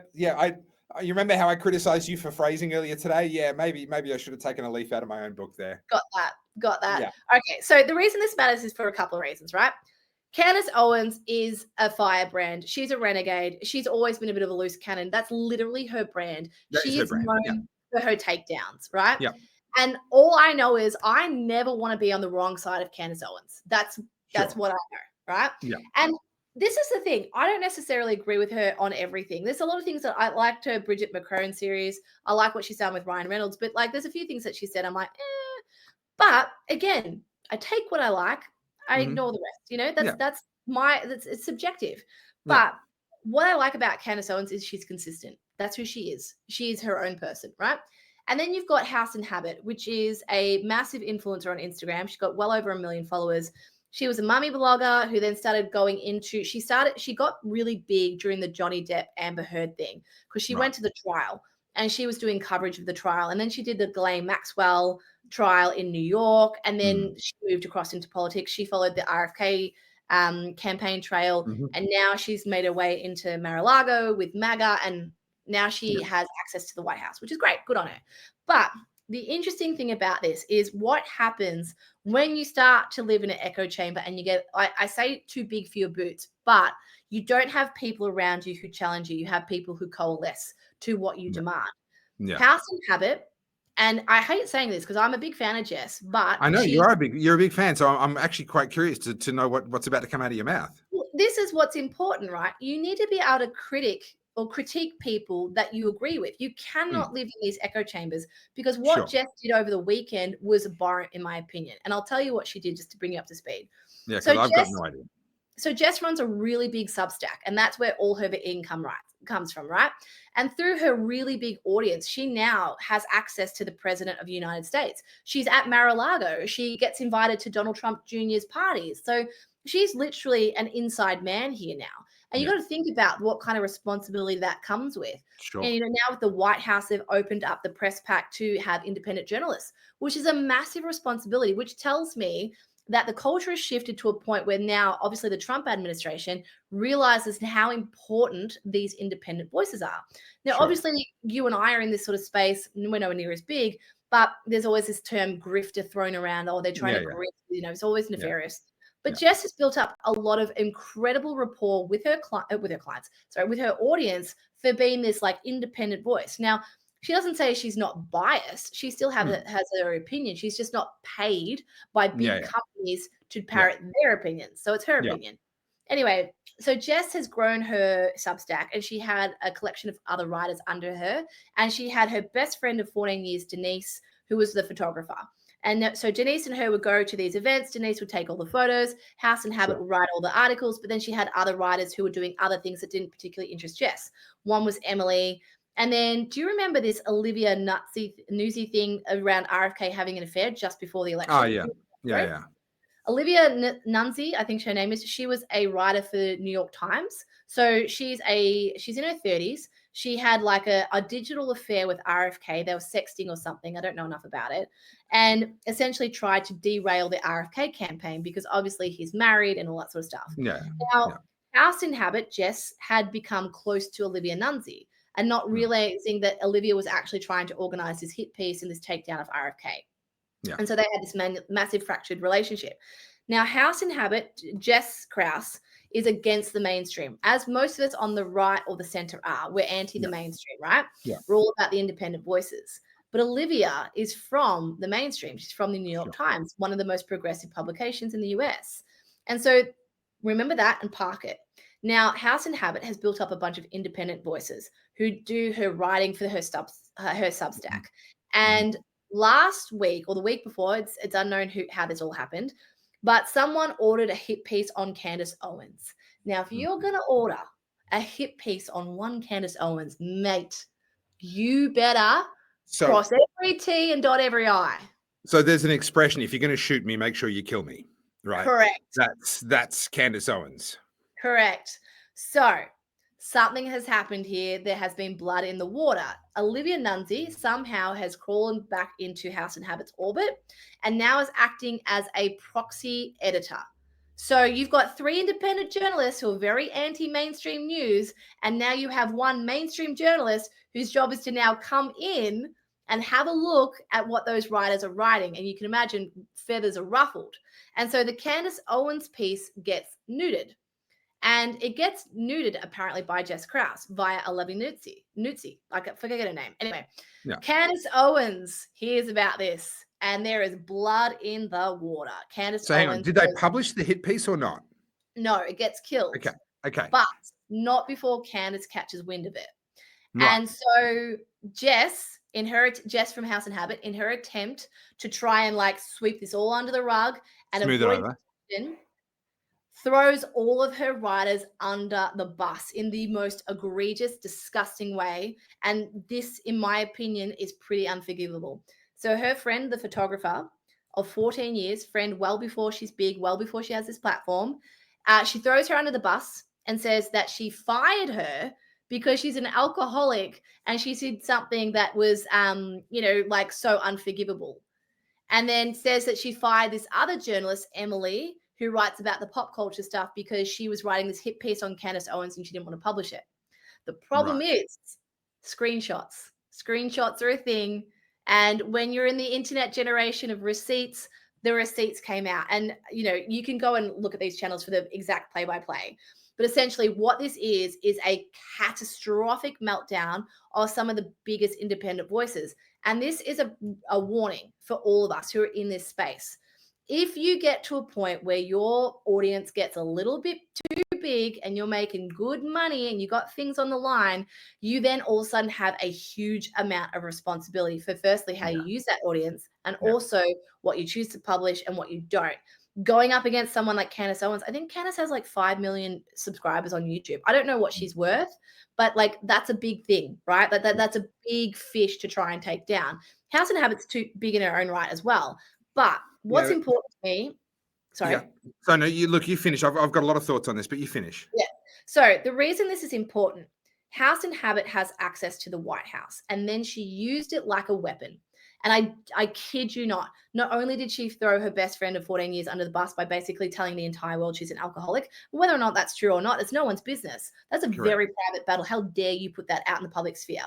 You remember how I criticized you for phrasing earlier today? Yeah, maybe I should have taken a leaf out of my own book there. Got that. Yeah. Okay, so the reason this matters is for a couple of reasons, right? Candace Owens is a firebrand. She's a renegade. She's always been a bit of a loose cannon. That's literally her brand. She is known for her takedowns, right? Yeah. And all I know is I never want to be on the wrong side of Candace Owens. That's what I know, right? Yeah. And this is the thing. I don't necessarily agree with her on everything. There's a lot of things that I liked her Bridget McCrone series. I like what she's done with Ryan Reynolds, but there's a few things that she said. I'm like, But again, I take what I like. I ignore the rest. It's subjective. But what I like about Candace Owens is she's consistent. That's who she is. She is her own person, right? And then you've got House and Habit, which is a massive influencer on Instagram. She's got well over 1 million followers. She was a mummy blogger who then started going into, she got really big during the Johnny Depp Amber Heard thing because she went to the trial and she was doing coverage of the trial. And then she did the Ghislaine Maxwell trial in New York. And then she moved across into politics. She followed the RFK campaign trail. And now she's made her way into Mar-a-Lago with MAGA. And now she has access to the White House, which is great. Good on her. But the interesting thing about this is what happens when you start to live in an echo chamber and you get, I say too big for your boots, but you don't have people around you who challenge you. You have people who coalesce to what you demand. Yeah. House and Habit, and I hate saying this because I'm a big fan of Jess, but I know you're a big fan, so I'm actually quite curious to know what's about to come out of your mouth. This is what's important, right? You need to be able to critique people that you agree with. You cannot live in these echo chambers because what Jess did over the weekend was abhorrent, in my opinion. And I'll tell you what she did just to bring you up to speed. Yeah, because I've got no idea. So Jess runs a really big Substack, and that's where all her income comes from, right? And through her really big audience, she now has access to the President of the United States. She's at Mar-a-Lago. She gets invited to Donald Trump Jr.'s parties. So she's literally an inside man here now. And you got to think about what kind of responsibility that comes with. Sure. And now with the White House, they've opened up the press pack to have independent journalists, which is a massive responsibility, which tells me that the culture has shifted to a point where now, obviously, the Trump administration realizes how important these independent voices are. Now, obviously, you and I are in this sort of space. We're nowhere near as big, but there's always this term grifter thrown around. Oh, they're trying to grift. It's always nefarious. But Jess has built up a lot of incredible rapport with her with her audience for being this like independent voice. Now, she doesn't say she's not biased. She still has her opinion. She's just not paid by big companies to parrot their opinions. So it's her opinion. Anyway, so Jess has grown her Substack, and she had a collection of other writers under her. And she had her best friend of 14 years, Denise, who was the photographer. And so Denise and her would go to these events. Denise would take all the photos. House and Habit would write all the articles. But then she had other writers who were doing other things that didn't particularly interest Jess. One was Emily. And then do you remember this Olivia Newsy thing around RFK having an affair just before the election? Oh, yeah. Olivia Nunzi, I think her name is. She was a writer for the New York Times. So she's in her 30s. She had like a digital affair with RFK. They were sexting or something. I don't know enough about it. And essentially tried to derail the RFK campaign because obviously he's married and all that sort of stuff. Now, House and Habit, Jess had become close to Olivia Nunzi and not realizing that Olivia was actually trying to organize this hit piece and this takedown of RFK. And so they had this massive fractured relationship. Now, House and Habit, Jess Krause, is against the mainstream, as most of us on the right or the center are. We're anti the mainstream, right? We're all about the independent voices. But Olivia is from the mainstream. She's from the New York Times, one of the most progressive publications in the US. And so remember that and park it. Now, House and Habit has built up a bunch of independent voices who do her writing for her Substack. And last week or the week before, it's unknown how this all happened, but someone ordered a hit piece on Candace Owens. Now, if you're going to order a hit piece on one Candace Owens, mate, you better cross every T and dot every I. So there's an expression: if you're going to shoot me, make sure you kill me. Right? Correct. That's Candace Owens. Correct. So something has happened here. There has been blood in the water. Olivia Nunzi somehow has crawled back into House and Habit's orbit and now is acting as a proxy editor. So you've got 3 independent journalists who are very anti-mainstream news, and now you have one mainstream journalist whose job is to now come in and have a look at what those writers are writing. And you can imagine feathers are ruffled. And so the Candace Owens piece gets neutered. And it gets neutered apparently by Jess Krause via a lovely Nutzi. I forget her name. Anyway, Candace Owens hears about this, and there is blood in the water. Candace Owens. Hang on, did they publish the hit piece or not? No, it gets killed. Okay. But not before Candace catches wind of it. Right. And so Jess from House and Habit, in her attempt to try and like sweep this all under the rug and smooth it over, throws all of her writers under the bus in the most egregious, disgusting way. And this, in my opinion, is pretty unforgivable. So her friend, the photographer of 14 years, friend well before she's big, well before she has this platform, she throws her under the bus and says that she fired her because she's an alcoholic and she did something that was, like so unforgivable. And then says that she fired this other journalist, Emily, who writes about the pop culture stuff because she was writing this hit piece on Candace Owens and she didn't want to publish it. The problem is screenshots. Screenshots are a thing. And when you're in the internet generation of receipts, the receipts came out. And, you can go and look at these channels for the exact play-by-play. But essentially what this is a catastrophic meltdown of some of the biggest independent voices. And this is a warning for all of us who are in this space. If you get to a point where your audience gets a little bit too big and you're making good money and you got things on the line, you then all of a sudden have a huge amount of responsibility for firstly how you use that audience and also what you choose to publish and what you don't. Going up against someone like Candace Owens, I think Candace has like 5 million subscribers on YouTube. I don't know what she's worth, but like that's a big thing, right? That's a big fish to try and take down. House and Habit's too big in her own right as well. But what's important to me, sorry. Yeah. So no, you finish. I've got a lot of thoughts on this, but you finish. Yeah. So the reason this is important, House and Habit has access to the White House, and then she used it like a weapon. And I kid you not only did she throw her best friend of 14 years under the bus by basically telling the entire world she's an alcoholic, whether or not that's true or not, it's no one's business. That's a very private battle. How dare you put that out in the public sphere?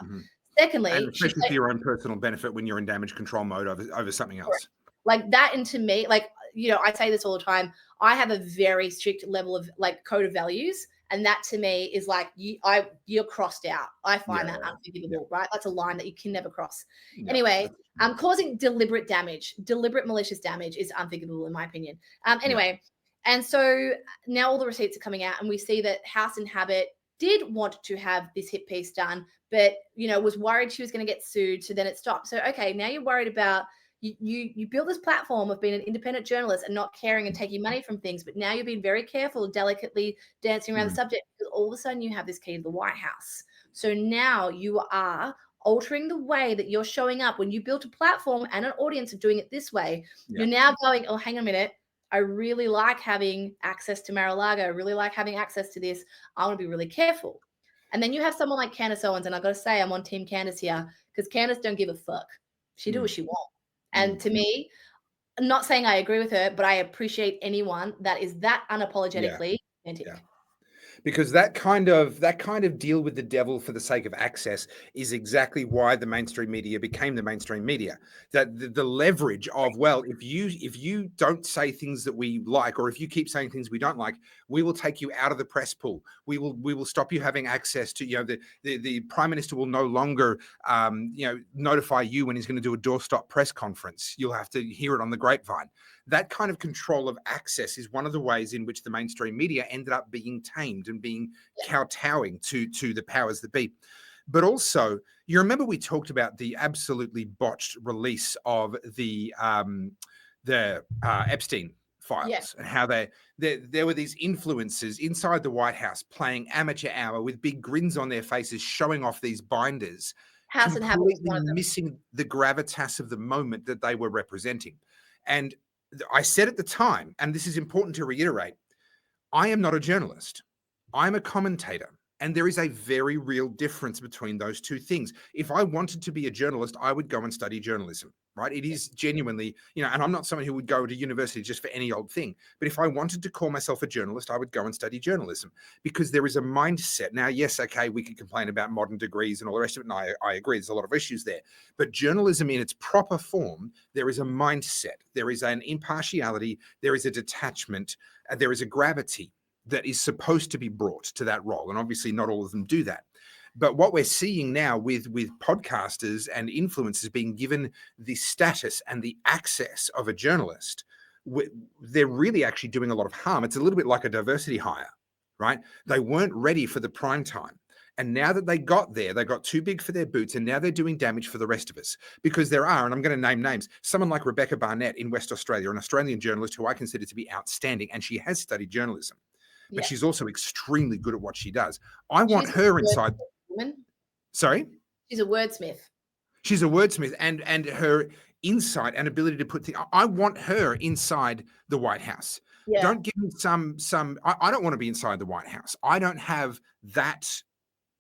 Secondly, and especially for your own personal benefit when you're in damage control mode over something else. Like that, and to me, like, I say this all the time. I have a very strict level of like code of values, and that to me is like you're crossed out. I find that unforgivable, right? That's a line that you can never cross. Anyway, causing deliberate damage, deliberate malicious damage is unforgivable in my opinion. Anyway, and so now all the receipts are coming out, and we see that House and Habit did want to have this hit piece done, but was worried she was going to get sued, so then it stopped. So okay, now you're worried about you built this platform of being an independent journalist and not caring and taking money from things, but now you're being very careful, delicately dancing around the subject, because all of a sudden you have this key to the White House. So now you are altering the way that you're showing up. When you built a platform and an audience of doing it this way, you're now going, oh, hang on a minute. I really like having access to Mar-a-Lago. I really like having access to this. I want to be really careful. And then you have someone like Candace Owens, and I've got to say I'm on Team Candace here, because Candace don't give a fuck. She do what she wants. And to me, I'm not saying I agree with her, but I appreciate anyone that is that unapologetically authentic. Because that kind of deal with the devil for the sake of access is exactly why the mainstream media became the mainstream media. That the leverage of, well, if you don't say things that we like, or if you keep saying things we don't like, we will take you out of the press pool. We will stop you having access to, the Prime Minister will no longer notify you when he's going to do a doorstop press conference. You'll have to hear it on the grapevine. That kind of control of access is one of the ways in which the mainstream media ended up being tamed and being kowtowing to the powers that be. But also, you remember we talked about the absolutely botched release of the Epstein files, and how there were these influencers inside the White House playing amateur hour with big grins on their faces, showing off these binders, completely missing the gravitas of the moment that they were representing. And I said at the time, and this is important to reiterate, I am not a journalist. I'm a commentator. And there is a very real difference between those two things. If I wanted to be a journalist, I would go and study journalism, right? It is genuinely, and I'm not someone who would go to university just for any old thing. But if I wanted to call myself a journalist, I would go and study journalism, because there is a mindset. Now, yes, okay, we could complain about modern degrees and all the rest of it. And I agree, there's a lot of issues there. But journalism in its proper form, there is a mindset. There is an impartiality. There is a detachment. There is a gravity that is supposed to be brought to that role. And obviously not all of them do that. But what we're seeing now with podcasters and influencers being given the status and the access of a journalist, they're really actually doing a lot of harm. It's a little bit like a diversity hire, right? They weren't ready for the prime time. And now that they got there, they got too big for their boots, and now they're doing damage for the rest of us. Because there are, and I'm going to name names, someone like Rebecca Barnett in West Australia, an Australian journalist who I consider to be outstanding, and she has studied journalism. But she's also extremely good at what she does. I want her inside. Sorry? She's a wordsmith. She's a wordsmith, and her insight and ability to put things. I want her inside the White House. Yeah. Don't give me some. I don't want to be inside the White House. I don't have that.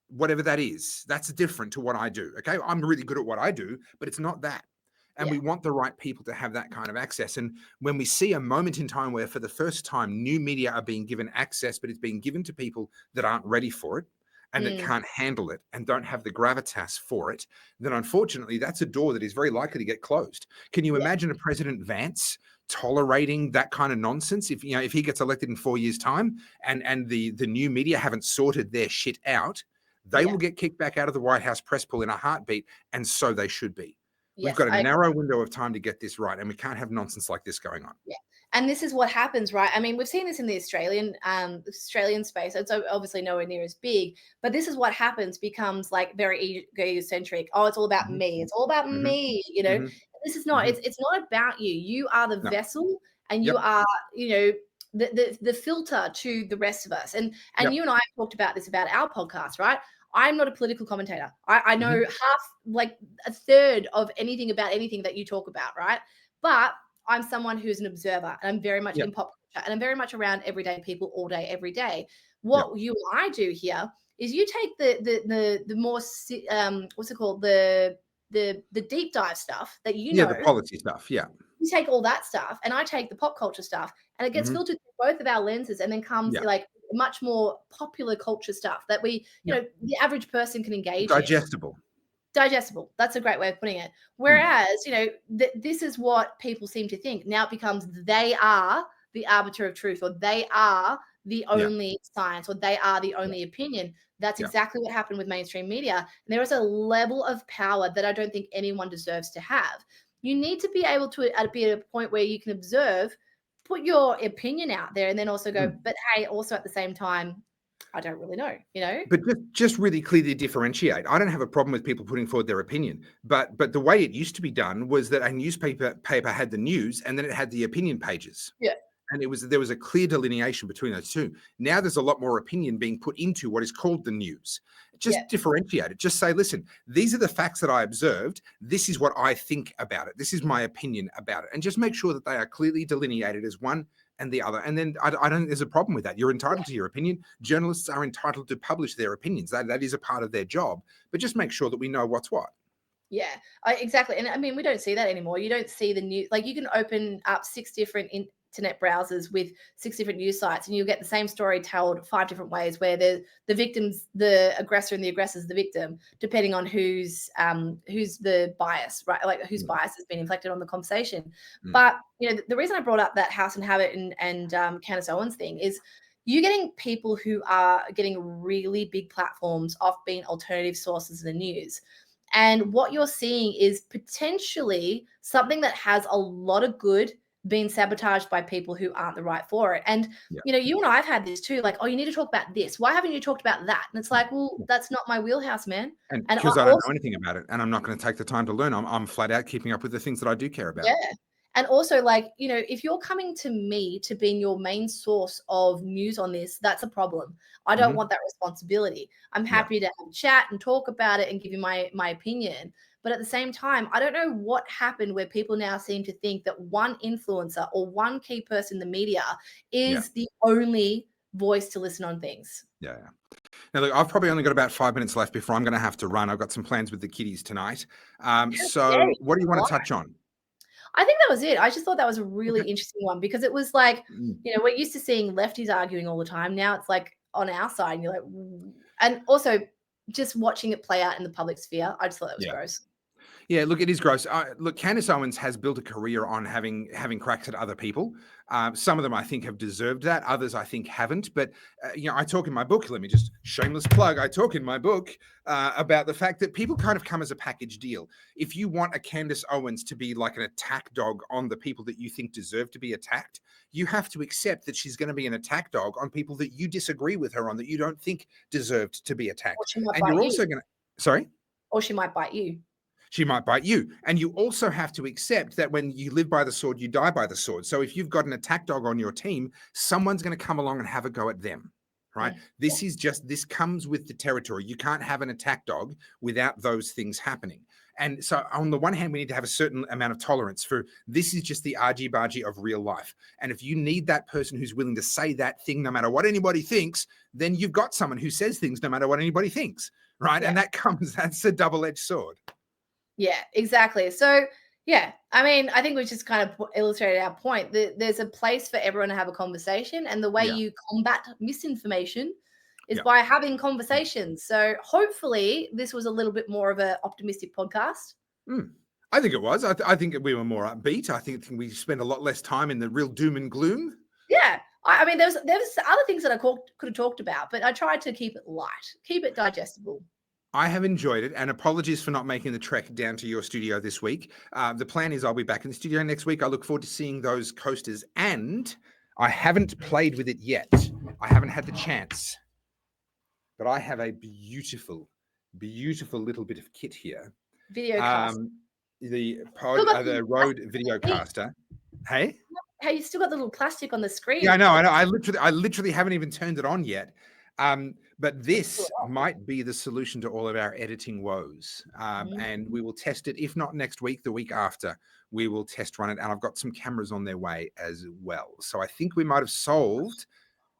Whatever that is, that's different to what I do. Okay, I'm really good at what I do, but it's not that. And we want the right people to have that kind of access. And when we see a moment in time where for the first time new media are being given access, but it's being given to people that aren't ready for it and that can't handle it and don't have the gravitas for it, then unfortunately that's a door that is very likely to get closed. Can you imagine a President Vance tolerating that kind of nonsense if he gets elected in 4 years' time and the new media haven't sorted their shit out? They will get kicked back out of the White House press pool in a heartbeat, and so they should be. We've got a narrow window of time to get this right, and we can't have nonsense like this going on. Yeah, and this is what happens, right? I mean, we've seen this in the Australian space. It's obviously nowhere near as big, but this is what happens. Becomes like very egocentric. Oh, it's all about me. It's all about me. This is not. It's not about you. You are the vessel, and you are, the filter to the rest of us. And you and I talked about this about our podcast, right? I'm not a political commentator. I know like a third of anything about anything that you talk about, right? But I'm someone who's an observer, and I'm very much in pop culture, and I'm very much around everyday people all day, every day. What you and I do here is you take the more what's it called, the deep dive stuff that the policy stuff. Yeah. You take all that stuff and I take the pop culture stuff, and it gets filtered through both of our lenses, and then comes like much more popular culture stuff that we, you know, the average person can engage in. Digestible. That's a great way of putting it. Whereas, you know, this is what people seem to think. Now it becomes they are the arbiter of truth, or they are the only science, or they are the only opinion. That's exactly what happened with mainstream media. And there is a level of power that I don't think anyone deserves to have. You need to be able to be at a point where you can observe, put your opinion out there, and then also go, but hey, also at the same time, I don't really know, you know. But just really clearly differentiate. I don't have a problem with people putting forward their opinion, but the way it used to be done was that a newspaper had the news, and then it had the opinion pages. Yeah. And there was a clear delineation between those two. Now there's a lot more opinion being put into what is called the news. Just differentiate it. Just say, listen, these are the facts that I observed. This is what I think about it. This is my opinion about it. And just make sure that they are clearly delineated as one and the other. And then I don't think there's a problem with that. You're entitled to your opinion. Journalists are entitled to publish their opinions. That is a part of their job. But just make sure that we know what's what. Yeah, exactly. And I mean, we don't see that anymore. You don't see the news. Like, you can open up 6 different internet browsers with 6 different news sites, and you'll get the same story told 5 different ways, where the victim's the aggressor and the aggressor's the victim, depending on who's the bias, right? Like, whose bias has been inflected on the conversation. But, you know, the reason I brought up that House and Habit and Candace Owens thing is you're getting people who are getting really big platforms off being alternative sources of the news. And what you're seeing is potentially something that has a lot of good being sabotaged by people who aren't the right for it. And, you know, you and I have had this too, like, oh, you need to talk about this. Why haven't you talked about that? And it's like, well, that's not my wheelhouse, man. And because I don't know anything about it, and I'm not going to take the time to learn. I'm flat out keeping up with the things that I do care about. Yeah. And also, like, you know, if you're coming to me to being your main source of news on this, that's a problem. I don't want that responsibility. I'm happy to have a chat and talk about it and give you my opinion. But at the same time, I don't know what happened where people now seem to think that one influencer or one key person in the media is the only voice to listen on things. Yeah. Now, look, I've probably only got about 5 minutes left before I'm going to have to run. I've got some plans with the kiddies tonight. So what do you want to touch on? I think that was it. I just thought that was a really interesting one, because it was like, you know, we're used to seeing lefties arguing all the time. Now it's like on our side, and you're like, and also just watching it play out in the public sphere, I just thought that was gross. Yeah, look, it is gross. Look, Candace Owens has built a career on having cracks at other people. Some of them I think have deserved that. Others I think haven't. But, you know, I talk in my book, let me just shameless plug. I talk in my book about the fact that people kind of come as a package deal. If you want a Candace Owens to be like an attack dog on the people that you think deserve to be attacked, you have to accept that she's going to be an attack dog on people that you disagree with her on, that you don't think deserved to be attacked. And you're also going to, sorry? Or she might bite you. She might bite you. And you also have to accept that when you live by the sword, you die by the sword. So if you've got an attack dog on your team, someone's going to come along and have a go at them, right? This comes with the territory. You can't have an attack dog without those things happening. And so on the one hand, we need to have a certain amount of tolerance for this is just the argy-bargy of real life. And if you need that person who's willing to say that thing no matter what anybody thinks, then you've got someone who says things no matter what anybody thinks, right? And that's a double-edged sword. Yeah, exactly. So, yeah, I mean, I think we just kind of illustrated our point. There's a place for everyone to have a conversation, and the way you combat misinformation is by having conversations. So hopefully this was a little bit more of an optimistic podcast. I think it was. I think we were more upbeat. I think we spent a lot less time in the real doom and gloom. Yeah. I mean, there's other things that I could have talked about, but I tried to keep it light, keep it digestible. I have enjoyed it, and apologies for not making the trek down to your studio this week. The plan is I'll be back in the studio next week. I look forward to seeing those coasters, and I haven't played with it yet. I haven't had the chance, but I have a beautiful, beautiful little bit of kit here. Videocaster. The Rode Videocaster. Hey, you still got the little plastic on the screen. Yeah, I know. I literally haven't even turned it on yet. But this might be the solution to all of our editing woes. And we will test it, if not next week, the week after, we will test run it. And I've got some cameras on their way as well. So I think we might have solved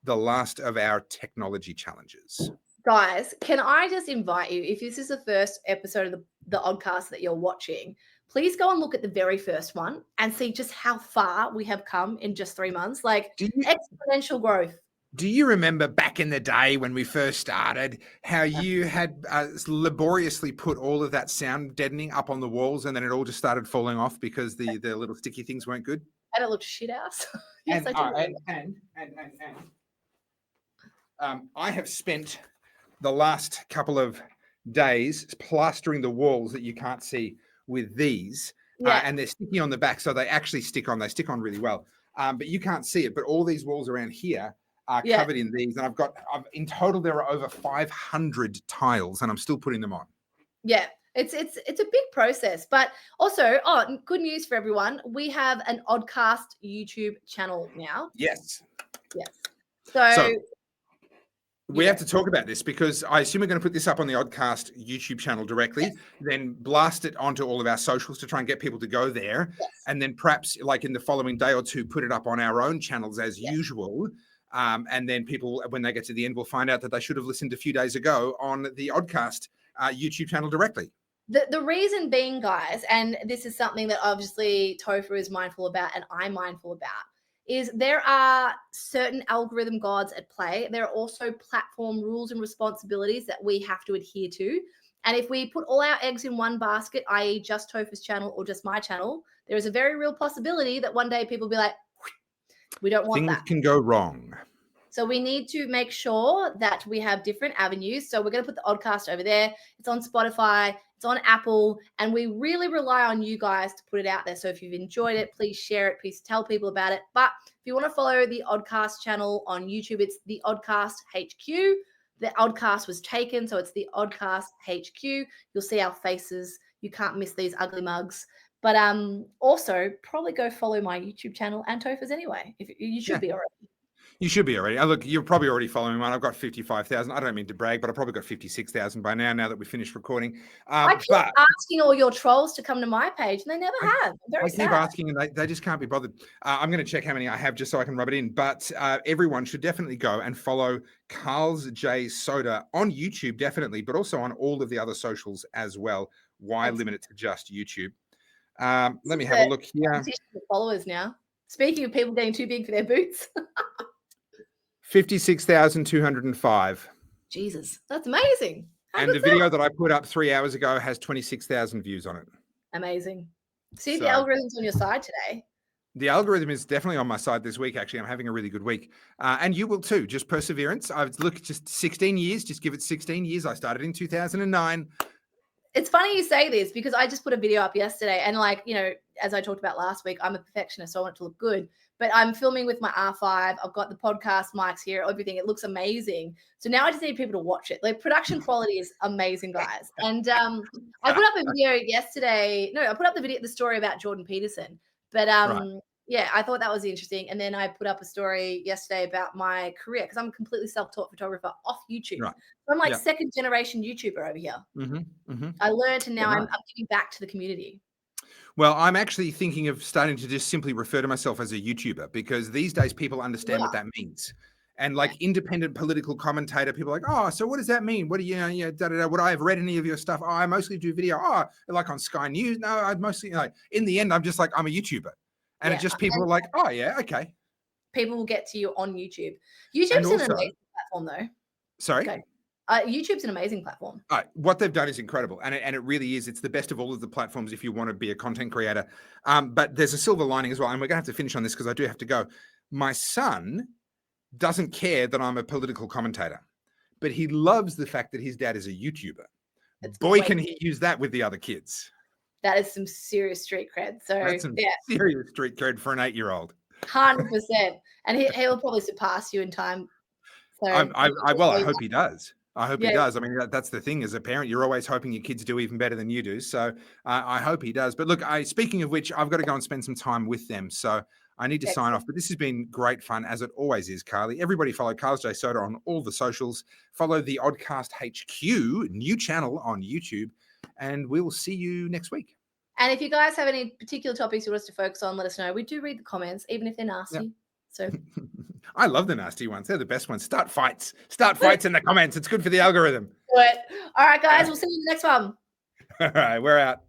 the last of our technology challenges. Guys, can I just invite you, if this is the first episode of the Oddcast that you're watching, please go and look at the very first one and see just how far we have come in just 3 months. Like exponential growth. Do you remember back in the day when we first started how you had laboriously put all of that sound deadening up on the walls and then it all just started falling off because the little sticky things weren't good? And it looked shit house. Yes, I do. I have spent the last couple of days plastering the walls that you can't see with these, and they're sticky on the back, so they actually stick on. They stick on really well, but you can't see it. But all these walls around here are covered in these, and I've in total there are over 500 tiles, and I'm still putting them on. Yeah. It's a big process, but also, good news for everyone. We have an Oddcast YouTube channel now. Yes. So we have to talk about this because I assume we're going to put this up on the Oddcast YouTube channel directly, then blast it onto all of our socials to try and get people to go there. And then perhaps like in the following day or two, put it up on our own channels as usual. And then people, when they get to the end, will find out that they should have listened a few days ago on the Oddcast YouTube channel directly. The reason being, guys, and this is something that obviously Topher is mindful about and I'm mindful about, is there are certain algorithm gods at play. There are also platform rules and responsibilities that we have to adhere to. And if we put all our eggs in one basket, i.e. just Topher's channel or just my channel, there is a very real possibility that one day people will be like, we don't want that. Things can go wrong. So we need to make sure that we have different avenues. So we're going to put the Oddcast over there. It's on Spotify. It's on Apple. And we really rely on you guys to put it out there. So if you've enjoyed it, please share it. Please tell people about it. But if you want to follow the Oddcast channel on YouTube, it's the Oddcast HQ. The Oddcast was taken, so it's the Oddcast HQ. You'll see our faces. You can't miss these ugly mugs. But also probably go follow my YouTube channel and Topher's anyway. You should be already. You should be already. Look, you're probably already following mine. I've got 55,000. I don't mean to brag, but I've probably got 56,000 by now that we finished recording. I keep asking all your trolls to come to my page, and they never have. I keep asking, and they just can't be bothered. I'm going to check how many I have just so I can rub it in. But everyone should definitely go and follow Carlz J Soda on YouTube, definitely, but also on all of the other socials as well. Why limit it to just YouTube? Let me have a look here. Followers now. Speaking of people getting too big for their boots. 56,205. Jesus, that's amazing. And the video that I put up 3 hours ago has 26,000 views on it. Amazing. See, the algorithm's on your side today. The algorithm is definitely on my side this week. Actually, I'm having a really good week. And you will too. Just perseverance. I've looked just 16 years. Just give it 16 years. I started in 2009. It's funny you say this because I just put a video up yesterday and as I talked about last week, I'm a perfectionist, so I want it to look good. But I'm filming with my R5. I've got the podcast mics here, everything. It looks amazing. So now I just need people to watch it. Like production quality is amazing, guys. And I put up a video yesterday. No, I put up the story about Jordan Peterson. But I thought that was interesting. And then I put up a story yesterday about my career because I'm a completely self-taught photographer off YouTube. Right. So I'm like second generation YouTuber over here. I learned and now I'm giving back to the community. Well, I'm actually thinking of starting to just simply refer to myself as a YouTuber because these days people understand what that means. And like independent political commentator, people are like, oh, so what does that mean? What do you, would I have read any of your stuff? Oh, I mostly do video. Oh, like on Sky News. No, I'd mostly in the end, I'm just like, I'm a YouTuber. And it just people are like, oh yeah, okay. People will get to you on YouTube. YouTube's an amazing platform though. Sorry? Okay. YouTube's an amazing platform. What they've done is incredible. And it really is. It's the best of all of the platforms if you want to be a content creator. But there's a silver lining as well. And we're going to have to finish on this because I do have to go. My son doesn't care that I'm a political commentator, but he loves the fact that his dad is a YouTuber. Boy, can he use that with the other kids. That is some serious street cred. So that's some serious street cred for an 8-year-old. 100%. And he'll probably surpass you in time. So I hope he does. I hope he does. I mean, that's the thing as a parent, you're always hoping your kids do even better than you do. So I hope he does. But look, speaking of which, I've got to go and spend some time with them. So I need to sign off. But this has been great fun, as it always is, Carly. Everybody follow Carlz J Soda on all the socials. Follow the Oddcast HQ, new channel on YouTube. And we'll see you next week. And if you guys have any particular topics you want us to focus on, let us know. We do read the comments, even if they're nasty. Yep. So I love the nasty ones. They're the best ones. Start fights in the comments. It's good for the algorithm. Good. All right, guys. We'll see you in the next one. All right, we're out.